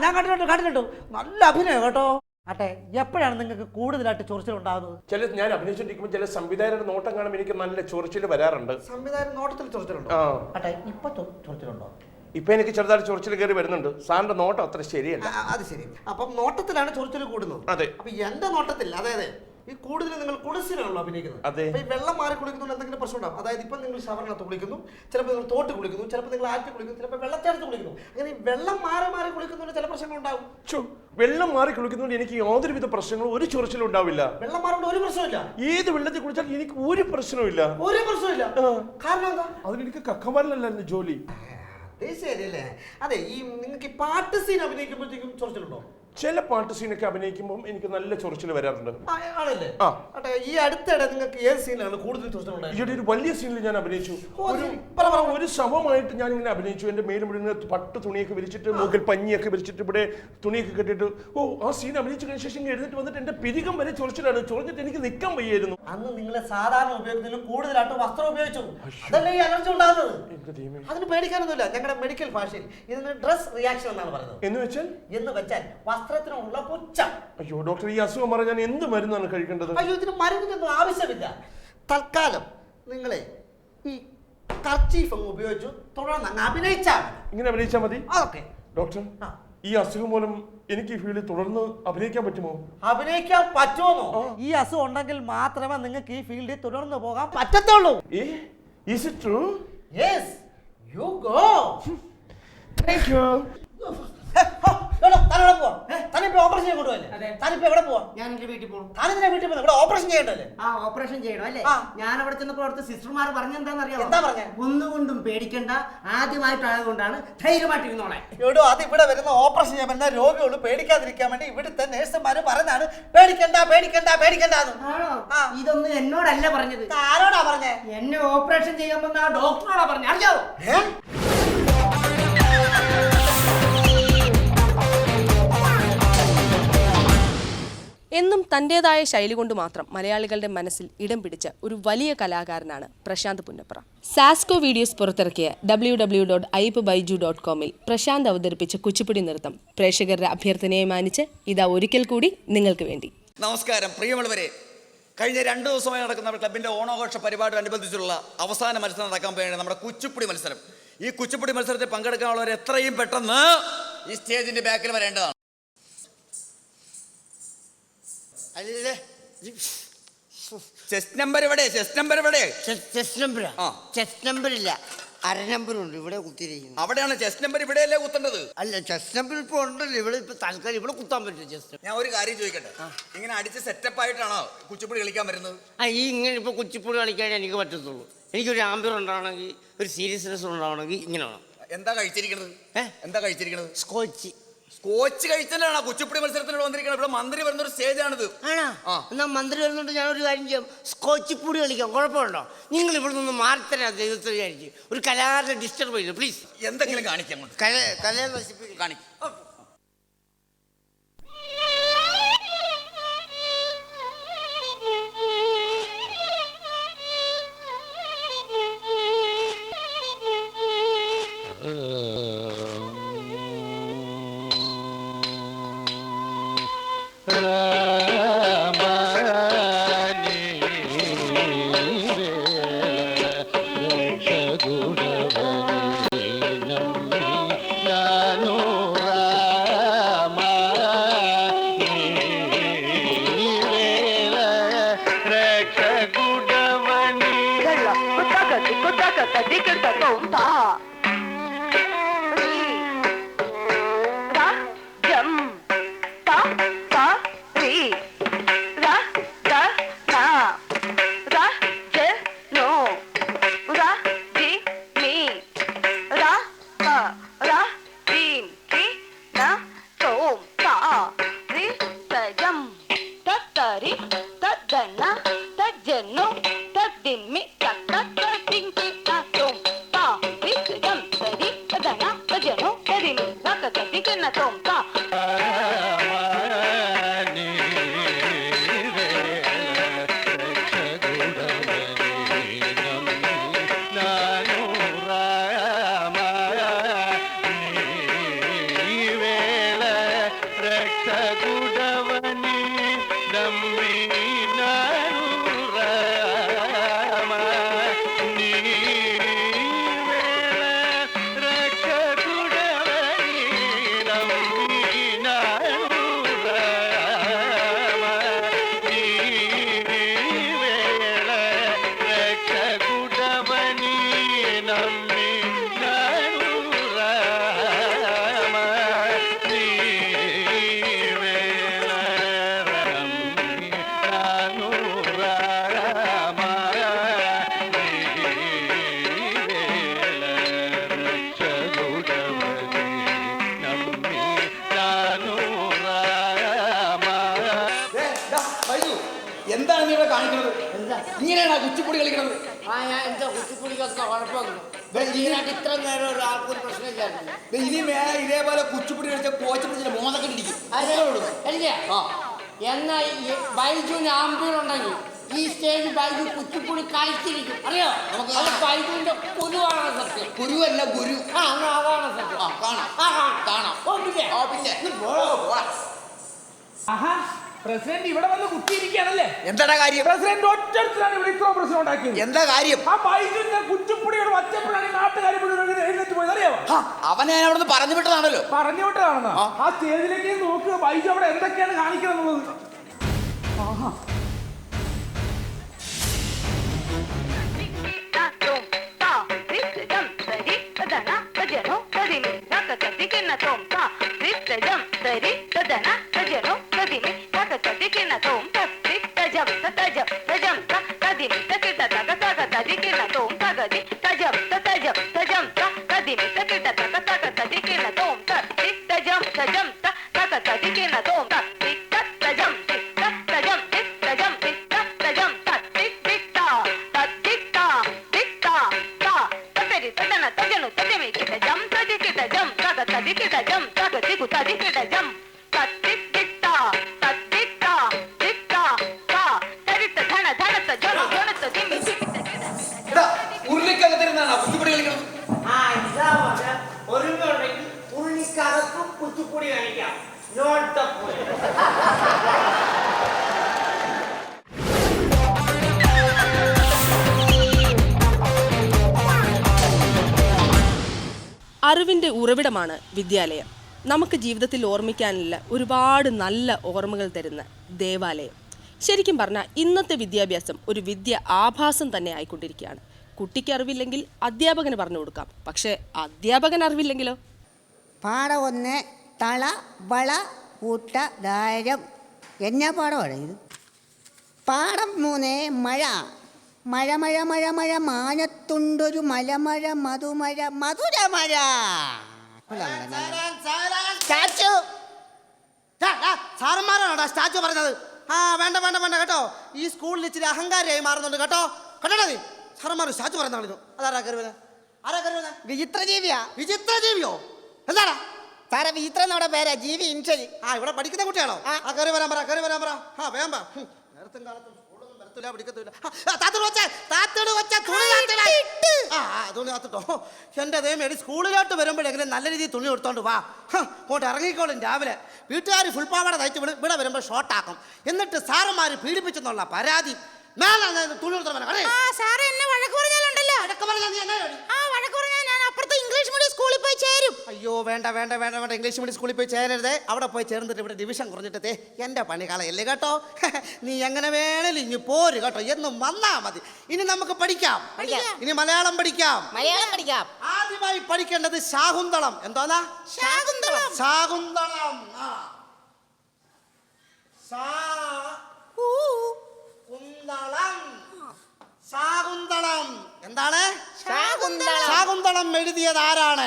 ഞാൻ കണ്ടിട്ടുണ്ട്. നല്ല അഭിനയം കേട്ടോ. അട്ടെ, എപ്പോഴാണ് നിങ്ങൾക്ക് കൂടുതലായിട്ട് ചൊറിച്ചിൽ ഉണ്ടാകുന്നത്? ഞാൻ അഭിനയിച്ചിരിക്കുമ്പോൾ ചില സംവിധായകരുടെ നോട്ടം കാണുമ്പോൾ എനിക്ക് നല്ല ചൊറിച്ചിൽ വരാറുണ്ട്. സംവിധായകൻ നോട്ടത്തിൽ ചൊറിച്ചിലുണ്ടോ? അട്ടെ, ഇപ്പൊ ചൊറിച്ചിലുണ്ടോ? ഇപ്പൊ എനിക്ക് ചെറുതായിട്ട് ചൊറിച്ചിൽ കയറി വരുന്നുണ്ട്. സാറിന്റെ നോട്ടം അത്ര ശരിയല്ല. അത് ശരി. അപ്പം നോട്ടത്തിലാണ് ചൊറിച്ചിൽ കൂടുന്നത്. അതെ. അപ്പൊ എന്റെ നോട്ടത്തിൽ, അതായത് ഈ കൂടുതൽ നിങ്ങൾ കുളിസിലാണല്ലോ അഭിനയിക്കുന്നത്. അതെ. ഈ വെള്ളം മാറി കുളിക്കുന്നതുകൊണ്ട് എന്തെങ്കിലും പ്രശ്നം ഉണ്ടാവും? അതായത് ഇപ്പൊ നിങ്ങൾ ഷവറിനകത്ത് കുളിക്കുന്നു, ചിലപ്പോൾ നിങ്ങൾ തോട്ട് കുളിക്കുന്നു, ചിലപ്പോൾ നിങ്ങൾ ആറ്റി കുളിക്കുന്നു, ചിലപ്പോൾ വെള്ളച്ചാട്ടത്ത് കുളിക്കുന്നു. അങ്ങനെ ഈ വെള്ളം മാറി കുളിക്കുന്നതുകൊണ്ട് ചില പ്രശ്നങ്ങൾ ഉണ്ടാവും. വെള്ളം മാറി കുളിക്കുന്നതുകൊണ്ട് എനിക്ക് യാതൊരുവിധ പ്രശ്നങ്ങളും ഒരു ചൊറിച്ചിലും ഉണ്ടാവില്ല. വെള്ളം മാറുകൊണ്ട് ഒരു പ്രശ്നമില്ല. ഏത് വെള്ളത്തിൽ കുളിച്ചാൽ എനിക്ക് ഒരു പ്രശ്നമില്ല. ഒരു പ്രശ്നമില്ല. കാരണം എന്താ? അതിനെനിക്ക് കക്കവാറിലല്ലായിരുന്നു ജോലി. ശരിയല്ലേ? അതെ, ഈ നിങ്ങൾക്ക് ഈ പാട്ട് സീൻ അഭിനയിക്കുമ്പോഴത്തേക്കും ചൊറിച്ചിലുണ്ടോ? ചില പാട്ട് സീനൊക്കെ അഭിനയിക്കുമ്പോൾ എനിക്ക് നല്ല ചൊറിച്ചിൽ വരാറുണ്ട്. ആണല്ലേ? ഈ അടുത്തിടെ നിങ്ങൾക്ക് ഏത് സീനിലാണ് കൂടുതൽ ചൊറിച്ചിലുണ്ടായത്? ഈയിടെ ഒരു വലിയ സീനിൽ ഞാൻ അഭിനയിച്ചു. ഒരു ശവമായിട്ട് ഞാൻ ഇങ്ങനെ അഭിനയിച്ചു. എന്റെ മേലും മുഴുവൻ പട്ട് തുണിയൊക്കെ വിരിച്ചിട്ട്, മൂക്കിൽ പഞ്ഞിയൊക്കെ വിരിച്ചിട്ട്, ഇവിടെ തുണിയൊക്കെ കെട്ടിട്ട്, ആ സീൻ അഭിനയിച്ചു കഴിഞ്ഞ ശേഷം എഴുന്നിട്ട് വന്നിട്ട് എന്റെ പിരികം വരെ ചൊറിച്ചിലാണ്. ചൊറിഞ്ഞിട്ട് എനിക്ക് നിൽക്കാൻ വയ്യായിരുന്നു. അന്ന് നിങ്ങളെ സാധാരണ ഉപയോഗത്തിലും കൂടുതലായിട്ട് വസ്ത്രം ഉപയോഗിച്ചു. അതല്ലേ ഈ അലർജി ഉണ്ടാകുന്നത്? അതിന് പേടിക്കാനൊന്നുമില്ല. ഞങ്ങളുടെ മെഡിക്കൽ ഭാഷയിൽ ഇതിന് ഡ്രസ് റിയാക്ഷൻ എന്നാണ് പറയുന്നത്. എന്ന് വെച്ചാൽ വസ്ത്രത്തിനുള്ള പുച്ഛം. അയ്യോ ഡോക്ടർ, ഈ അസുഖം പറഞ്ഞാൽ ഞാൻ എന്ത് മരുന്നാണ് കഴിക്കേണ്ടത്? അയ്യോ, ഇതിന് മരുന്നിനൊന്നും ആവശ്യമില്ല. തൽക്കാലം നിങ്ങളെ ഈ കർച്ചീഫ് അങ്ങ് ഉപയോഗിച്ചു തുടർന്ന് അങ്ങ് അഭിനയിച്ചാൽ ഇങ്ങനെ അഭിനയിച്ചാൽ മതി. അതൊക്കെ ഡോക്ടർ, ഈ അസുഖം മൂലം എനിക്ക് ഈ ഫീൽഡിൽ തുടർന്ന് അഭിനയിക്കാൻ പറ്റുമോ? അഭിനയിക്കാൻ പറ്റുമോ? ഈ അസുഖം ഉണ്ടെങ്കിൽ മാത്രമേ നിങ്ങൾക്ക് ഈ ഫീൽഡിൽ തുടർന്ന് പോകാൻ പറ്റത്തുള്ളൂ. Is it true? Yes, you go. Thank you. Operation ചെയ്യാൻ കൊണ്ടുപോയല്ലേ? താനിപ്പോ എവിടെ പോവാ? ഞാൻ എന്റെ വീട്ടിൽ പോകും. താനെന്തിനാ വീട്ടിൽ പോകുന്നത്? ഇവിടെ ഓപ്പറേഷൻ ചെയ്യണ്ടല്ലേ? ഓപ്പറേഷൻ ചെയ്യണം അല്ലേ? ഞാൻ അവിടെ ചെന്നപ്പോൾ അവിടുത്തെ സിസ്റ്റർമാർ പറഞ്ഞെന്താണെന്നറിയാമോ? എന്താ പറഞ്ഞ? ഒന്നുകൊണ്ടും പേടിക്കണ്ട, ആദ്യമായിട്ടായതുകൊണ്ടാണ് ധൈര്യമായിട്ടിരുന്നോളെ. എടോ, അത് ഇവിടെ വരുന്ന ഓപ്പറേഷൻ ചെയ്യാൻ വരുന്ന രോഗികൾ പേടിക്കാതിരിക്കാൻ വേണ്ടി ഇവിടുത്തെ നേഴ്സുമാര് പറഞ്ഞാണ് പേടിക്കണ്ട. ഇതൊന്നും എന്നോടല്ല പറഞ്ഞത്. ആരോടാ പറഞ്ഞേ? എന്നെ ഓപ്പറേഷൻ ചെയ്യാൻ ആ ഡോക്ടറോടാ പറഞ്ഞ. അറിയാവോ? എന്നും തൻ്റെതായ ശൈലി കൊണ്ട് മാത്രം മലയാളികളുടെ മനസ്സിൽ ഇടം പിടിച്ച ഒരു വലിയ കലാകാരനാണ് പ്രശാന്ത് പുന്നപ്ര. സാസ്കോ വീഡിയോസ് പുറത്തിറക്കിയ www.ayippbiju.com പ്രശാന്ത് അവതരിപ്പിച്ച കുച്ചിപ്പുടി നൃത്തം പ്രേക്ഷകരുടെ അഭ്യർത്ഥനയെ മാനിച്ച് ഇതാ ഒരിക്കൽ കൂടി നിങ്ങൾക്ക് വേണ്ടി. നമസ്കാരം പ്രിയമുള്ളവരെ, കഴിഞ്ഞ 2 ദിവസമായി നടക്കുന്ന ക്ലബിൻ്റെ ഓണാഘോഷ പരിപാടിയോടനുബന്ധിച്ചുള്ള അവസാന മത്സരം നടക്കാൻ പോവുകയാണ് നമ്മുടെ കുച്ചിപ്പുടി മത്സരം. ഈ കുച്ചിപ്പുടി മത്സരത്തിൽ പങ്കെടുക്കാനുള്ളവർ എത്രയും പെട്ടെന്ന് ഈ സ്റ്റേജിൻ്റെ ബാക്കിൽ വരേണ്ടതാണ്. ചെസ്റ്റ് നമ്പർ എവിടെ? ചെസ്റ്റ് നമ്പർ ഇല്ല. അര നമ്പറുണ്ട് ഇവിടെ കുത്തിയിരിക്കുന്നത്. അവിടെയാണ് ചെസ്റ്റ് നമ്പർ, ഇവിടെയല്ലേ കുത്തേണ്ടത്? അല്ല ചെസ്റ്റ് നമ്പർ ഇപ്പൊ ഉണ്ടല്ലോ ഇവിടെ. ഇപ്പൊ തൽക്കാലം ഇവിടെ കുത്താൻ പറ്റും ചെസ്റ്റ്. ഞാൻ ഒരു കാര്യം ചോദിക്കട്ടെ, ഇങ്ങനെ അടിച്ച് സെറ്റപ്പ് ആയിട്ടാണോ കുച്ചിപ്പുടി കളിക്കാൻ വരുന്നത്? ഈ ഇങ്ങനെ ഇപ്പൊ കുച്ചിപ്പുടി കളിക്കാൻ എനിക്ക് പറ്റത്തുള്ളൂ. എനിക്കൊരു ആംബിയർ ഉണ്ടാവണമെങ്കിൽ, ഒരു സീരിയസ്നെസ് ഉണ്ടാവണമെങ്കിൽ ഇങ്ങനെ വേണം. എന്താ കഴിച്ചിരിക്കണത്? എന്താ കഴിച്ചിരിക്കണത്? സ്കോച്ച്. സ്കോച്ച് കഴിച്ചാലാണ് കുച്ചിപ്പുടി മത്സരത്തിനോട് വന്നിരിക്കുന്നത്. ഇവിടെ മന്ത്രി വരുന്ന ഒരു സ്റ്റേജാണിത്. ആണോ? എന്നാ മന്ത്രി വരുന്നുണ്ട്, ഞാനൊരു കാര്യം ചെയ്യാം, സ്കോച്ച് പൊടി കളിക്കാം. കുഴപ്പമുണ്ടോ? നിങ്ങൾ ഇവിടെ നിന്ന് മാറിത്തരാ ദൈവത്തിന് വിചാരിച്ച്. ഒരു കലാകാരനെ ഡിസ്റ്റർബ് ചെയ്തു പ്ലീസ്. എന്തെങ്കിലും കാണിക്കാം, കലയെ നശിപ്പിക്കും. കാണിക്കും. എന്താണ് നീ ഇവിടെ കാണിക്കുന്നത്? ഇങ്ങനെയാണോ കുച്ചിപ്പുടി കളിക്കുന്നത്? എന്താ കുച്ചിപ്പുടി കളിക്കാൻ കുഴപ്പമില്ല. ഇത്ര നേരം ഒരാൾക്കൊരു പ്രശ്നമില്ലായിരുന്നു. ഇനി മേലെ ഇതേപോലെ കുച്ചിപ്പുടി കളിച്ച കോച്ച് പിടിച്ചിട്ട് മോതൊക്കെ ഇടിക്കും. എന്നാ ബൈജുവിന് ആംബിയറുണ്ടെങ്കിൽ ഈ സ്റ്റേജ് ബൈജു കുച്ചിപ്പുടി കളിച്ചിരിക്കും. അറിയോ? അത് ബൈജുവിന്റെ ഗുരുവാണ് സത്യം. ഗുരുവല്ല ഗുരു. അതാണ് സത്യം. കാണാം. പ്രസിഡന്റ് ഇവിടെ വന്ന് കുത്തിയിരിക്കുകയാണല്ലേ? എന്താ കാര്യം? പ്രസിഡന്റ് ഒറ്റത്തിലാണ് ഇവിടെ ഇത്ര പ്രശ്നം ഉണ്ടാക്കിയത്. എന്താ കാര്യം? ആ ബൈജുവിന്റെ കുച്ചിപ്പുടിയോട് വച്ചപ്പോഴാണ് നാട്ടുകാർ എഴുന്നേറ്റ് പോയത്. അറിയാമോ? അവനെ ഞാൻ അവിടെ പറഞ്ഞു വിട്ടതാണല്ലോ. പറഞ്ഞു വിട്ടതാണെന്നാ? ആ സ്റ്റേജിലേക്ക് നോക്കുക, ബൈജു അവിടെ എന്തൊക്കെയാണ് കാണിക്കുന്നത്. കുച്ചിപ്പുടി കളിക്കാം. Note the point. അറിവിൻ്റെ ഉറവിടമാണ് വിദ്യാലയം. നമുക്ക് ജീവിതത്തിൽ ഓർമ്മിക്കാനുള്ള ഒരുപാട് നല്ല ഓർമ്മകൾ തരുന്ന ദേവാലയം. ശരിക്കും പറഞ്ഞാൽ ഇന്നത്തെ വിദ്യാഭ്യാസം ഒരു വിദ്യ ആഭാസം തന്നെ ആയിക്കൊണ്ടിരിക്കുകയാണ്. കുട്ടിക്ക് അറിവില്ലെങ്കിൽ അധ്യാപകന് പറഞ്ഞു കൊടുക്കാം. പക്ഷെ അധ്യാപകൻ അറിവില്ലെങ്കിലോ? പാഠം 1 തള വള കൂട്ട ധാരം എന്നാ പാഠമാണ് ഇത്? പാഠം 3 മഴ മഴ മഴ മഴ മഴ മാനത്തുണ്ടൊരു മലമഴ മധുമഴ മധുരമഴ. സ്റ്റാച്ചു സാറന്മാരാണോടാ സ്റ്റാച്ചു പറഞ്ഞത്? ആ വേണ്ട വേണ്ട വേണ്ട കേട്ടോ. ഈ സ്കൂളിൽ ഇച്ചിരി അഹങ്കാരിയായി മാറുന്നുണ്ട് കേട്ടോ. കണ്ടോ നീ സാറന്മാർ സ്റ്റാച്ചു പറയുന്നു. അതാരാ കരുവന്? ആരാ കരുവന്? വിചിത്രജീവിയാ. വിചിത്രജീവിയോ? എന്താടാ സാറേ വിചിത്ര എന്നോടെ പേരാ, ജീവി ഇൻഷലി. ആ ഇവിടെ പഠിക്കുന്ന കുട്ടിയാണോ? ആ കയറി വരാൻ പറ, കയറി വരാൻ പറ. ആ വേഗം വാ. നേരത്തും കാലത്തും സ്കൂളൊന്നും വരത്തില്ല, പഠിക്കത്തില്ല. തുണി കാത്തിട്ടോ. എൻ്റെ ദൈവമേടി സ്കൂളിലോട്ട് വരുമ്പോഴെങ്കിലും നല്ല രീതിയിൽ തുണി എടുത്തോണ്ട് വാ. അങ്ങോട്ട് ഇറങ്ങിക്കോളും. രാവിലെ വീട്ടുകാർ ഫുൾ പാവാട തയ്ച്ച് ഇവിടെ വരുമ്പോൾ ഷോർട്ടാക്കും. എന്നിട്ട് സാറന്മാർ പീഡിപ്പിച്ചെന്നുള്ള പരാതി തുണി എടുത്തോ. സാറേ എന്നെ വഴക്ക് പറഞ്ഞാലുണ്ടല്ലോ. ഞാൻ അപ്പുറത്തെ ഇംഗ്ലീഷ് മീഡിയം സ്കൂളിൽ പോയി ചേരും. അയ്യോ വേണ്ട വേണ്ട വേണ്ട വേണ്ട, ഇംഗ്ലീഷ് മീഡിയം സ്കൂളിൽ പോയി ചേരരുതേ. അവിടെ പോയി ചേർന്നിട്ട് ഇവിടെ ഡിവിഷൻ കുറഞ്ഞിട്ടേ എൻ്റെ പണി കളയല്ലേ കേട്ടോ. നീ എങ്ങനെ വേണേലും ഇനി പോര് കേട്ടോ, എന്നും വന്നാ മതി. ഇനി നമുക്ക് പഠിക്കാം. ഇനി മലയാളം പഠിക്കാം. ആദ്യമായി പഠിക്കേണ്ടത് ശാകുന്തളം. എന്തോന്നാ? ശാകുന്തളം. ശാകുന്തളം. ശാകുന്തളം എന്താണ്? ശാകുന്തളം എഴുതിയത് ആരാണ്?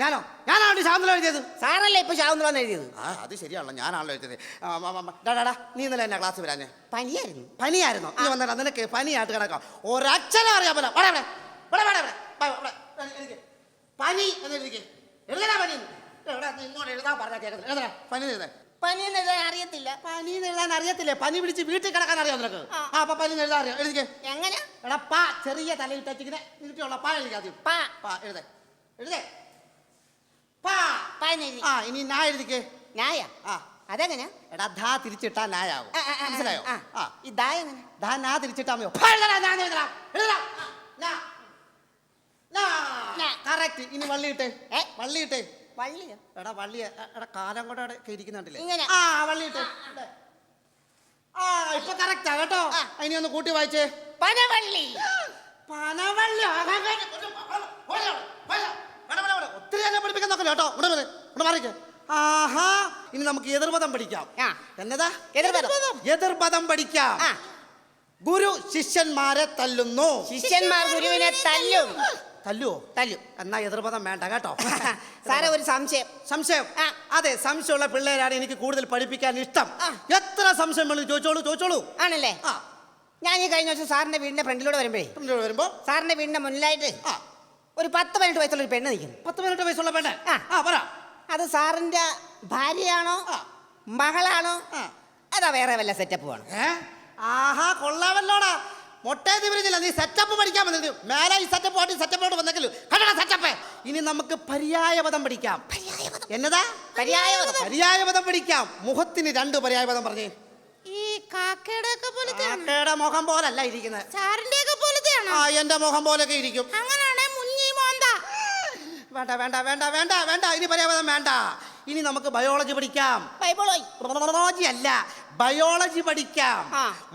ഞാനോ? ഞാനാണ് ശാകുന്തളം എഴുതിയത്. സാറല്ലേ ഇപ്പൊ ശാകുന്തളം എഴുതിയത്? ആ അത് ശരിയാണല്ലോ, ഞാനാണല്ലോ എഴുതിയത്. നീ ഇന്നലെ എന്നെ ക്ലാസ് വരാഞ്ഞേ? പനിയായിരുന്നു. പനിയായിരുന്നു? നീ വന്നടാ, നിനക്ക് പനിയായിട്ട് കിടക്കാം. ഒരക്ഷരം അറിയാൻ പോലെ പനി എന്ന് എഴുതിക്കേ. എഴുതടാ പനി. ഇങ്ങോട്ട് എഴുതാൻ പറഞ്ഞാൽ കേൾക്കുന്നില്ല. എഴുതടാ പനി എഴുതാൻ. പനി എഴുതാൻ അറിയത്തില്ല. പനി എഴുതാൻ അറിയത്തില്ലേ? പനി പിടിച്ച് വീട്ടിൽ കിടക്കാൻ അറിയാം നിനക്ക്? ആ അപ്പൊ പനി എഴുതാൻ അറിയാം. എഴുതിക്കേ. എങ്ങനെ? എടാ പാ ചെറിയ തലയിട്ടിങ്ങനെ നീട്ടിയുള്ള പാ എഴുതിക്കാതെ. പാ എഴുതേ എഴുതേ പാ. ആ ഇനി നാ എഴുതിക്കേ. നായ? ആ അതെങ്ങനെ? എടാ ധാ തിരിച്ചിട്ടാ നായാവും. മനസ്സിലായോ? ആ ഈ ദാ എങ്ങനെ? ധാ നാ തിരിച്ചിട്ടാ മതിയോ? കറക്റ്റ്. ഇനി വള്ളിയിട്ടേ. വള്ളിയിട്ടേ. വള്ളിയോ? എടാ വള്ളി. എടാ കാലം കൂടെ അവിടെ ഇരിക്കുന്നുണ്ടല്ലേ? ഇങ്ങനെ. ആ വള്ളിയിട്ടേ. ആ ഇപ്പൊ കറക്റ്റാ കേട്ടോ. ഇനി ഒന്ന് കൂട്ടി വായിച്ചേ. പനവള്ളി. പനവള്ളി. ഒത്തിരി എന്നെ പഠിപ്പിക്കാൻ നോക്കല്ലോ കേട്ടോ. ഇവിടെ മാറിക്കേ. ആഹാ ഇനി നമുക്ക് എതിർപദം പഠിക്കാം. എന്നതാ? എതിർപദം പഠിക്കാം. ഗുരു ശിഷ്യന്മാരെ തല്ലുന്നു. ശിഷ്യന്മാർ ഗുരുവിനെ തല്ലും. തല്ലുവോ? തല്ലും. എന്നാ എതിർപദം വേണ്ട കേട്ടോ. സാറേ ഒരു സംശയം. സംശയം? അതെ, സംശയമുള്ള പിള്ളേരാണ് എനിക്ക് കൂടുതൽ പഠിപ്പിക്കാൻ ഇഷ്ടം. എത്ര സംശയം വേണം ചോദിച്ചോളൂ. ആണല്ലേ? ഞാൻ ഈ കഴിഞ്ഞ ദിവസം സാറിന്റെ വീടിന്റെ ഫ്രണ്ടിലൂടെ വരുമ്പോ സാറിന്റെ വീടിന്റെ മുന്നിലായിട്ട് ഒരു 10-18 വയസ്സുള്ള ഒരു പെണ്ണ് നിൽക്കുന്നു. 10-18 വയസ്സുള്ള പെണ്ണ്? പറ. അത് സാറിന്റെ ഭാര്യയാണോ മകളാണോ അതാ വേറെ വല്ല സെറ്റപ്പ് വേണം? ആഹാ കൊള്ളാമല്ലോടാ. മൊട്ടേ തിരിഞ്ഞില്ല. നീ സെറ്റപ്പ് പഠിക്കാൻ വന്നിട്ട് മേലെ ഈ സെറ്റപ്പ് പാട്ടി സെറ്റപ്പോട്ട് വന്നെങ്കിലും കണ്ടടാ സെറ്റപ്പ്. ഇനി നമുക്ക് പര്യായപദം പഠിക്കാം. എന്നതാ? പര്യായപദം പഠിക്കാം. മുഖത്തിന് 2 പര്യായപദം പറഞ്ഞേ. ഈ കാക്കയുടെ ഒക്കെ പോലത്തെ? കാക്കയുടെ മുഖം പോലല്ല ഇരിക്കുന്നത്. സാറിന്റെ ഒക്കെ പോലത്തെയാണോ? ആ എന്റെ മുഖം പോലൊക്കെ ഇരിക്കും. അങ്ങനാണേ മുഞ്ഞി മോന്ത. വേണ്ട വേണ്ട വേണ്ട വേണ്ട വേണ്ട, ഇനി പര്യായപദം വേണ്ട. ഇനി നമുക്ക് ബയോളജി പഠിക്കാം. ബയോളജി അല്ല, ബയോളജി പഠിക്കാം.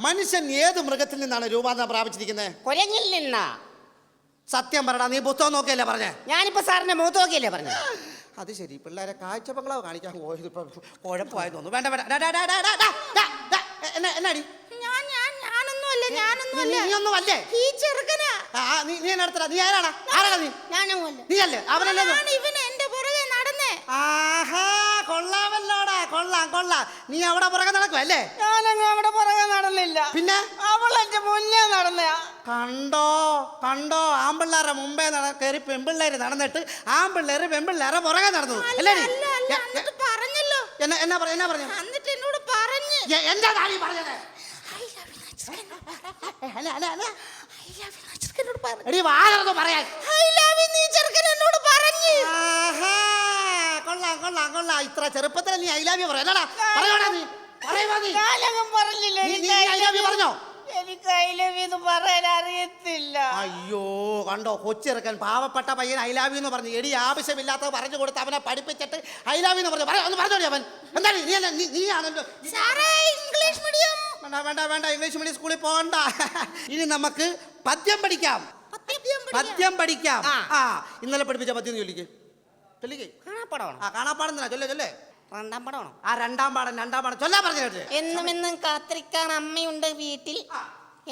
മനുഷ്യൻ ഏത് മൃഗത്തിൽ നിന്നാണ് രൂപാന്തരം പ്രാപിച്ചിരിക്കുന്നത്? കുരങ്ങിൽ നിന്നാ. സത്യം പറടാ, നീ പുസ്തകം നോക്കിയല്ലേ പറഞ്ഞേ? ഞാനിപ്പോ സാറിന്റെ മുഖത്ത് നോക്കിയല്ലേ പറഞ്ഞേ? അത് ശരി, പിള്ളേരെ കാഴ്ചബംഗ്ലാവ് കാണിക്കാൻ പോയത് ഇപ്പൊ കുഴപ്പമായി തോന്നുന്നു. വേണ്ട വേണ്ട. എന്നാടി? നീയൊന്നും അല്ലേ? ഈ ചെറുക്കനാ. നീ നടത്തടാ. നീ ആരാടാ? ആരാടാ നീ? നീ അല്ലേ? അവനല്ലേ? ഇവൻ എന്റെ പുറകെ നടന്നേ. ആഹാ കൊള്ളാമല്ലോടാ. കൊള്ളാം. നീ അവിടെ പുറകെ നടക്കും അല്ലേ? ഞാനങ്ങ് അവിടെ പുറകെ നടന്നില്ല. പിന്നെ അവൾ എന്റെ മുന്നേ നടന്ന. കണ്ടോ ആമ്പിള്ളേരെ മുമ്പേ കയറി പെൺപിള്ളേര് നടന്നിട്ട് ആമ്പിള്ളേര് പെൺപിള്ളേരെ പുറകെ നടന്നു അല്ലേ? പറഞ്ഞല്ലോ. എന്നാ പറഞ്ഞു? എന്നിട്ട് എന്നോട് പറഞ്ഞു. എന്താ നീ പറഞ്ഞത്? എടി വാഴ പറയാൻ. കൊള്ളാം. ഇത്ര ചെറുപ്പത്തിൽ നീ ഐ ലവ് യു പറയണടാ. പറയണ നീ പറഞ്ഞോ? എനിക്ക് ഐ ലവ് യു എന്ന് പറയാൻ അറിയത്തില്ല. അയ്യോ കണ്ടോ, കൊച്ചിറക്കൻ പാവപ്പെട്ട പയ്യൻ ഐ ലവ് യു എന്ന് പറഞ്ഞു. എടി ആവശ്യമില്ലാത്ത പറഞ്ഞു കൊടുത്ത് അവനെ പഠിപ്പിച്ചിട്ട് ഐ ലവ് യു എന്ന് പറഞ്ഞു. പറഞ്ഞോടി അവൻ. എന്താണ് നീ ആണല്ലോ. ഇംഗ്ലീഷ് മീഡിയം വേണ്ട ഇംഗ്ലീഷ് മീഡിയം സ്കൂളിൽ പോകണ്ട. ഇനി നമുക്ക് പദ്യം പഠിക്കാം. പദ്യം പഠിക്കാം. ആ ഇന്നലെ പഠിപ്പിച്ച പദ്യം ചൊല്ലിക്ക്. കാണാപ്പാടം ചൊല്ലേ. രണ്ടാം പടമാണോ? ആ രണ്ടാം പാടം ചൊല്ലാൻ പറഞ്ഞു കേട്ടെ. എന്നും എന്നും കാത്തിരിക്കാൻ അമ്മയുണ്ട് വീട്ടിൽ,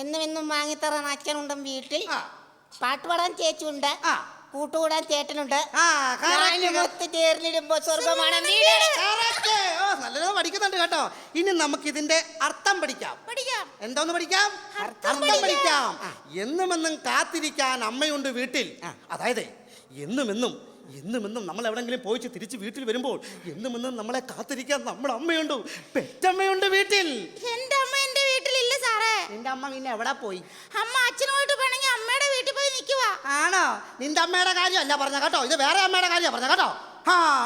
എന്നും എന്നും വാങ്ങിത്തറാൻ അച്ഛനുണ്ട് വീട്ടിൽ, പാട്ടുപാടാൻ ചേച്ചിയുണ്ട്, കൂട്ടുകൂടാൻ ചേട്ടനുണ്ട്, ചേർന്നിടുമ്പോ സ്വർഗമാണ് വീട്. നല്ലത് പഠിക്കുന്നുണ്ട് കേട്ടോ. ഇനി നമുക്ക് ഇതിന്റെ അർത്ഥം പഠിക്കാം. എന്തോന്ന് പഠിക്കാം? അർത്ഥം പഠിക്കാം. എന്നുമെന്നും കാത്തിരിക്കാൻ അമ്മയുണ്ട് വീട്ടിൽ. അതായത് എന്നുമെന്നും നമ്മൾ എവിടെങ്കിലും പോയിച്ച് തിരിച്ച് വീട്ടിൽ വരുമ്പോൾ എന്നുമെന്നും നമ്മളെ കാത്തിരിക്കാൻ നമ്മുടെ അമ്മയുണ്ട്, പെറ്റമ്മയുണ്ട് വീട്ടിൽ. എന്റെ അമ്മ എന്റെ വീട്ടിലില്ല സാറേ. നിന്റെ അമ്മ പിന്നെ എവിടെ പോയി? അമ്മ അച്ഛനോട്ട് വേണമെങ്കിൽ അമ്മയുടെ വീട്ടിൽ പോയി നിൽക്കുവാ. ആണോ? നിന്റെ അമ്മയുടെ കാര്യമല്ല പറഞ്ഞ കേട്ടോ, ഇത് വേറെ അമ്മയുടെ കാര്യമാണ് പറഞ്ഞ കേട്ടോ.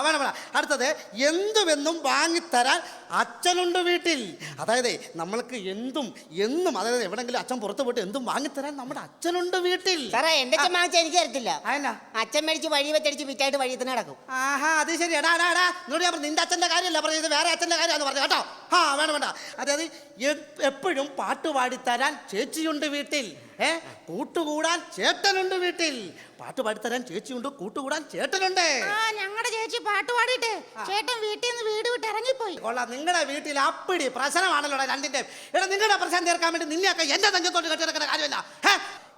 വേണം. അടുത്തത് എന്തുമെന്നും വാങ്ങിത്തരാൻ അച്ഛനുണ്ട് വീട്ടിൽ. അതായത് നമ്മൾക്ക് എന്നും അതായത് എവിടെങ്കിലും അച്ഛൻ പുറത്തു പോയിട്ട് എന്തും വാങ്ങിത്തരാൻ നമ്മുടെ അച്ഛനുണ്ട് വീട്ടിൽ. സാറേ എന്റെ അച്ഛൻ വാങ്ങിച്ച എനിക്ക് തരത്തില്ല. അച്ഛൻ മേടിച്ച് വഴി വെച്ചടിച്ച് വിറ്റായിട്ട് വഴി തന്നെ നടക്കും. അത് ശരി. എന്നോട് ഞാൻ നിന്റെ അച്ഛൻ്റെ കാര്യമല്ല പറഞ്ഞത്, വേറെ അച്ഛൻ്റെ കാര്യമാണെന്ന് പറഞ്ഞു കേട്ടോ. വേണ്ട. അതായത് എപ്പോഴും പാട്ട് പാടിത്തരാൻ ചേച്ചിയുണ്ട് വീട്ടിൽ, കൂട്ടുകൂടാൻ ചേട്ടനുണ്ട് വീട്ടിൽ. പാട്ട് പാടിത്തരാൻ ചേച്ചിയുണ്ട്, കൂട്ടുകൂടാൻ ചേട്ടനുണ്ട്. ഞങ്ങളുടെ ചേച്ചി പാട്ട് പാടിയിട്ട് ചേട്ടൻ വീട്ടിൽ നിന്ന് വീട് വിട്ട് ഇറങ്ങിപ്പോയി. കൊള്ളാം. നിങ്ങളുടെ വീട്ടിൽ അപ്പിടി പ്രശ്നമാണല്ലോ രണ്ടിന്റെ. നിങ്ങളുടെ പ്രശ്നം തീർക്കാൻ വേണ്ടി നിന്നെയൊക്കെ എന്റെ തഞ്ചത്തോട്ട് കെട്ടിടക്കുന്ന കാര്യമല്ല.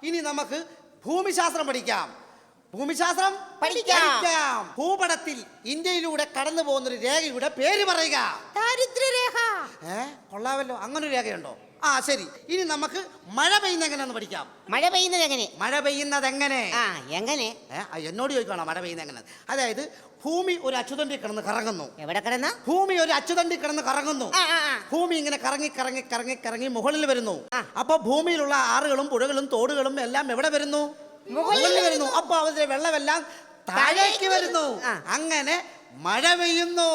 ഇനി നമുക്ക് ഭൂമിശാസ്ത്രം പഠിക്കാം. ഭൂമിശാസ്ത്രം പഠിക്കാം. ഭൂപടത്തിൽ ഇന്ത്യയിലൂടെ കടന്നു പോകുന്നൊരു രേഖയുടെ പേര് പറയുക. ദാരിദ്ര്യരേഖ. കൊള്ളാമല്ലോ, അങ്ങനൊരു രേഖയുണ്ടോ? ശരി. ഇനി നമുക്ക് മഴ പെയ്യുന്നത് എങ്ങനെയാന്ന് പഠിക്കാം. മഴ പെയ്യുന്നത് എങ്ങനെ? എങ്ങനെ എന്നോട് ചോദിക്കണം മഴ പെയ്യുന്നത് എങ്ങനെ. അതായത് ഭൂമി ഒരു അച്ചുതണ്ടി കിടന്ന് കറങ്ങുന്നു. എവിടെ കിടന്ന? ഭൂമി ഒരു അച്ചുതണ്ടി കിടന്ന് കറങ്ങുന്നു. ഭൂമി ഇങ്ങനെ കറങ്ങി മുകളിൽ വരുന്നു. അപ്പൊ ഭൂമിയിലുള്ള ആറുകളും പുഴകളും തോടുകളും എല്ലാം എവിടെ വരുന്നു? മുകളിൽ വരുന്നു. അപ്പൊ അവരുടെ വെള്ളമെല്ലാം താഴേക്ക് വരുന്നു. അങ്ങനെ മഴ പെയ്യുന്നു.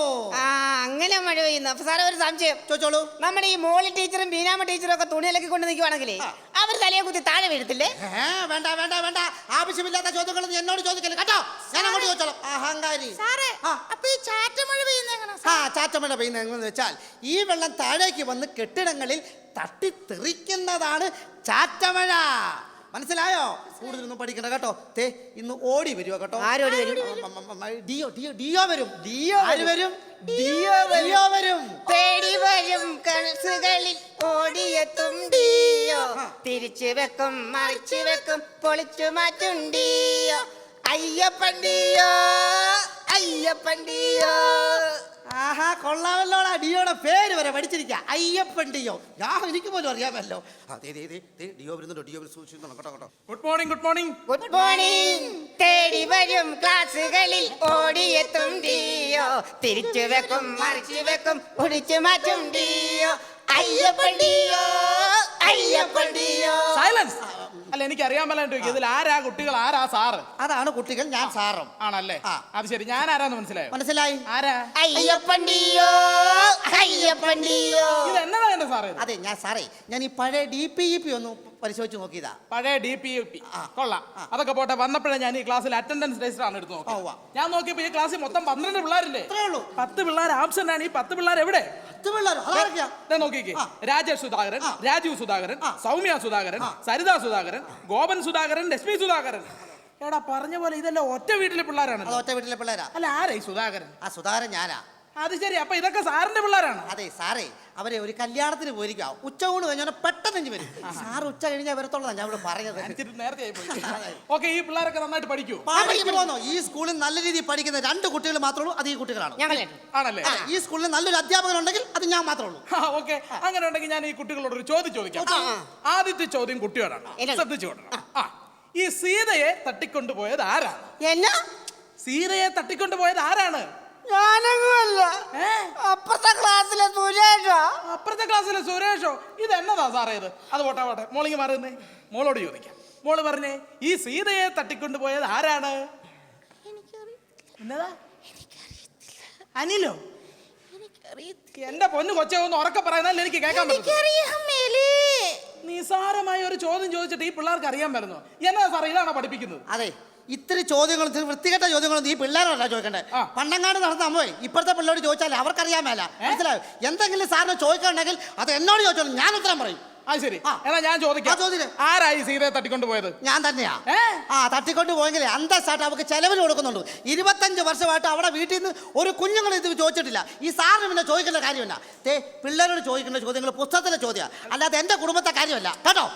അങ്ങനെ മഴ പെയ്യുന്നു. അപ്പൊ സാറേ ഒരു സംശയം ചോദിച്ചോളൂ. നമ്മുടെ ഈ മോളി ടീച്ചറും ബീനാമ ടീച്ചറും ഒക്കെ തുണിയിലൊക്കെ കൊണ്ട് നിൽക്കുവാണെങ്കിലേ അവർ തലയെ കുത്തി താഴെ വീഴത്തില്ലേ? വേണ്ട. ആവശ്യമില്ലാത്ത ചോദ്യങ്ങൾ എന്നോട് ചോദിക്കല്ലേ കേട്ടോ. ഞാൻ അങ്ങോട്ട് ചോദിച്ചോളാം. അഹങ്കാരി. അപ്പൊ ഈ ചാറ്റമഴ പെയ്യുന്ന ചാറ്റമഴ പെയ്യുന്ന എങ്ങനെയെന്ന് വെച്ചാൽ ഈ വെള്ളം താഴേക്ക് വന്ന് കെട്ടിടങ്ങളിൽ തട്ടിത്തെറിക്കുന്നതാണ് ചാറ്റമഴ. മനസ്സിലായോ? കൂടുതലൊന്നും പഠിക്കണ്ട കേട്ടോ. ഇന്ന് ഓടി വരുവോ കേട്ടോ. ഡിയോ വരും. തേടി വരും കനസുകളിൽ ഓടിയെത്തും ഡിയോ, തിരിച്ചു വെക്കും മറിച്ചു വെക്കും പൊളിച്ചു മാറ്റും ഡിയോ. അയ്യപ്പണ്ടിയോ. കൊള്ളാമല്ലോടാ. ഡിയോയുടെ പേര് വരെ പഠിച്ചിരിക്കുക. അയ്യപ്പൻ ഡിയോ. എനിക്ക് പോലും അറിയാമല്ലോ. ഡിയോ വരുന്നുണ്ടോ? ഡിയോ സൂക്ഷിച്ചു കേട്ടോ. Good morning. തേടി വരും ക്ലാസുകളിൽ ഓടിയെത്തും ഡിയോ, തിരിച്ചു വെക്കും മറിച്ചു വെക്കും പൊളിച്ചു മാറ്റും ഡിയോ. അയ്യപ്പണ്ടിയോ. സൈലൻസ്. അല്ല എനിക്ക് അറിയാൻ പറ്റാണ്ട് ഇതിൽ ആരാ കുട്ടികൾ, ആരാ സാറ്? അതാണ് കുട്ടികൾ, ഞാൻ സാറും. ആണല്ലേ? അത് ശരി. ഞാൻ ആരാന്ന് മനസ്സിലായി? ആരാ? അയ്യപ്പണ്ടിയോ. ഇത് എന്നതാ എന്റെ സാറേ? അതെ ഞാൻ സാറേ, ഞാൻ ഈ പഴയ DPEP ഒന്ന് പരിശോധിച്ച് നോക്കിയതാ. പഴയ DPEP കൊള്ളാം. അതൊക്കെ പോട്ടെ. വന്നപ്പോഴേ ഞാൻ ഈ ക്ലാസ്സിൽ അറ്റൻഡൻസ് രജിസ്റ്റർ ആണ് എടുത്ത് നോക്കിയത്. ഞാൻ നോക്കിയപ്പോ ഈ ക്ലാസ്സിൽ മൊത്തം 12 പിള്ളേരില്ലേ? 10 പിള്ളേർ ആബ്സെന്റ് ആണ്. ഈ 10 പിള്ളേർ എവിടെ? നോക്കിക്കേ. രാജേഷ് സുധാകരൻ, രാജീവ് സുധാകരൻ, സൗമ്യ സുധാകരൻ, സരിത സുധാകരൻ, ഗോപൻ സുധാകരൻ, ലക്ഷ്മി സുധാകരൻ. എടാ പറഞ്ഞ പോലെ ഇതെല്ലാം ഒറ്റ വീട്ടിലെ പിള്ളേരാണ്. ഒറ്റ വീട്ടിലെ പിള്ളേരാ. അല്ല ആരാ ഈ സുധാകരൻ? സുധാകരൻ ഞാനാ. അത് ശരി. അപ്പൊ ഇതൊക്കെ സാറിന്റെ പിള്ളേരാണ്? അതെ സാറേ, അവരെ ഒരു കല്യാണത്തിന് പോയിരിക്കുക. ഉച്ചകൂണ് കഴിഞ്ഞാൽ പെട്ടെന്ന് വരും. സാറ് ഉച്ച കഴിഞ്ഞാൽ വരത്തുള്ളതാണ് ഞാൻ ഇവിടെ പറഞ്ഞത്. നേരത്തെ ഓക്കെ. ഈ പിള്ളേരൊക്കെ നന്നായിട്ട് പഠിക്കുമോ? ഈ സ്കൂളിൽ നല്ല രീതിയിൽ പഠിക്കുന്ന 2 കുട്ടികൾ മാത്രമേ ഉള്ളൂ. അത് ഈ കുട്ടികളാണ്. ആണല്ലേ? ഈ സ്കൂളിൽ നല്ലൊരു അധ്യാപകൻ ഉണ്ടെങ്കിൽ അത് ഞാൻ മാത്രമേ ഉള്ളൂ. ഓക്കെ. അങ്ങനെ ഉണ്ടെങ്കിൽ ഞാൻ ഈ കുട്ടികളോട് ഒരു ചോദ്യം ചോദിക്കാം. ആദ്യത്തെ ചോദ്യം കുട്ടിയോടാണ്. ശ്രദ്ധിച്ചോടണം. ഈ സീതയെ തട്ടിക്കൊണ്ടുപോയത് ആരാണ്? സീതയെ തട്ടിക്കൊണ്ടുപോയത് ആരാണ്? ഞാനങ്ങല്ല, അപ്പുറത്തെ ക്ലാസ്സിലെ സുരേഷോ? ഇത് എന്നതാ സാറേ ഇത്? അത് പോട്ടെ. മോളിങ്ങി മാറുന്നേ. മോളോട് ചോദിക്കാം. മോള് പറഞ്ഞേ, ഈ സീതയെ തട്ടിക്കൊണ്ടുപോയത് ആരാണ്? എന്നതാ? അനിലോ? എന്റെ പൊന്നു കൊച്ചെ ഒന്ന് ഉറക്കെ പറയുന്നല്ലേ എനിക്ക് കേൾക്കാൻ പറ്റും. നിസാരമായ ഒരു ചോദ്യം ചോദിച്ചിട്ട് ഈ പിള്ളേർക്ക് അറിയാൻ പറ്റുന്നു. എന്നാ സാറേ ഇതാണോ പഠിപ്പിക്കുന്നത്? അതെ. ഇത്തിരി ചോദ്യങ്ങൾ, വൃത്തികെട്ട ചോദ്യങ്ങളൊന്നും ഈ പിള്ളേരോടാ ചോദിക്കണ്ടേ. പണ്ടങ്ങാട് നടന്ന അമ്മേ ഇപ്പോഴത്തെ പിള്ളേരോട് ചോദിച്ചാൽ അവർക്കറിയാൻ മേല. മനസ്സിലായോ? എന്തെങ്കിലും സാറിന് ചോദിക്കണമെങ്കിൽ അത് എന്നോട് ചോദിച്ചോളൂ, ഞാൻ ഉത്തരം പറയും. ആ ശരി എന്നാ ഞാൻ ചോദിക്കാം, ആരായി സീതയെ തട്ടിക്കൊണ്ട് പോയത്? ഞാൻ തന്നെയാ. തട്ടിക്കൊണ്ട് പോയെങ്കിലേ അന്തസ്സായിട്ട് അവർക്ക് ചെലവിന് കൊടുക്കുന്നുള്ളൂ. 25 വർഷമായിട്ട് അവിടെ വീട്ടിൽ നിന്ന് ഒരു കുഞ്ഞുങ്ങൾ ഇത് ചോദിച്ചിട്ടില്ല. ഈ സാറിന് പിന്നെ ചോദിക്കേണ്ട കാര്യമില്ല. പിള്ളേരോട് ചോദിക്കേണ്ട ചോദ്യങ്ങൾ പുസ്തകത്തിലെ ചോദ്യമാണ്, അല്ലാതെ എന്റെ കുടുംബത്തെ കാര്യമല്ല കേട്ടോ.